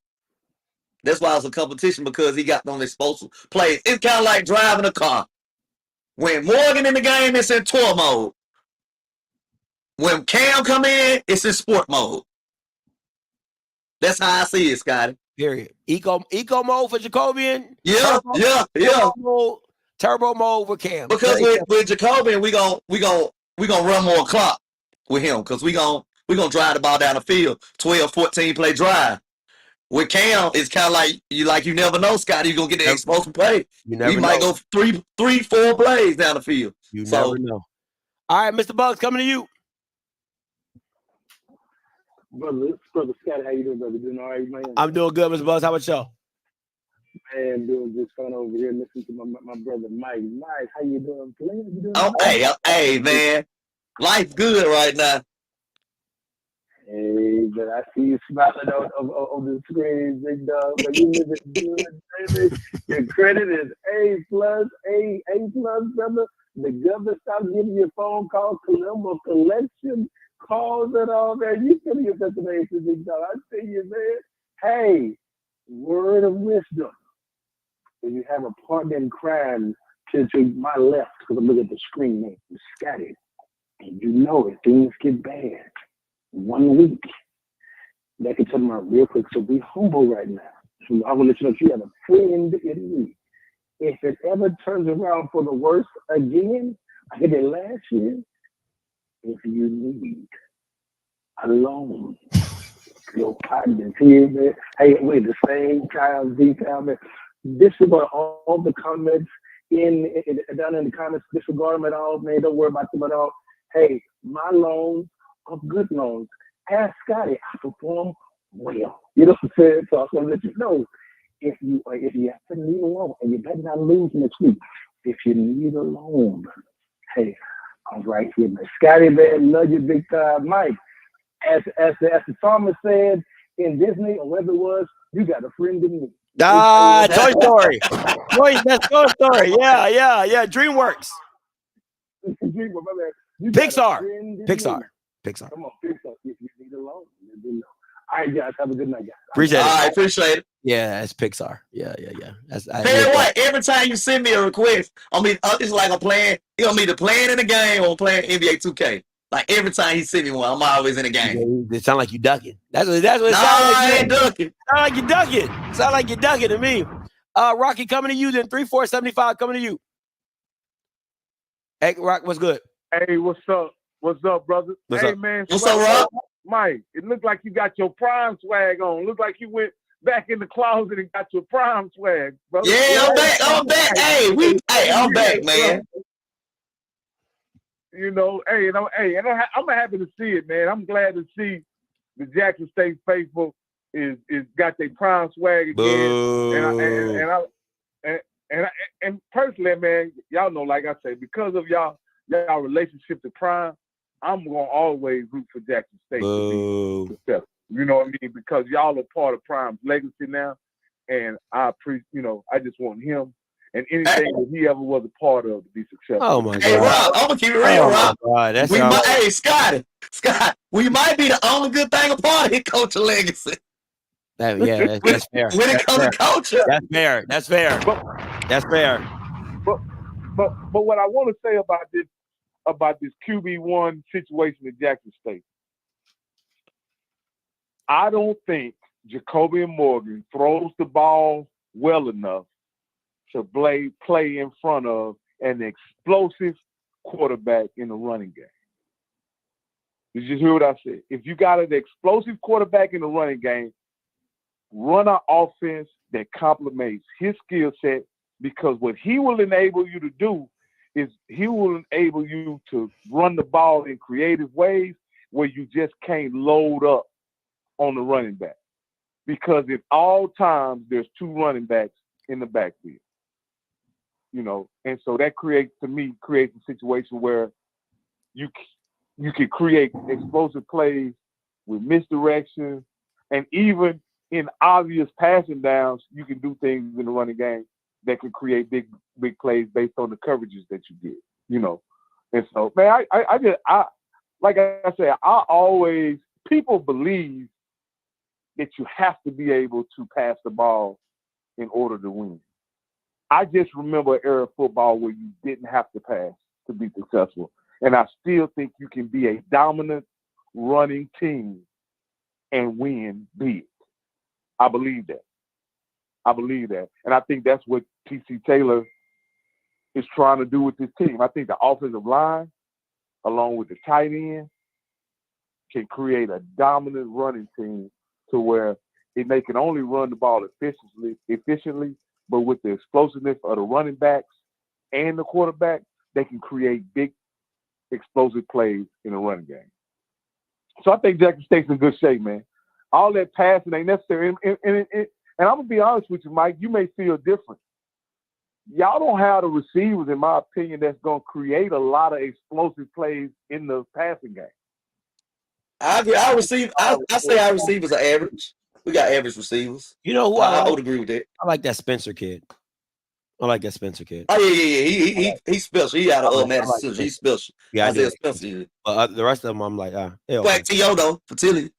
That's why it's a competition, because he got on explosive plays. It's kind of like driving a car. When Morgan in the game, it's in tour mode. When Cam come in, it's in sport mode. That's how I see it, Scotty. Period. Eco mode for Jacobian. Yeah. Turbo mode for Cam. Because with Jacobian, we gonna run more clock with him, because we gonna drive the ball down the field, 12, 14 play drive. With Cam, it's kind of like you never know, Scotty. You're gonna get the explosive play. We might go 3, 4 plays down the field. You never know. All right, Mr. Bugs, coming to you. Brother Scott, how you doing, brother? Doing all right, man? I'm doing good, Mr. Bugs. How about y'all? Man, doing just fun over here listening to my brother Mike. Mike, how you doing? You doing Hey, man. Life's good right now. Hey, but I see you smiling on the screen, big dog. But you living good, baby. Your credit is A+, brother. The government stopped giving you a phone call, Colombo collection calls and all that. You still your destination, big dog. I tell you, man. Hey, word of wisdom. If you have a partner in crime to my left, because I'm looking at the screen, man, Scotty, and you know it, things get bad. 1 week, that can turn around real quick. So be humble right now. So I want to let you know if you have a friend in me. If it ever turns around for the worse again, I did it last year. If you need a loan, your partner here, man. Hey, wait, the same kind of detail, man. Disregard all the comments down in the comments. Disregard them at all, man. Don't worry about them at all. Hey, my loans are good loans. Ask Scotty, I perform well. You know what I'm saying? So I'm gonna let you know if you have to need a loan, and you better not lose next week. If you need a loan, hey, I'm right here, man. Scotty, man, love you big time, Mike. As the psalmist said in Disney, or whatever it was, you got a friend in me. Toy Story. That's Toy Story. Yeah. DreamWorks. Pixar. Come on, Pixar. If you need a loan, let me know. All right, guys. Have a good night, guys. Appreciate it. I appreciate it. Yeah, it's Pixar. Yeah. What? Every time you send me a request, it's like I'm playing. You want me to play in the game or playing NBA 2K. Like every time he send me one, I'm always in the game. It sound like you ducking. That's what it sounds like. I ain't ducking. Sound like you ducking to me. Rocky, coming to you. Then 3475 coming to you. Hey, Rock, what's good? Hey, what's up? What's up, brother? Man. What's up, Rock? Mike, it looked like you got your prime swag on. Looked like you went back in the closet and got your prime swag, brother. Yeah, I'm back. I'm back, man. You know, I'm happy to see it, man. I'm glad to see the Jackson State faithful is got their prime swag again. And personally, man, y'all know, like I say, because of y'all relationship to prime, I'm gonna always root for Jackson State to be successful. You know what I mean? Because y'all are part of Prime's legacy now, and I just want him and anything that he ever was a part of to be successful. Oh my God! Hey, Rob, I'm gonna keep it real, Rob. Hey, Scott, we might be the only good thing a part of his coaching legacy. That's fair. When it comes to culture, that's fair. But what I want to say about this QB1 situation at Jackson State, I don't think Jacoby Morgan throws the ball well enough to play in front of an explosive quarterback in the running game. Did you hear what I said? If you got an explosive quarterback in the running game, run an offense that complements his skill set, because what he will enable you to do is he will enable you to run the ball in creative ways where you just can't load up on the running back. Because at all times there's 2 running backs in the backfield. And so that creates a situation where you can create explosive plays with misdirection, and even in obvious passing downs, you can do things in the running game that can create big plays based on the coverages that you get. And so, man, I like I said, people believe that you have to be able to pass the ball in order to win. I just remember an era of football where you didn't have to pass to be successful. And I still think you can be a dominant running team and win big. I believe that. And I think that's what T.C. Taylor is trying to do with this team. I think the offensive line, along with the tight end, can create a dominant running team to where they can only run the ball efficiently, but with the explosiveness of the running backs and the quarterback, they can create big explosive plays in the running game. So I think Jackson State's in good shape, man. All that passing ain't necessary. And I'm going to be honest with you, Mike, you may feel different. Y'all don't have the receivers, in my opinion, that's going to create a lot of explosive plays in the passing game. I agree. I say our receivers are average. We got average receivers. You know who I would agree with that. I like that Spencer kid. Oh yeah. He's special. He out of Madison. He's special. Yeah, Isaiah Spencer. But the rest of them, I'm like, Quack T.O. though, for Tilly.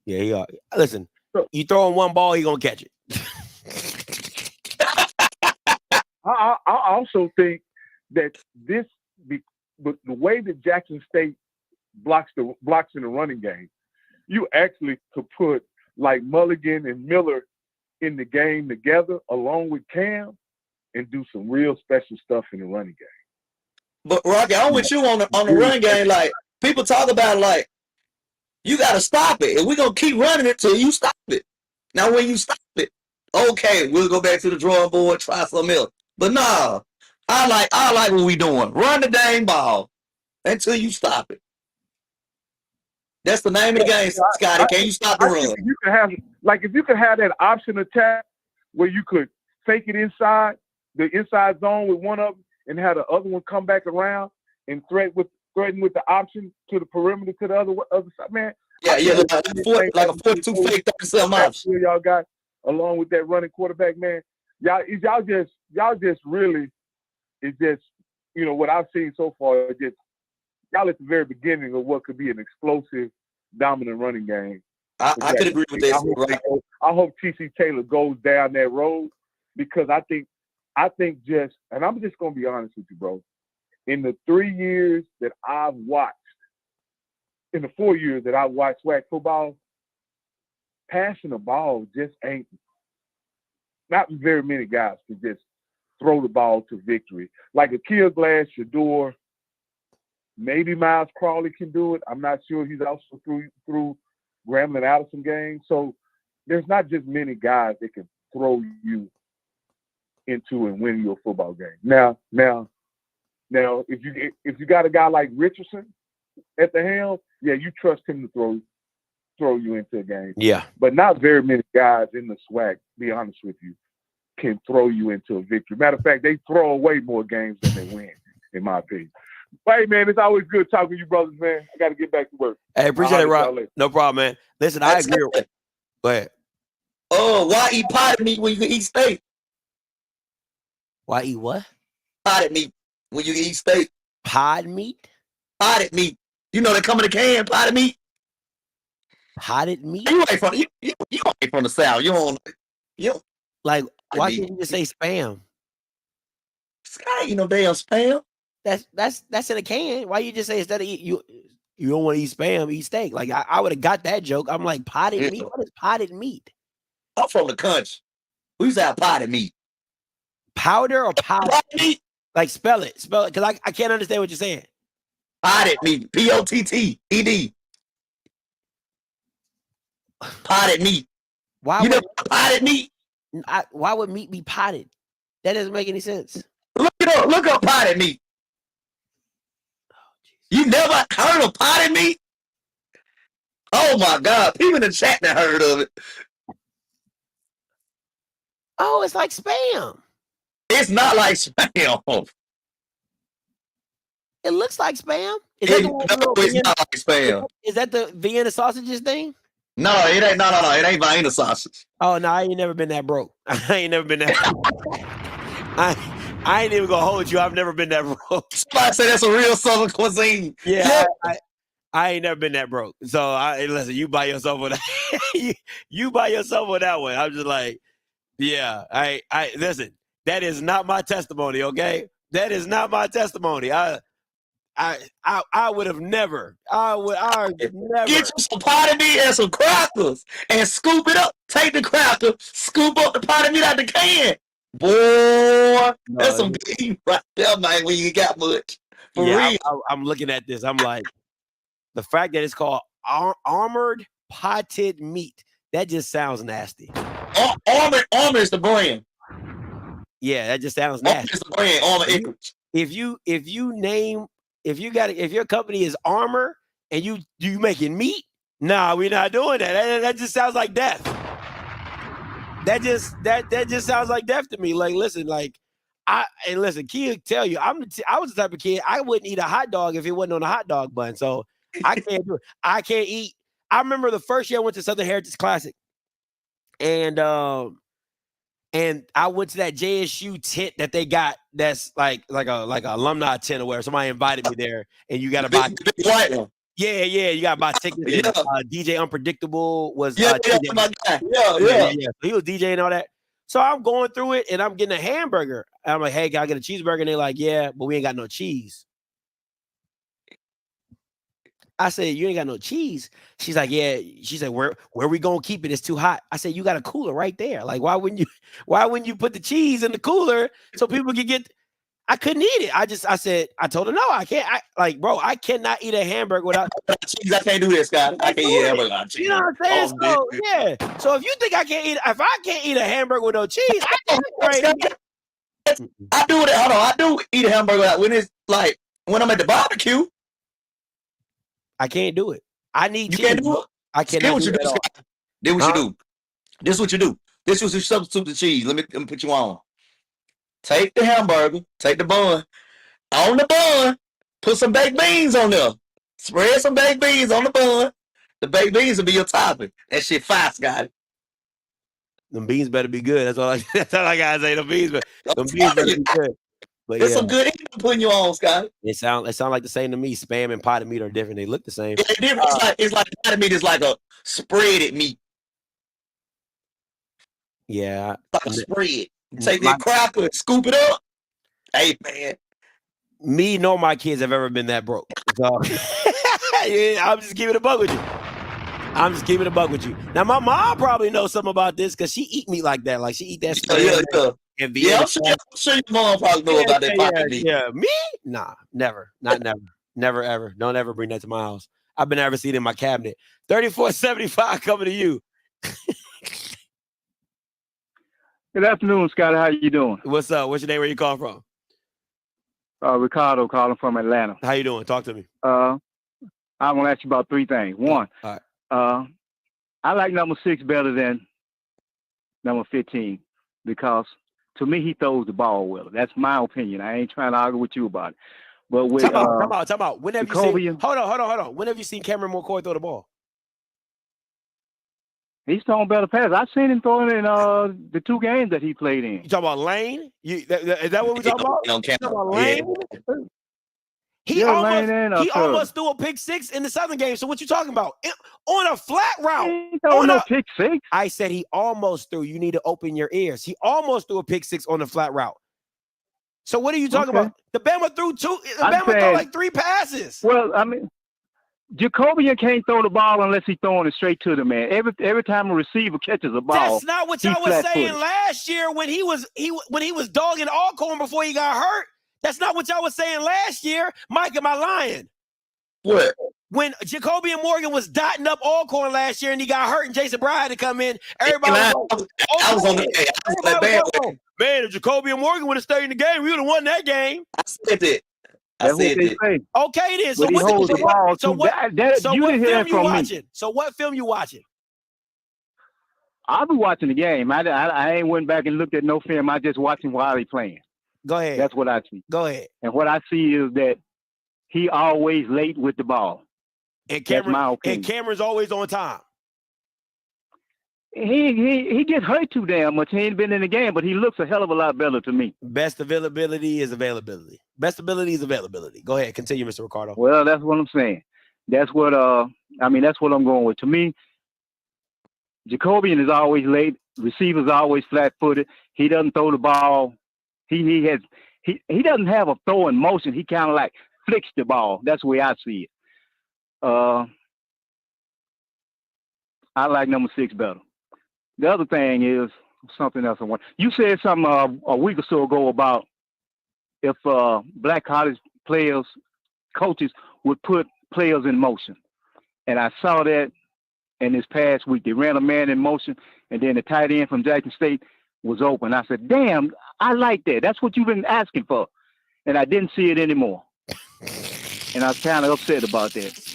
Yeah, he are. Listen, you throw him one ball, he gonna catch it. I also think that the way that Jackson State blocks in the running game, you actually could put like Mulligan and Miller in the game together along with Cam and do some real special stuff in the running game. But Rocky, I'm with you on the running game. Like people talk about, like you got to stop it, and we're gonna keep running it till you stop it. Now, when you stop it, okay, we'll go back to the drawing board, try something else. But nah, I like what we doing. Run the dang ball until you stop it. That's the name of the game, Scotty. Can you stop the run? If you could have that option attack where you could fake it inside the inside zone with one of them and have the other one come back around and threaten with the option to the perimeter to the other side, man. Yeah, like a 4-2 fake 37 option. Y'all got along with that running quarterback, man. Y'all just really, it's just, what I've seen so far, it's just y'all at the very beginning of what could be an explosive, dominant running game. I could agree with that. I hope T.C. Taylor goes down that road because I think and I'm just gonna be honest with you, bro. In the 3 years that I've watched, in the 4 years that I've watched SWAC football, passing the ball just ain't. Not very many guys can just throw the ball to victory. Like Akil Glass, Shador, maybe Miles Crawley can do it. I'm not sure. He's also through Grambling out of some games. So there's not just many guys that can throw you into and win your football game. Now, if you got a guy like Richardson at the helm, yeah, you trust him to throw you into a game. Yeah. But not very many guys in the SWAC, be honest with you, can throw you into a victory. Matter of fact, they throw away more games than they win, in my opinion. But hey, man, it's always good talking to you brothers, man. I got to get back to work. Hey, appreciate it, Rob. No problem, man. Listen, I agree. Go ahead. Oh, why eat potted meat when you can eat steak? Why eat what? Potted meat when you can eat steak. Pod meat? Potted meat. You know they come in a can, potted meat. Potted meat? You ain't from the South. You don't like why can't you just say spam? Scott ain't no damn spam. That's in a can. Why you just say instead of you don't want to eat spam, eat steak? Like I would have got that joke. I'm like potted meat. What is potted meat? I'm from the country. We used to have potted meat. Powder or powder? Potted meat. Like spell it, because I can't understand what you're saying. Potted meat. Potted. Potted meat. Why you know potted meat? Why would meat be potted? That doesn't make any sense. Look it up. Look up potted meat. You never heard of potted meat? Oh my God! People in the chat that heard of it. Oh, it's like Spam. It's not like Spam. It looks like Spam. Is that the one with No, it's Vienna? not like Spam. Is that the Vienna sausages thing? No, it ain't. No, it ain't Vienna sausage. Oh no, I ain't never been that broke. I ain't never been that. I ain't even gonna hold you. I've never been that broke. Somebody say that's a real Southern cuisine. Yeah, I ain't never been that broke. So listen, you by yourself with that. you by yourself with that one. I'm just like, yeah. I listen. That is not my testimony. Okay, that is not my testimony. I would have never. I would never. Get you some potted meat and some crackers and scoop it up. Take the cracker, scoop up the potted meat out the can. Boy, that's some beef right there, man, when you got much. For real. I'm looking at this. I'm like, the fact that it's called armored potted meat, that just sounds nasty. Armored is the brand. Yeah, that just sounds nasty. Armored is the brand, Armored Acreage. If your company is Armor and you making meat, nah, we're not doing that. That just sounds like death. That just sounds like death to me. Like, listen, Kia tell you, I was the type of kid, I wouldn't eat a hot dog if it wasn't on a hot dog bun. So I can't do it. I can't eat. I remember the first year I went to Southern Heritage Classic, and I went to that JSU tent that they got. That's like a alumni tent or where somebody invited me there, and you got to buy. Big white one. Yeah, you got to buy tickets. Yeah. And, DJ Unpredictable was my guy. Yeah. So he was DJing and all that. So I'm going through it, and I'm getting a hamburger. And I'm like, hey, can I get a cheeseburger? And they're like, yeah, but we ain't got no cheese. I said, you ain't got no cheese. She's like, yeah. She said, where we gonna keep it? It's too hot. I said, you got a cooler right there. Like, why wouldn't you put the cheese in the cooler so people can get? I couldn't eat it. I told her no, I can't. Bro, I cannot eat a hamburger without cheese. I can't do this, guy. I can't eat a hamburger without cheese. You know what I'm saying? So yeah. So if you think I can't eat, if I can't eat a hamburger with no cheese, I can't. I do it. Hold on, I do eat a hamburger when it's like when I'm at the barbecue. I can't do it. I need cheese. You can't do it. I cannot do it at all. This what you do. This is what you do. This was you substitute the cheese. Let me put you on. Take the hamburger, take the bun. On the bun, put some baked beans on there. Spread some baked beans on the bun. The baked beans will be your topping. That shit fast, got Them beans better be good. That's all I gotta say. Them beans better be good. But there's some good eating putting you on, Scott. It sound like the same to me. Spam and potted meat are different. They look the same. Yeah, they're different. It's like potted meat is like a spreaded meat. Yeah. Like a spread. You take that cracker and scoop it up. Hey, man. Me nor my kids have ever been that broke. So yeah, I'm just keeping it a bug with you. Now, my mom probably knows something about this because she eat meat like that. Like, she eat that. Yeah, I'm sure your mom probably know about that potted meat. Yeah, me? Nah, never. Not never. Never, ever. Don't ever bring that to my house. I've been ever seen it in my cabinet. 3475 coming to you. Good afternoon, Scotty. How you doing? What's up? What's your name? Where you calling from? Ricardo calling from Atlanta. How you doing? Talk to me. I'm gonna ask you about three things. One, all right. I like number 6 better than number 15 because to me he throws the ball well. That's my opinion. I ain't trying to argue with you about it. But with Time out. When have you seen? Hold on. When have you seen Cameron McCoy throw the ball? He's throwing better passes. I've seen him throwing in the 2 games that he played in. You talking about Lane? Is that what we're talking about? You talking about Lane? He almost threw a pick 6 in the Southern game. So what you talking about? On a flat route. He throwing no pick 6. I said he almost threw. You need to open your ears. He almost threw a pick 6 on the flat route. So what are you talking about? The Bama threw 2. The Bama threw like 3 passes. Well, I mean, Jacobian can't throw the ball unless he's throwing it straight to the man. Every time a receiver catches a ball, that's not what y'all was saying last year when he was dogging Alcorn before he got hurt. That's not what y'all was saying last year. Mike, am I lying? What? When Jacoby and Morgan was dotting up Alcorn last year and he got hurt and Jason Bryant had to come in, everybody I was on that bandwagon. Man, if Jacoby and Morgan would have stayed in the game, we would have won that game. I said that. That's what they say. Okay, then. So but he holds the ball so too. what You didn't hear film that you from watching? me. So what film you watching? I'll be watching the game. I ain't went back and looked at no film. I just watching while he playing. Go ahead. That's what I see. Go ahead. And what I see is that he always late with the ball. And That's my opinion. And Cameron's always on time. He gets hurt too damn much. He ain't been in the game, but he looks a hell of a lot better to me. Best availability is availability. Best ability is availability. Go ahead. Continue, Mr. Ricardo. Well, that's what I'm saying. That's what that's what I'm going with. To me, Jacobian is always late. Receivers always flat-footed. He doesn't throw the ball. He doesn't have a throwing motion. He kind of like flicks the ball. That's the way I see it. I like number 6 better. The other thing is something else I want. You said something a week or so ago about if black college players, coaches would put players in motion. And I saw that in this past week. They ran a man in motion, and then the tight end from Jackson State was open. I said, damn, I like that. That's what you've been asking for. And I didn't see it anymore. And I was kind of upset about that.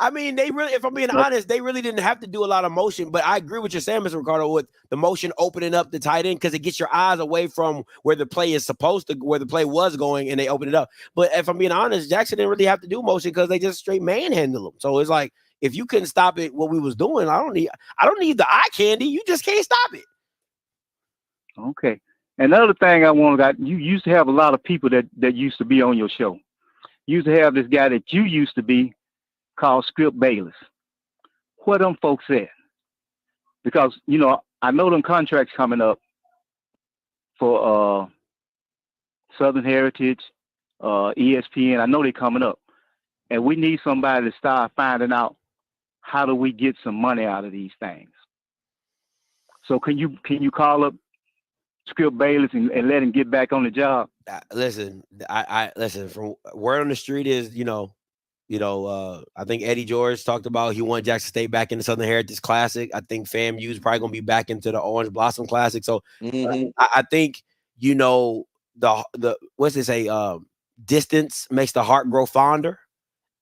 I mean, they really, if I'm being honest, they really didn't have to do a lot of motion. But I agree with you saying, Mr. Ricardo, with the motion opening up the tight end because it gets your eyes away from where the play is supposed to, where the play was going, and they open it up. But if I'm being honest, Jackson didn't really have to do motion because they just straight manhandle them. So it's like if you couldn't stop it, what we was doing, I don't need the eye candy. You just can't stop it. Okay. Another thing I want to, you used to have a lot of people that used to be on your show. You used to have this guy that you used to be called Skip Bayless. Where them folks at? Because, I know them contracts coming up for Southern Heritage, ESPN. I know they coming up. And we need somebody to start finding out how do we get some money out of these things. So can you call up Skip Bayless and let him get back on the job? Listen, I listen, from word on the street is, I think Eddie George talked about he wanted Jackson State back in the Southern Heritage Classic. I think FAMU is probably going to be back into the Orange Blossom Classic. So I think, the what's it say? Distance makes the heart grow fonder.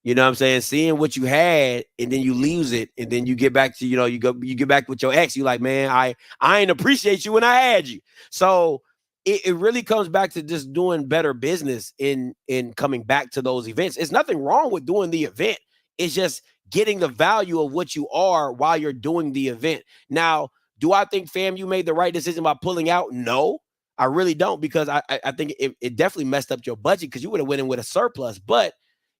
You know what I'm saying? Seeing what you had and then you lose it and then you get back to, you get back with your ex. You like, man, I ain't appreciate you when I had you. So it really comes back to just doing better business in coming back to those events. It's nothing wrong with doing the event. It's just getting the value of what you are while you're doing the event. Now, do I think FAMU made the right decision by pulling out? No, I really don't, because I think it definitely messed up your budget because you would have went in with a surplus. But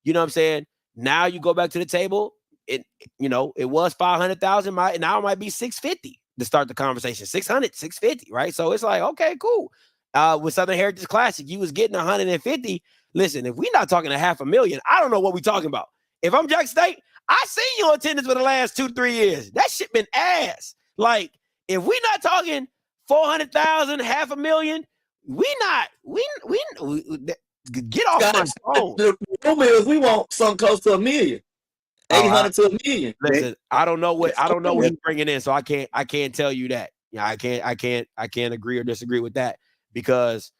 you know what I'm saying? Now you go back to the table. It was 500,000. Now it might be 650 to start the conversation. 600, 650, right? So it's like, okay, cool. With Southern Heritage Classic, you was getting 150. Listen, if we're not talking $500,000, I don't know what we're talking about. If I'm Jackson State, I seen your attendance for the last 2-3 years. That shit been ass. Like, if we're not talking 400,000, $500,000, get off my phone. The rumor is we want something close to $1 million. 800 to $1 million. Listen, I don't know what he's bringing in, so I can't tell you that. Yeah, I can't agree or disagree with that, because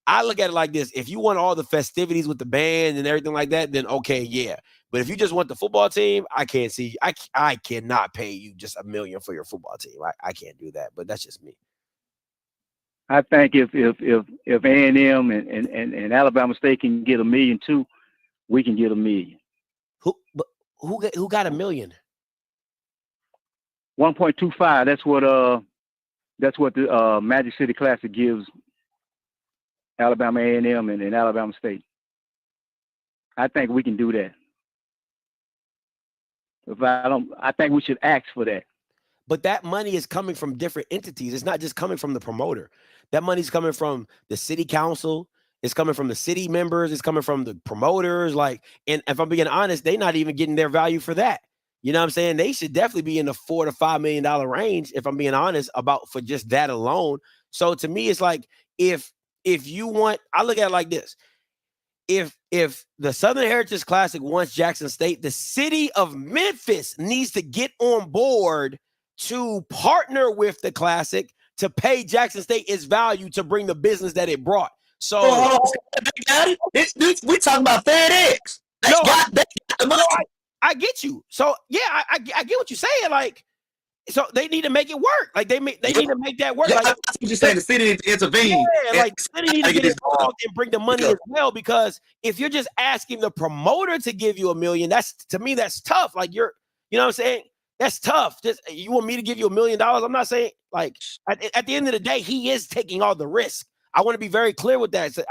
I look at it like this: if you want all the festivities with the band and everything like that, then okay, yeah. But if you just want the football team, I cannot pay you just $1 million for your football team. I can't do that. But that's just me. I think if A&M and Alabama State can get $1 million too, we can get $1 million. Who got $1 million? 1.25. That's what the Magic City Classic gives Alabama A&M and Alabama State. I think we can do that. I think we should ask for that. But that money is coming from different entities. It's not just coming from the promoter. That money's coming from the city council. It's coming from the city members. It's coming from the promoters. And if I'm being honest, they're not even getting their value for that. You know what I'm saying? They should definitely be in the $4 to $5 million range, if I'm being honest, for just that alone. So to me, it's like, if you want, I look at it like this. if the Southern Heritage Classic wants Jackson State, the city of Memphis needs to get on board to partner with the Classic to pay Jackson State its value to bring the business that it brought. So they got it. We talking about FedEx. They got the money. I get you. So yeah, I get what you're saying. Like, so they need to make it work. Like they need to make that work. Yeah, like that's what you're saying. The city needs to intervene. Yeah, like the city need to get involved and bring the money as well. Because if you're just asking the promoter to give you $1 million, to me that's tough. Like you know what I'm saying? That's tough. Just you want me to give you $1 million? I'm not saying like at the end of the day, he is taking all the risk. I want to be very clear with that. So,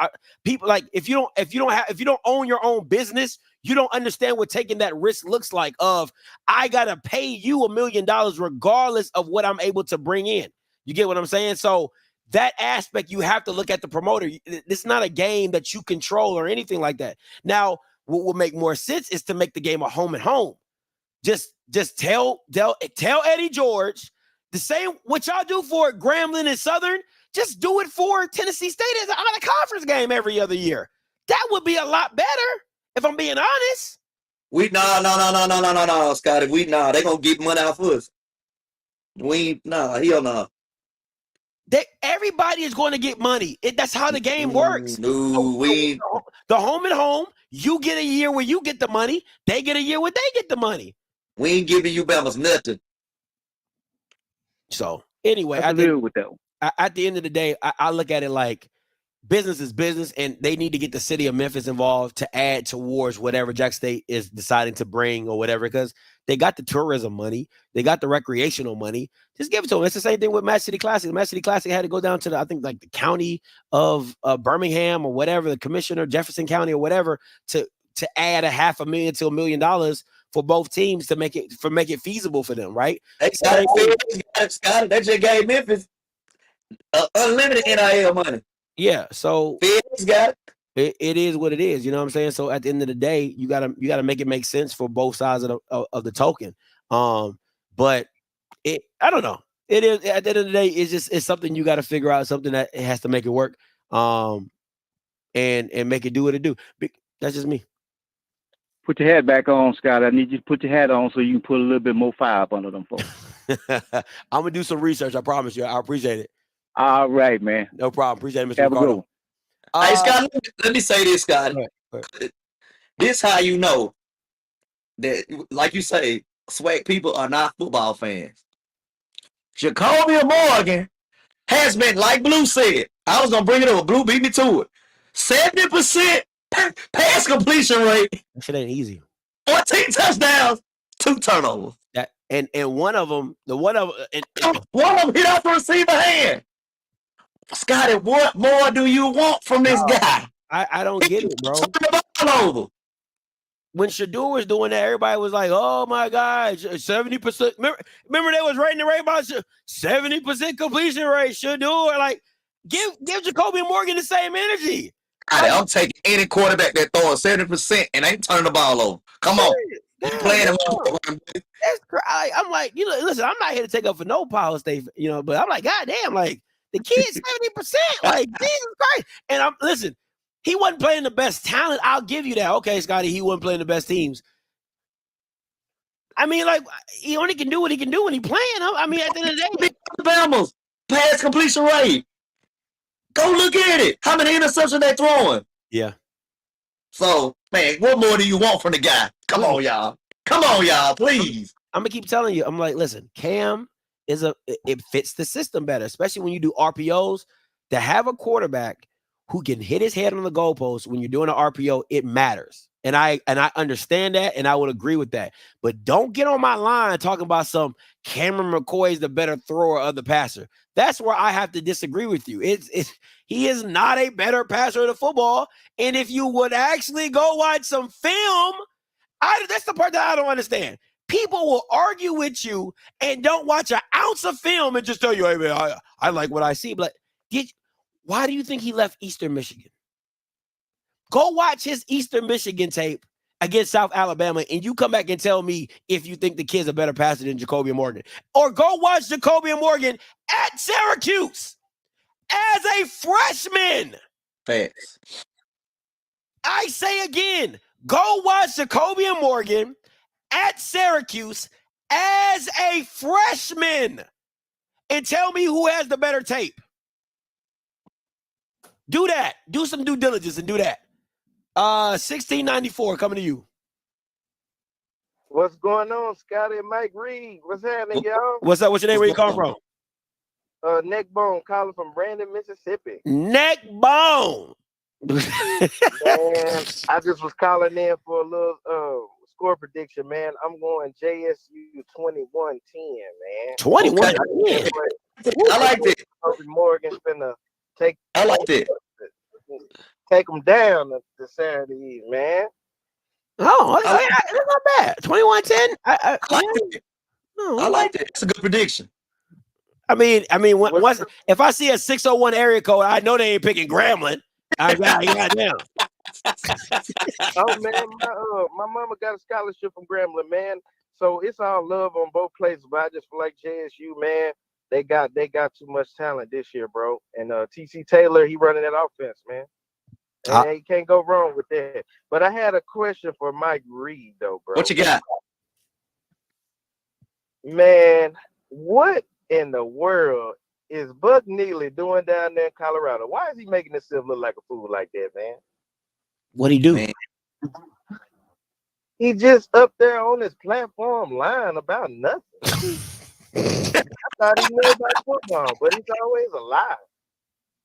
people like if you don't own your own business, you don't understand what taking that risk looks like. I gotta pay you $1 million regardless of what I'm able to bring in. You get what I'm saying? So that aspect, you have to look at the promoter. This is not a game that you control or anything like that. Now, what will make more sense is to make the game a home and home. Just tell Eddie George the same what y'all do for Grambling and Southern. Just do it for Tennessee State as an out of conference game every other year. That would be a lot better, if I'm being honest. No, Scotty. They gonna get money off us. Hell no. Everybody is going to get money. That's how the game works. The home and home. You get a year where you get the money. They get a year where they get the money. We ain't giving you Bama's nothing. So anyway, I deal with that one. At the end of the day, I look at it like business is business, and they need to get the city of Memphis involved to add towards whatever Jack State is deciding to bring or whatever, because they got the tourism money, they got the recreational money. Just give it to them. It's the same thing with Match City Classic. Match City Classic had to go down to I think like the county of Birmingham or whatever, the commissioner, Jefferson County or whatever, to add $500,000 to $1 million for both teams to make it feasible for them, right? They just gave Memphis unlimited NIL money. Yeah, so Feds got it is what it is. You know what I'm saying? So at the end of the day, you gotta make it make sense for both sides of the token. But I don't know. It is at the end of the day, it's something you got to figure out, something that it has to make it work, and make it do what it do. That's just me. Put your hat back on, Scott. I need you to put your hat on so you can put a little bit more fire up under them folks. I'm gonna do some research. I promise you. I appreciate it. All right, man. No problem. Appreciate it, Mr. Have Ricardo. a good one. Hey, Scott, let me say this, Scott. This how you know that, like you say, swag people are not football fans. Jacoby Morgan has been, like Blue said, I was going to bring it up. Blue beat me to it. 70% pass completion rate. That shit ain't easy. 14 touchdowns, 2 turnovers. And one of them, one of them hit off the receiver hand. Scotty, what more do you want from this guy? I don't get it, bro. Turn the ball over. When Shador was doing that, everybody was like, "Oh my God, 70%." Remember they was writing the rate about 70% completion rate. Shador, like, give Jacoby Morgan the same energy. I'm taking any quarterback that throwing 70% and ain't turning the ball over. Come on, you playing him. That's crazy. I'm like, listen, I'm not here to take up for no Power State, but I'm like, God damn, like the kid's 70%, like Jesus Christ. And listen, he wasn't playing the best talent. I'll give you that. Okay, Scotty, he wasn't playing the best teams. I mean, like, he only can do what he can do when he playing. I mean, at the end of the day, Alabama's pass completion rate. Go look at it. How many interceptions they throwing? Yeah. So, man, what more do you want from the guy? Come on, y'all. Come on, y'all, please. I'm gonna keep telling you. I'm like, listen, Cam it fits the system better, especially when you do RPOs. To have a quarterback who can hit his head on the goalpost when you're doing an RPO, it matters. And I understand that, and I would agree with that. But don't get on my line talking about some Cameron McCoy is the better thrower of the passer. That's where I have to disagree with you. He is not a better passer of the football. And if you would actually go watch some film, that's the part that I don't understand. People will argue with you and don't watch an ounce of film and just tell you, "Hey man, I like what I see." But why do you think he left Eastern Michigan? Go watch his Eastern Michigan tape against South Alabama, and you come back and tell me if you think the kid's a better passer than Jacoby Morgan. Or go watch Jacoby Morgan at Syracuse as a freshman. Facts. I say again, go watch Jacoby and Morgan at Syracuse as a freshman and tell me who has the better tape. Do that. Do some due diligence and do that. 1694 coming to you. What's going on, Scotty and Mike Reed? What's happening, y'all? What's up? What's your name? Where you calling from? Neckbone, calling from Brandon, Mississippi. Neckbone. Man, I just was calling in for a little score prediction, man. I'm going JSU 21-10, man. 21. Okay. I like it. Morgan's finna take. I like it. Take them down the Saturday Eve, man. Oh, that's not bad. 21-10. I like it. I like it. It's a good prediction. I mean, once if I see a 601 area code, I know they ain't picking Grambling. I got down. Oh man, my mama got a scholarship from Grambling, man. So it's all love on both places. But I just feel like JSU, man, they got too much talent this year, bro. And TC Taylor, he running that offense, man. And you can't go wrong with that. But I had a question for Mike Reed, though, bro. What you got? Man, what in the world is Buck Neely doing down there in Colorado? Why is he making himself look like a fool like that, man? What'd he do? Man. He just up there on his platform lying about nothing. I thought he knew about football, but he's always a lie.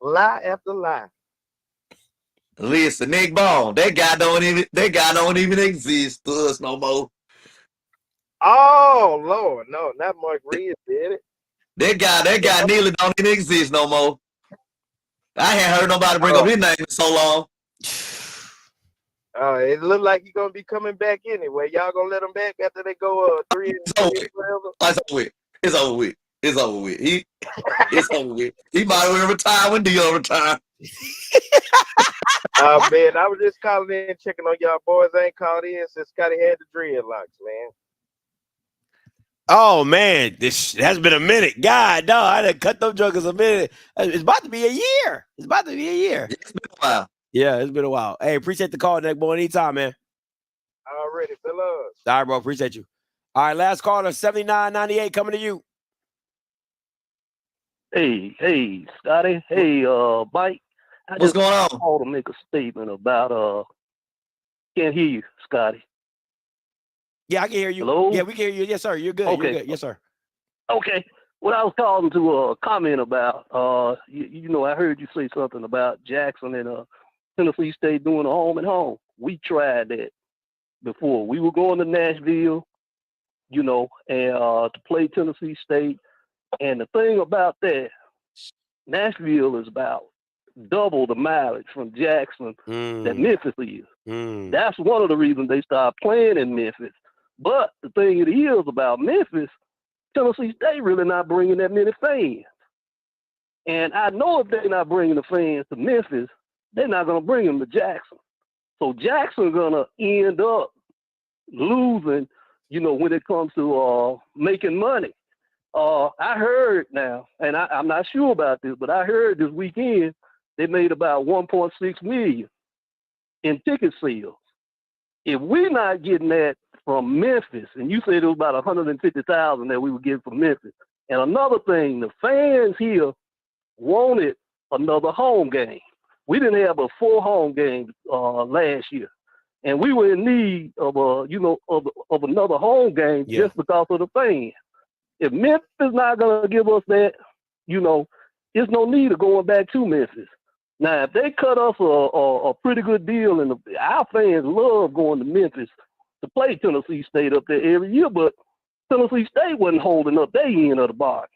Lie after lie. Listen, Nick Bone, that guy don't even exist to us no more. Oh Lord, no, not Mark Reed did it. That guy nearly don't even exist no more. I hadn't heard nobody bring up his name in so long. It looked like he's gonna be coming back anyway. Y'all gonna let him back after they go 3-3? It's over with. It's over with. It's over with. It's over with. He might as well retire when Dion retire. Man, I was just calling in, checking on y'all boys. I ain't called in since Scotty had the dreadlocks, man. Oh man, this has been a minute. God, no, I done cut them jokers a minute. It's about to be a year. It's about to be a year. It's been a while. Yeah, it's been a while. Hey, appreciate the call, Neckbone. Anytime, man. Already, fellas. All right, bro. Appreciate you. All right, last caller, 7998 coming to you. Hey, Scotty. Hey, Mike. What's going on? I want to make a statement about can't hear you, Scotty. Yeah, I can hear you. Hello? Yeah, we can hear you. Yes, sir. You're good. Okay. You're good. Yes, sir. Okay. What I was calling to comment about, I heard you say something about Jackson and Tennessee State doing a home and home. We tried that before. We were going to Nashville, and to play Tennessee State. And the thing about that, Nashville is about double the mileage from Jackson that Memphis is. That's one of the reasons they started playing in Memphis. But the thing it is about Memphis, Tennessee State really not bringing that many fans. And I know if they're not bringing the fans to Memphis, they're not going to bring them to Jackson. So Jackson's going to end up losing, when it comes to making money. I heard now, and I'm not sure about this, but I heard this weekend they made about $1.6 million in ticket sales. If we're not getting that from Memphis, and you said it was about 150,000 that we were getting from Memphis, and another thing, the fans here wanted another home game. We didn't have a full home game last year, and we were in need of of another home game just because of the fans. If Memphis is not going to give us that, there's no need of going back to Memphis. Now, if they cut us a pretty good deal, and our fans love going to Memphis to play Tennessee State up there every year, but Tennessee State wasn't holding up their end of the bargain.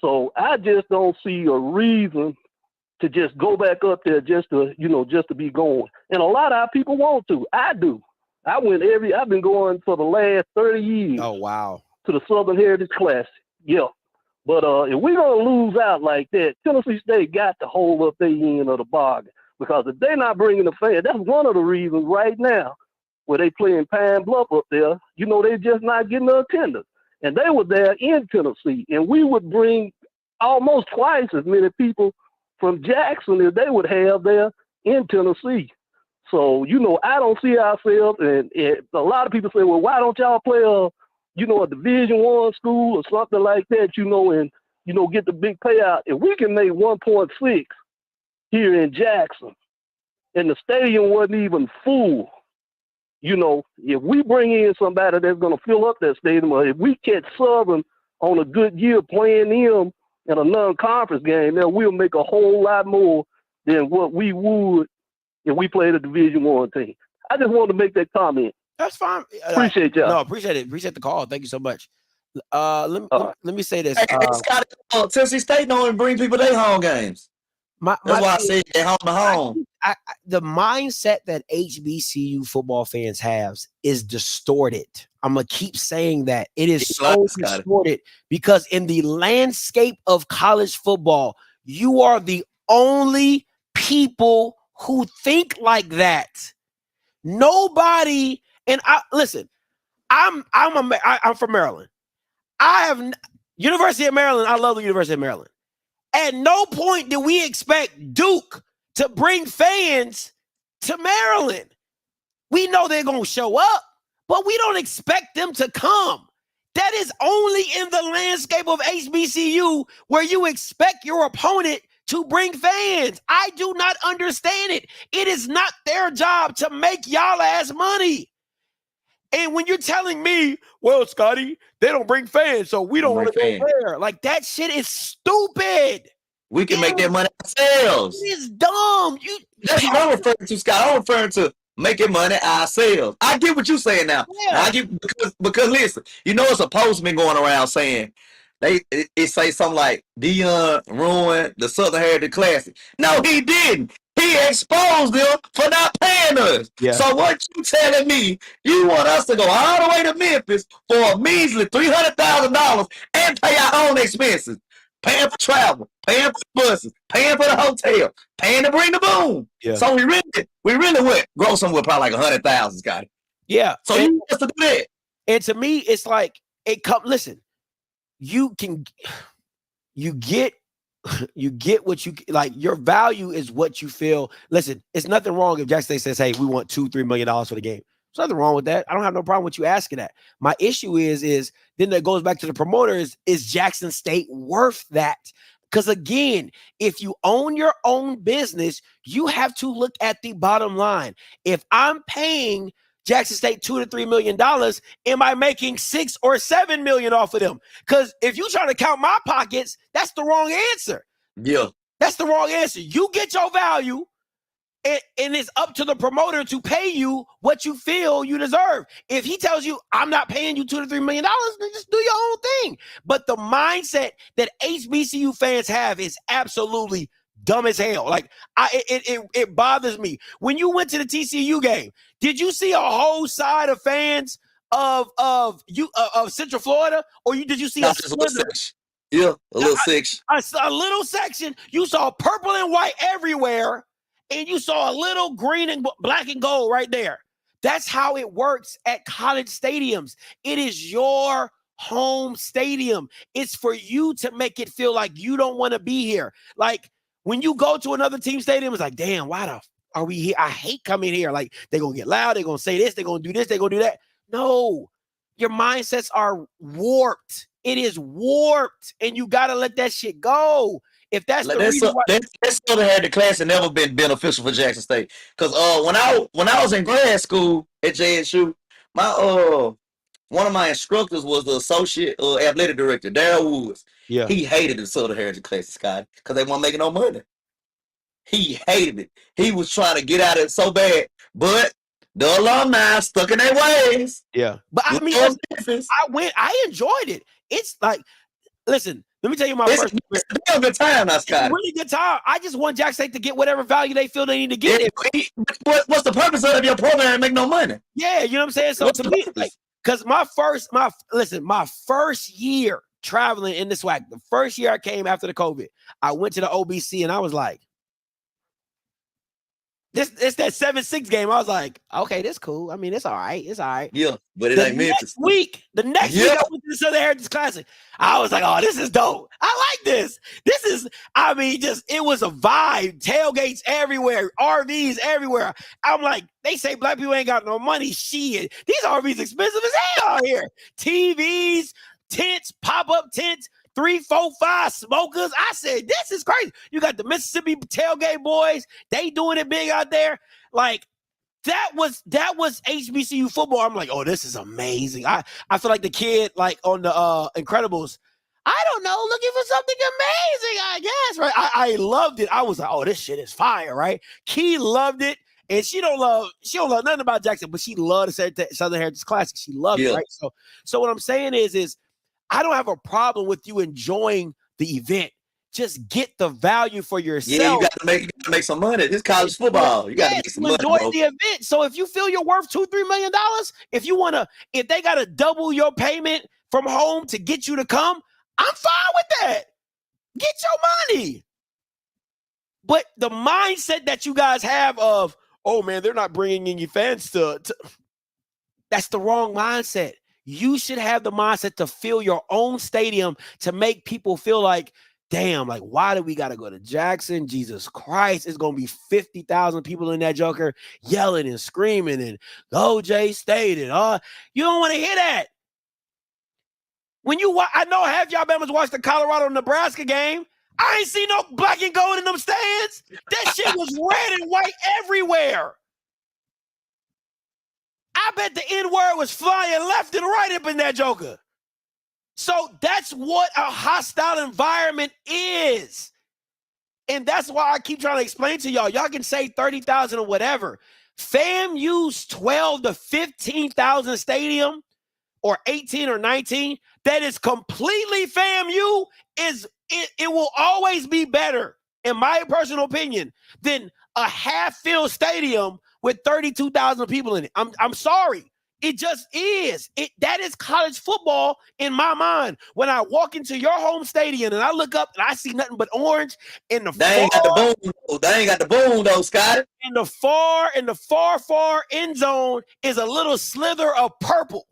So I just don't see a reason to just go back up there just to be going. And a lot of our people want to. I do. I've been going for the last 30 years. Oh, wow. To the Southern Heritage Classic. Yeah. But if we're going to lose out like that, Tennessee State got to hold up their end of the bargain. Because if they're not bringing the fans, that's one of the reasons right now where they playing Pine Bluff up there, they're just not getting the attendance. And they were there in Tennessee. And we would bring almost twice as many people from Jackson as they would have there in Tennessee. So, you know, I don't see ourselves, and a lot of people say, well, why don't y'all play a Division I school or something like that, you know, and, you know, get the big payout. If we can make 1.6 here in Jackson, and the stadium wasn't even full, you know, if we bring in somebody that's going to fill up that stadium, or if we catch Southern on a good year playing them in a non-conference game, then we'll make a whole lot more than what we would if we played a Division I team. I just wanted to make that comment. That's fine. Appreciate y'all. No, appreciate it. Appreciate the call. Thank you so much. Let me say this. Hey, Scott, Tennessee State don't even bring people to their home games. That's why I say they home to home. The mindset that HBCU football fans have is distorted. I'm gonna keep saying that it is so distorted because in the landscape of college football, you are the only people who think like that. Nobody, and listen. I'm from Maryland. I have University of Maryland. I love the University of Maryland. At no point did we expect Duke to bring fans to Maryland. We know they're going to show up, but we don't expect them to come. That is only in the landscape of HBCU where you expect your opponent to bring fans. I do not understand it. It is not their job to make y'all ass money. And when you're telling me, well, Scotty, they don't bring fans, so we don't want to go there. Like, that shit is stupid. We can make that money ourselves. It's dumb. That's what I'm referring to, Scott. I'm referring to making money ourselves. I get what you're saying now. Yeah. I get because listen, you know, it's a postman going around saying it say something like Dion ruined the Southern Heritage Classic. No, he didn't. He exposed them for not paying us. Yeah. So what you telling me? You want us to go all the way to Memphis for a measly $300,000 and pay our own expenses, paying for travel, paying for buses, paying for the hotel, paying to bring the boom. Yeah. So we really went grow somewhere probably like 100,000, Scotty. Yeah. So you want us to do that? And to me, it's like listen, you get what you like. Your value is what you feel. Listen, it's nothing wrong if Jackson State says, hey, we want $2-3 million for the game. There's nothing wrong with that. I don't have no problem with you asking that. My issue is then that goes back to the promoters. Is Jackson State worth that? Because again, if you own your own business, you have to look at the bottom line. If I'm paying Jackson State $2 to $3 million, am I making $6 or $7 million off of them? Because if you try to count my pockets, that's the wrong answer. Yeah. That's the wrong answer. You get your value, and it's up to the promoter to pay you what you feel you deserve. If he tells you, I'm not paying you $2 to $3 million, then just do your own thing. But the mindset that HBCU fans have is absolutely dumb as hell. Like, it bothers me. When you went to the TCU game, did you see a whole side of fans of Central Florida, or did you see a section? Yeah, a little section. A little section. You saw purple and white everywhere, and you saw a little green and black and gold right there. That's how it works at college stadiums. It is your home stadium. It's for you to make it feel like you don't want to be here. Like, when you go to another team stadium, it's like, damn, why the are we here? I hate coming here. Like, they're going to get loud. They're going to say this. They're going to do this. They're going to do that. No, your mindsets are warped. It is warped, and you got to let that shit go. If that's the reason why. That Southern Heritage class has never been beneficial for Jackson State. Because when I was in grad school at JSU, one of my instructors was the associate athletic director, Darryl Woods. Yeah. He hated the Southern Heritage class, Scott, because they weren't making no money. He hated it. He was trying to get out of it so bad, but the alumni stuck in their ways. Yeah. But I mean, I enjoyed it. It's like, listen, let me tell you it's a good time now, Scott. It's a really good time. I just want Jackson State to get whatever value they feel they need to get. What's the purpose of your program and make no money? Yeah, you know what I'm saying? So to me, like, because my first year traveling in the SWAC, the first year I came after the COVID, I went to the OBC and I was like, It's that 7-6 game. I was like, okay, this cool. I mean, it's all right. It's all right. Yeah, but it The ain't next Memphis. week, I went to the Southern Heritage Classic. I was like, oh, this is dope. I like this. This is, I mean, it was a vibe. Tailgates everywhere, RVs everywhere. I'm like, they say black people ain't got no money. Shit. These RVs expensive as hell out here. TVs, tents, pop-up tents, 3, 4, 5 smokers. I said, this is crazy. You got the Mississippi tailgate boys. They doing it big out there. Like, that was HBCU football. I'm like, oh, this is amazing. I feel like the kid, like on the Incredibles, I don't know, looking for something amazing, I guess, right? I loved it. I was like, oh, this shit is fire, right? Key loved it. And she don't love nothing about Jackson, but she loved the Southern Heritage Classic. She loved it, right? So what I'm saying is I don't have a problem with you enjoying the event. Just get the value for yourself. Yeah, you got to make some money. This college football. You got to make some money, enjoy bro. the event. So if you feel you're worth $2-3 million, if they got to double your payment from home to get you to come, I'm fine with that. Get your money. But the mindset that you guys have of, oh man, they're not bringing in your fans to that's the wrong mindset. You should have the mindset to fill your own stadium to make people feel like, damn, like, why do we got to go to Jackson? Jesus Christ, it's going to be 50,000 people in that joker yelling and screaming and OJ State and you don't want to hear that. When I know half y'all Bama's watched the Colorado-Nebraska game. I ain't seen no black and gold in them stands. That shit was red and white everywhere. I bet the N-word was flying left and right up in that joker. So that's what a hostile environment is. And that's why I keep trying to explain to y'all. Y'all can say 30,000 or whatever. FAMU's 12 to 15,000 stadium or 18 or 19 that is completely FAMU it will always be better, in my personal opinion, than a half-filled stadium with 32,000 people in it. I'm sorry. It just is. That is college football in my mind. When I walk into your home stadium and I look up and I see nothing but orange in the They ain't got the boom. They ain't got the boom though, Scott. In the far end zone is a little slither of purple.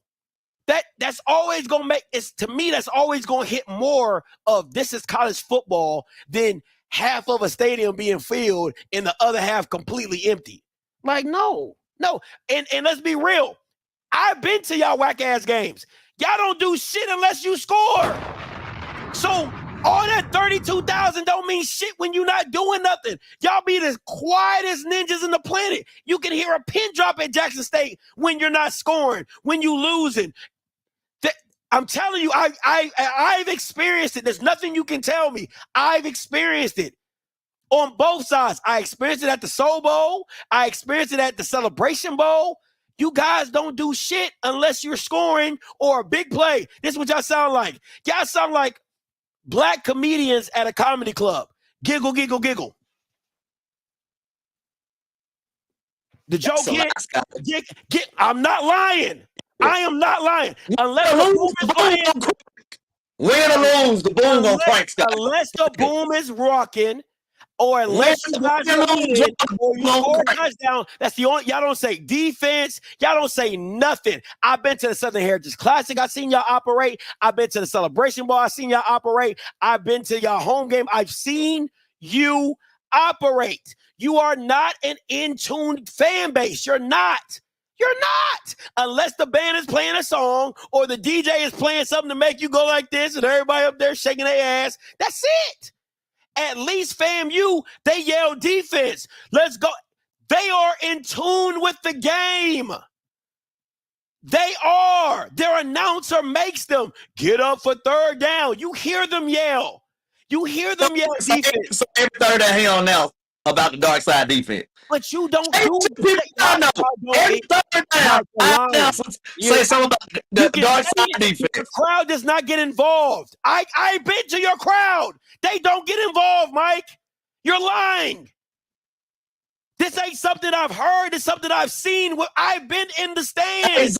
That's always gonna that's always gonna hit more of this is college football than half of a stadium being filled and the other half completely empty. Like, no. And let's be real. I've been to y'all whack ass games. Y'all don't do shit unless you score. So all that 32,000 don't mean shit when you're not doing nothing. Y'all be the quietest ninjas in the planet. You can hear a pin drop at Jackson State when you're not scoring, when you losing. I'm telling you, I've experienced it. There's nothing you can tell me. I've experienced it on both sides. I experienced it at the Soul Bowl. I experienced it at the Celebration Bowl. You guys don't do shit unless you're scoring or a big play. This is what y'all sound like. Y'all sound like black comedians at a comedy club. Giggle, giggle, giggle. The joke here, I'm not lying. I am not lying. Unless the boom is playing. Win or lose, the boom on Frank Scott. Unless the boom is rocking, or unless you guys are winning, or you score a touchdown, that's the only. Y'all don't say defense. Y'all don't say nothing. I've been to the Southern Heritage Classic. I've seen y'all operate. I've been to the Celebration Bowl. I've seen y'all operate. I've been to y'all home game. I've seen you operate. You are not an in-tuned fan base. You're not. You're not. Unless the band is playing a song or the DJ is playing something to make you go like this and everybody up there shaking their ass. That's it. At least FAMU, they yell defense. Let's go. They are in tune with the game. They are. Their announcer makes them get up for third down. You hear them yell. You hear them yell defense. So every third down he on now about the dark side defense. But you don't do every third down. Say something about the dark side defense. The crowd does not get involved. I've been to your crowd. They don't get involved, Mike. You're lying. This ain't something I've heard. It's something I've seen. I've been in the stands.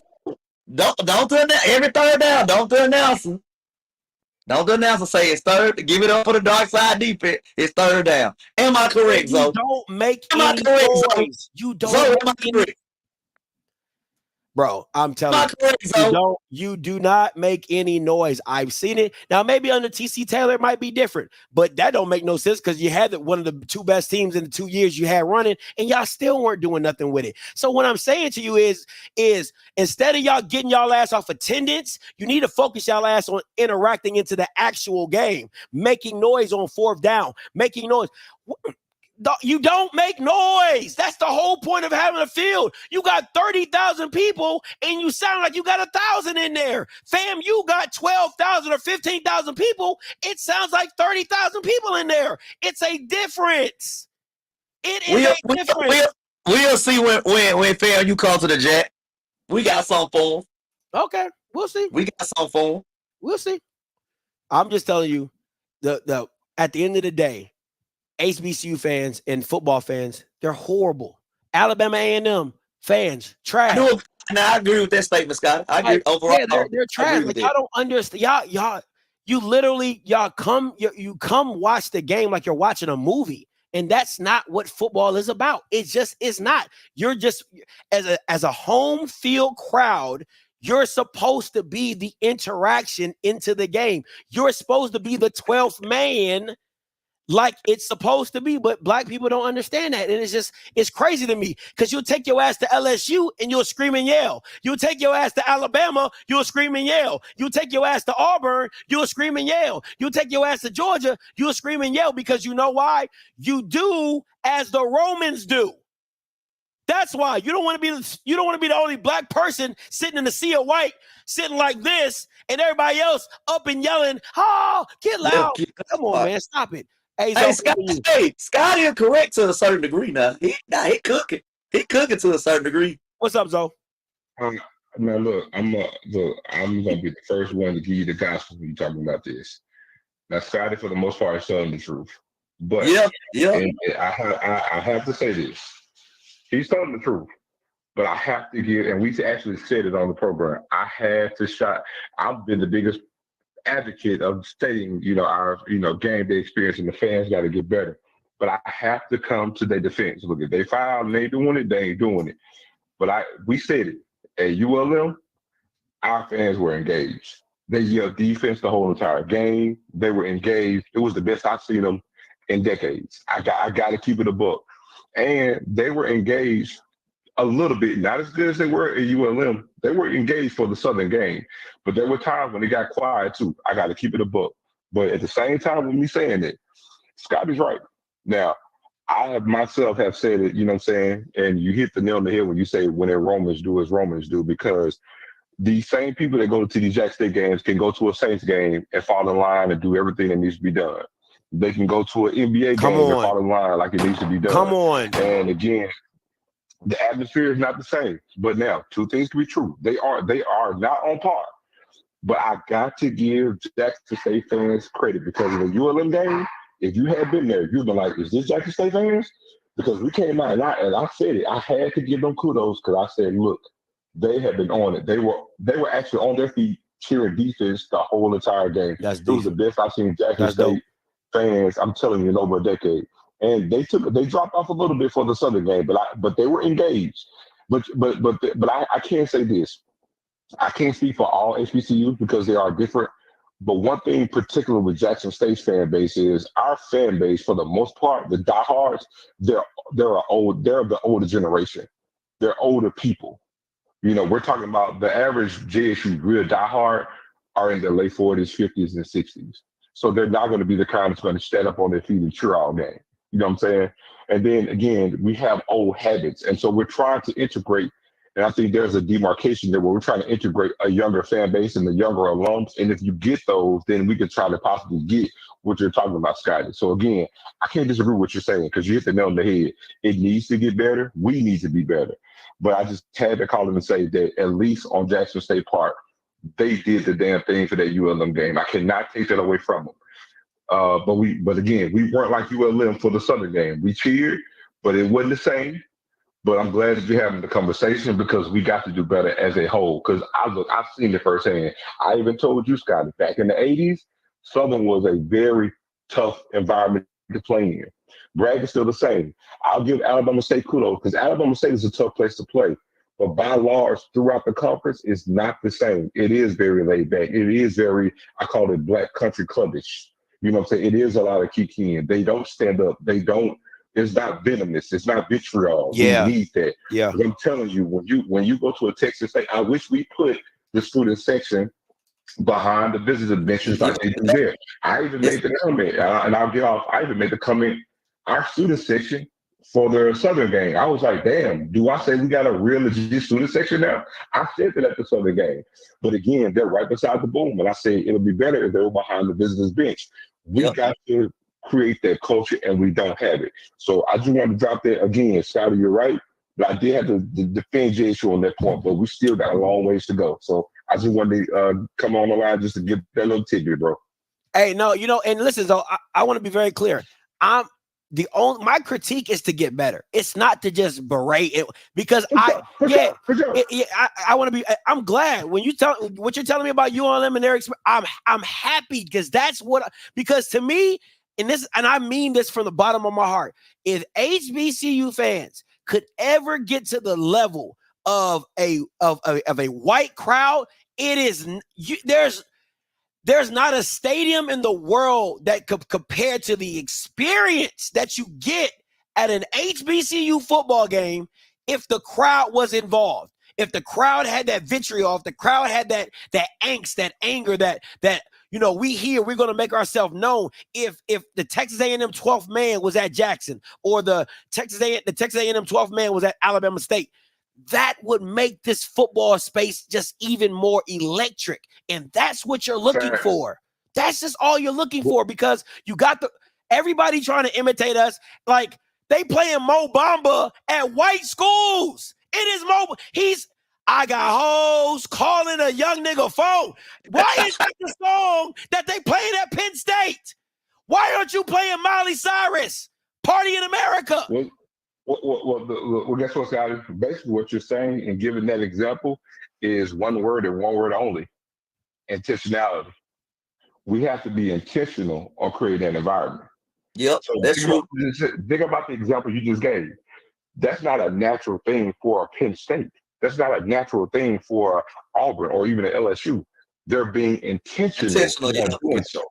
Don't turn down every third down. Don't turn down. Don't the announcer say it's third. Give it up for the dark side defense. It's third down. Am I correct, You Zoe? don't make Am I any correct, Zoe? noise. You don't Zoe, make am I any. correct? Bro, I'm telling Am I correct, you, Zoe? you do not make any noise. I've seen it. Now, maybe under TC Taylor it might be different, but that don't make no sense because you had one of the two best teams in the 2 years you had running, and y'all still weren't doing nothing with it. So what I'm saying to you is instead of y'all getting y'all ass off attendance, you need to focus y'all ass on interacting into the actual game, making noise on fourth down, making noise. You don't make noise. That's the whole point of having a field. You got 30,000 people and you sound like you got 1,000 in there. Fam, you got 12,000 or 15,000 people. It sounds like 30,000 people in there. It's a difference. It is a difference. We'll see when fam you come to the Jack. We got something for him. Okay, we'll see. We got something for him. We'll see. I'm just telling you, the at the end of the day, HBCU fans and football fans, they're horrible. Alabama A&M fans, trash. I agree with that statement, Scott. I agree overall. Yeah, they're trash. Like, y'all don't understand. You literally come watch the game like you're watching a movie, and that's not what football is about. It's not. You're just as a home field crowd. You're supposed to be the interaction into the game. You're supposed to be the 12th man. Like it's supposed to be, but black people don't understand that. And it's crazy to me because you'll take your ass to LSU and you'll scream and yell. You'll take your ass to Alabama, you'll scream and yell. You'll take your ass to Auburn, you'll scream and yell. You'll take your ass to Georgia, you'll scream and yell because you know why? You do as the Romans do. That's why you don't want to be the only black person sitting in the sea of white, sitting like this, and everybody else up and yelling, "Oh, get loud!" Come on, man, stop it. Hey, Scott is correct to a certain degree now. He cooking. He cooking to a certain degree. What's up, Zoe? Now look, I'm gonna be the first one to give you the gospel when you're talking about this. Now, Scotty, for the most part, is telling the truth. But and I have to say this. He's telling the truth. But I have to give, and we actually said it on the program, I had to shot. I've been the biggest advocate of stating, our, game day experience and the fans got to get better. But I have to come to their defense. Look, if they foul and they ain't doing it, they ain't doing it. But we said it. At ULM, our fans were engaged. They yelled defense the whole entire game. They were engaged. It was the best I've seen them in decades. I got to keep it a book. And they were engaged a little bit, not as good as they were at ULM. They were engaged for the Southern game, but there were times when they got quiet too. I got to keep it a book. But at the same time, with me saying it, Scotty's right. Now, I myself have said it, you know what I'm saying? And you hit the nail on the head when you say when Romans do as Romans do, because these same people that go to these Jack State games can go to a Saints game and fall in line and do everything that needs to be done. They can go to an NBA game and fall in line like it needs to be done. Come on. And again, the atmosphere is not the same. But now, two things can be true. They are not on par. But I got to give Jackson State fans credit because of the ULM game. If you had been there, you'd been like, is this Jackson State fans? Because we came out and I said it. I had to give them kudos because I said, look, they have been on it. They were actually on their feet cheering defense the whole entire game. It was the best I've seen Jackson State fans, I'm telling you, in over a decade. And they dropped off a little bit for the Southern game, but they were engaged. But I can't say this. I can't speak for all HBCUs because they are different. But one thing particular with Jackson State's fan base is our fan base, for the most part, the diehards, they're of the older generation. They're older people. We're talking about the average JSU real diehard are in their late 40s, 50s, and 60s. So they're not going to be the kind that's going to stand up on their feet and cheer all game. You know what I'm saying? And then again, we have old habits. And so we're trying to integrate. And I think there's a demarcation there where we're trying to integrate a younger fan base and the younger alums. And if you get those, then we can try to possibly get what you're talking about, Scotty. So again, I can't disagree with what you're saying because you hit the nail on the head. It needs to get better. We need to be better. But I just had to call them and say that at least on Jackson State Park, they did the damn thing for that ULM game. I cannot take that away from them. But again, we weren't like ULM for the Southern game. We cheered, but it wasn't the same. But I'm glad that you're having the conversation because we got to do better as a whole. Because I've seen it firsthand. I even told you, Scotty, back in the 80s, Southern was a very tough environment to play in. Bragg is still the same. I'll give Alabama State kudos because Alabama State is a tough place to play. But by large, throughout the conference, it's not the same. It is very laid back. It is very, I call it black country clubbish. You know what I'm saying? It is a lot of kikiing. They don't stand up. They don't. It's not venomous. It's not vitriol. Yeah. We need that. Yeah. I'm telling you, when you go to a Texas State, I wish we put the student section behind the visitor benches like they do there. I even made the comment, and I'll get off. I even made the comment. Our student section for the Southern game, I was like, "Damn, do I say we got a real legit student section now?" I said that at the Southern game, but again, they're right beside the boom, and I said it'll be better if they were behind the visitors bench. We got to create that culture, and we don't have it. So I just want to drop that again, Scotty. You're right. But I did have to defend JSU on that point, but we still got a long ways to go. So I just wanted to come on the line just to get that little tidbit, bro. Hey, no, and listen, though, I want to be very clear. My critique is to get better. It's not to just berate it because I want to be. I'm glad when you tell what you're telling me about ULM and their experience. I'm happy because because to me, and I mean this from the bottom of my heart. If HBCU fans could ever get to the level of a white crowd, it is there's not a stadium in the world that could compare to the experience that you get at an HBCU football game if the crowd was involved. If the crowd had that vitriol, if the crowd had that angst, that anger, that we're going to make ourselves known. If the Texas A&M 12th man was at Jackson or the Texas A&M 12th man was at Alabama State, that would make this football space just even more electric. And that's what you're looking for. That's just all you're looking for because you got everybody trying to imitate us. Like they playing Mo Bamba at white schools. It is Mo. I got hoes calling a young nigga phone. Why is that the song that they playing at Penn State? Why aren't you playing Miley Cyrus? Party in America. Well, guess what, Scotty? Basically, what you're saying and giving that example is one word and one word only: intentionality. We have to be intentional on creating that environment. Yep, so that's true. Think about the example you just gave. That's not a natural thing for Penn State. That's not a natural thing for Auburn or even LSU. They're being intentional doing so.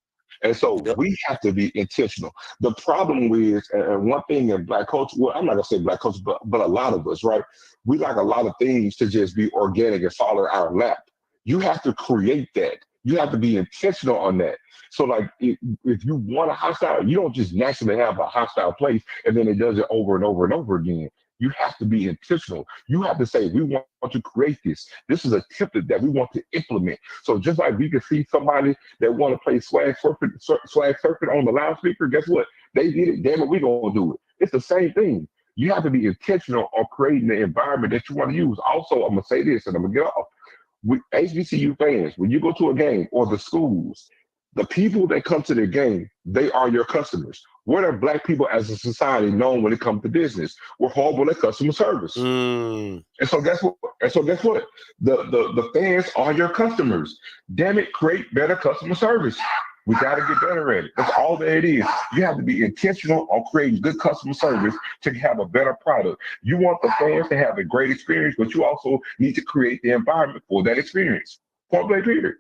And so we have to be intentional. The problem is, and one thing in black culture, well, I'm not gonna say black culture, but a lot of us, right? We like a lot of things to just be organic and fall in our lap. You have to create that. You have to be intentional on that. So like if you want a hostile, you don't just naturally have a hostile place and then it does it over and over and over again. You have to be intentional. You have to say, we want to create this. This is a template that we want to implement. So just like we can see somebody that want to play swag surfing on the loudspeaker, guess what? They did it. Damn it, we gonna do it. It's the same thing. You have to be intentional on creating the environment that you want to use. Also, I'm gonna say this, and I'm gonna get off. HBCU fans, when you go to a game or the schools, the people that come to the game, they are your customers. What are black people as a society known when it comes to business? We're horrible at customer service. And so guess what? The fans are your customers. Damn it, create better customer service. We got to get better at it. That's all that it is. You have to be intentional on creating good customer service to have a better product. You want the fans to have a great experience, but you also need to create the environment for that experience. Point blank period.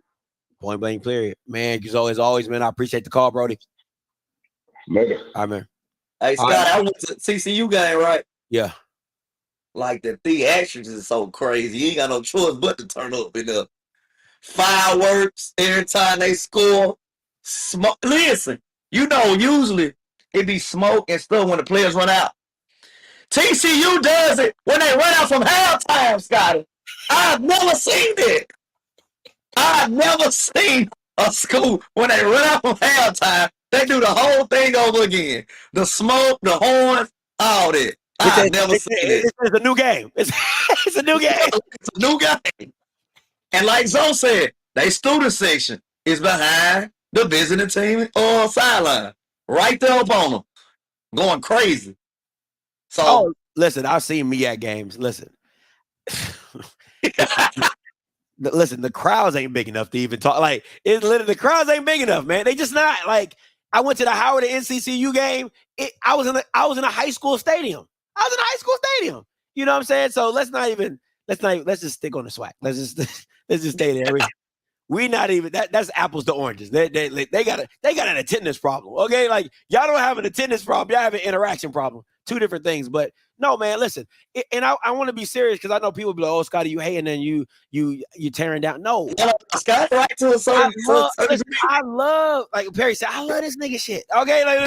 Point blank period. Man, as always, man, I appreciate the call, Brody. Later. All right, man. Hey, Scott, I went to TCU game, right? Yeah. Like the theatrics is so crazy. You ain't got no choice but to turn up in the fireworks every time they score. Smoke. Listen, usually it be smoke and stuff when the players run out. TCU does it when they run out from halftime, Scotty. I've never seen that. I've never seen a school when they run out from halftime. They do the whole thing over again. The smoke, the horns, all that. I've never seen it. It's a new game. It's a new game. It's a new game. And like Zoe said, they student section is behind the visiting team or sideline. Right there up on them. Going crazy. So listen, I've seen me at games. Listen. listen, the crowds ain't big enough to even talk. Like, it's literally the crowds ain't big enough, man. They just not. Like, I went to the Howard and NCCU game. I was in a high school stadium. You know what I'm saying? So let's just stick on the swag. Let's just stay there. We not even that's apples to oranges. They got an attendance problem. Okay, like y'all don't have an attendance problem. Y'all have an interaction problem. Two different things. But no, man, listen. And I want to be serious because I know people be like, "Oh, Scotty, you hating and you tearing down." No, Scotty, right to a certain. I love, like Perry said, I love this nigga shit. Okay, like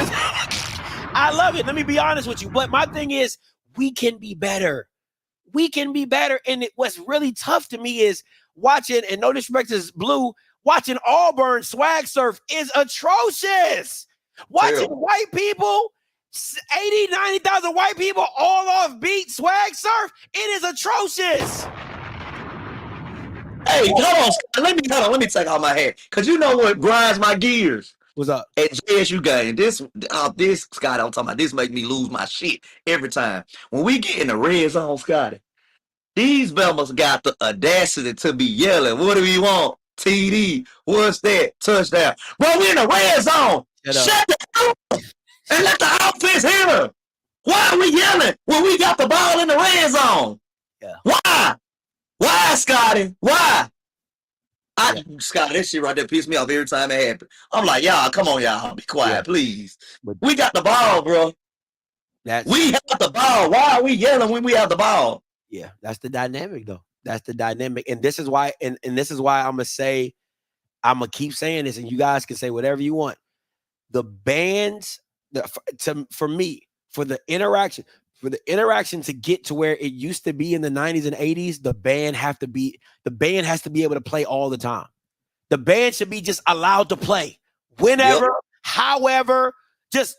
I love it. Let me be honest with you. But my thing is, we can be better. We can be better. And what's really tough to me is watching, and no disrespect to Blue, watching Auburn swag surf is atrocious. Watching white people, 80, 90,000 white people all off beat swag surf, it is atrocious. Hey, hold on. Let me take off my hat. Because you know what grinds my gears? What's up? At JSU game, this Scotty, I'm talking about, this make me lose my shit every time. When we get in the red zone, Scotty, these Belmers got the audacity to be yelling, what do we want? TD, what's that? Touchdown. Bro, we in the red zone. Shut the up and let the offense hit her. Why are we yelling when we got the ball in the red zone? Yeah. Why? Why, Scotty? Why? Scotty, that shit right there pissed me off every time it happened. I'm like, y'all, come on, y'all. Be quiet, please. We got the ball, bro. We have the ball. Why are we yelling when we have the ball? Yeah, that's the dynamic, though. That's the dynamic. And this is why, and this is why I'm gonna keep saying this, and you guys can say whatever you want. The bands, for me, for the interaction to get to where it used to be in the 90s and 80s, the band has to be able to play all the time. The band should be just allowed to play whenever, however, just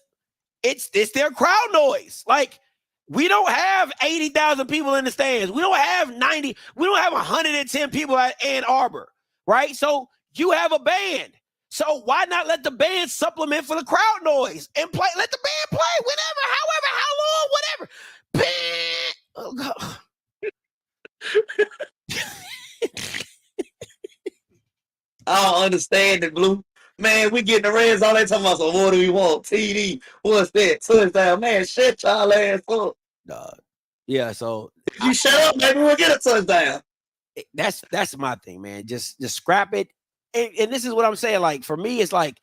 it's their crowd noise. Like, we don't have 80,000 people in the stands. We don't have 90. We don't have 110 people at Ann Arbor, right? So you have a band. So why not let the band supplement for the crowd noise and play? Let the band play whenever, however, how long, whatever. Oh, I don't understand it, Blue. Man, we get in the red zone. They talking about, so what do we want? TD, what's that? Touchdown. Man, shut y'all ass up. Yeah, so if you shut up, maybe we'll get a touchdown. That's my thing, man. Just scrap it. And this is what I'm saying. Like, for me, it's like,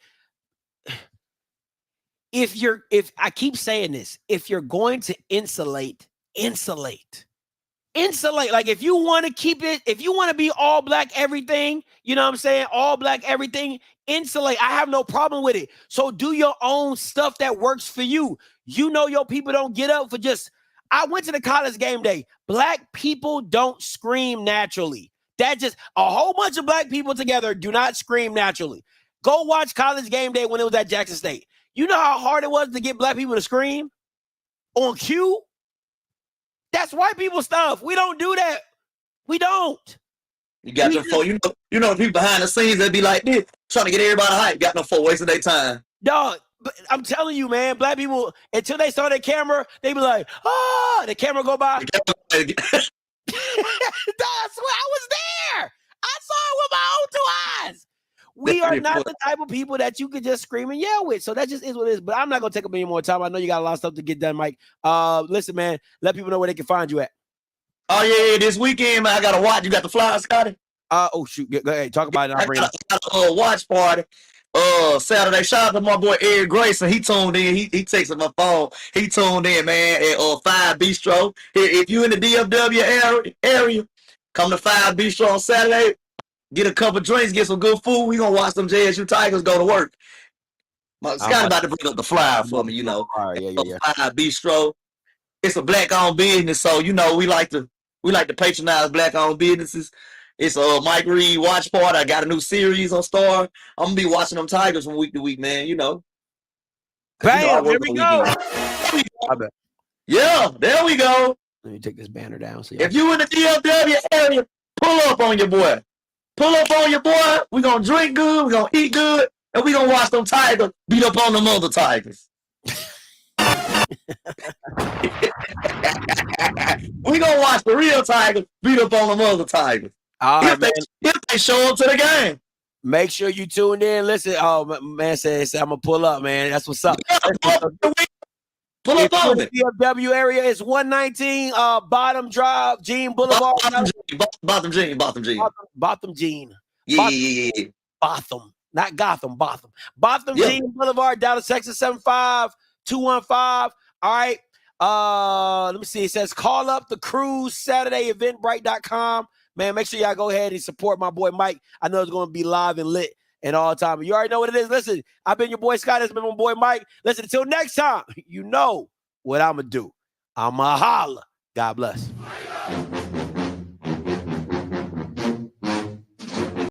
if I keep saying this, if you're going to insulate. Like, if you want to keep it, if you want to be all black everything, you know what I'm saying? All black everything, insulate. I have no problem with it. So do your own stuff that works for you. You know, your people don't get up for just, I went to the college game day. Black people don't scream naturally. That just, a whole bunch of black people together do not scream naturally. Go watch college game day when it was at Jackson State. You know how hard it was to get black people to scream on cue? That's white people stuff. We don't do that. We don't. You got your phone. You know the people behind the scenes that be like this, trying to get everybody hyped. Got no phone, wasting their time. Dog, but I'm telling you, man, black people, until they saw their camera, they be like, the camera go by. Dog, I swear I was there. I saw it with my own two eyes. We are not the type of people that you could just scream and yell with. So that just is what it is. But I'm not going to take up any more time. I know you got a lot of stuff to get done, Mike. Listen, man, let people know where they can find you at. Oh, yeah, this weekend, man, I got to watch. You got the flyer, Scotty? Oh, shoot. Go ahead. Talk about it. I got a watch party Saturday. Shout out to my boy Eric Grayson. He tuned in. He texted my phone. He tuned in, man, at 5 Bistro. If you in the DFW area, come to 5 Bistro on Saturday. Get a couple drinks, get some good food. We gonna watch some JSU Tigers go to work. Scott about to bring up the flyer for me, you know. Yeah. 5 Bistro. It's a black-owned business, so you know we like to patronize black-owned businesses. It's a Mike Reed watch party. I got a new series on Star. I'm gonna be watching them Tigers from week to week, man. You know. Bam! Here we go. Yeah, there we go. Let me take this banner down. So if you in the DFW area, pull up on your boy. Pull up on your boy. We gonna drink good. We gonna eat good, and we gonna watch them Tigers beat up on them other Tigers. We gonna watch the real Tigers beat up on them other Tigers. All right, man. If they show up to the game. Make sure you tuned in. Listen, man says I'm gonna pull up, man. That's what's up. Pull up on me. DFW area is 119 Bottom Drive, Gene Boulevard. Botham Gene. Botham Gene. Yeah. Botham, not Gotham, Botham. Botham Gene Boulevard, Dallas, Texas 75215. All right. Let me see. It says call up the cruise Saturday eventbrite.com. Man, make sure y'all go ahead and support my boy Mike. I know it's going to be live and lit and all the time. You already know what it is. Listen, I've been your boy Scott. This has been my boy Mike. Listen, until next time, you know what I'm going to do. I'm going to holla. God bless.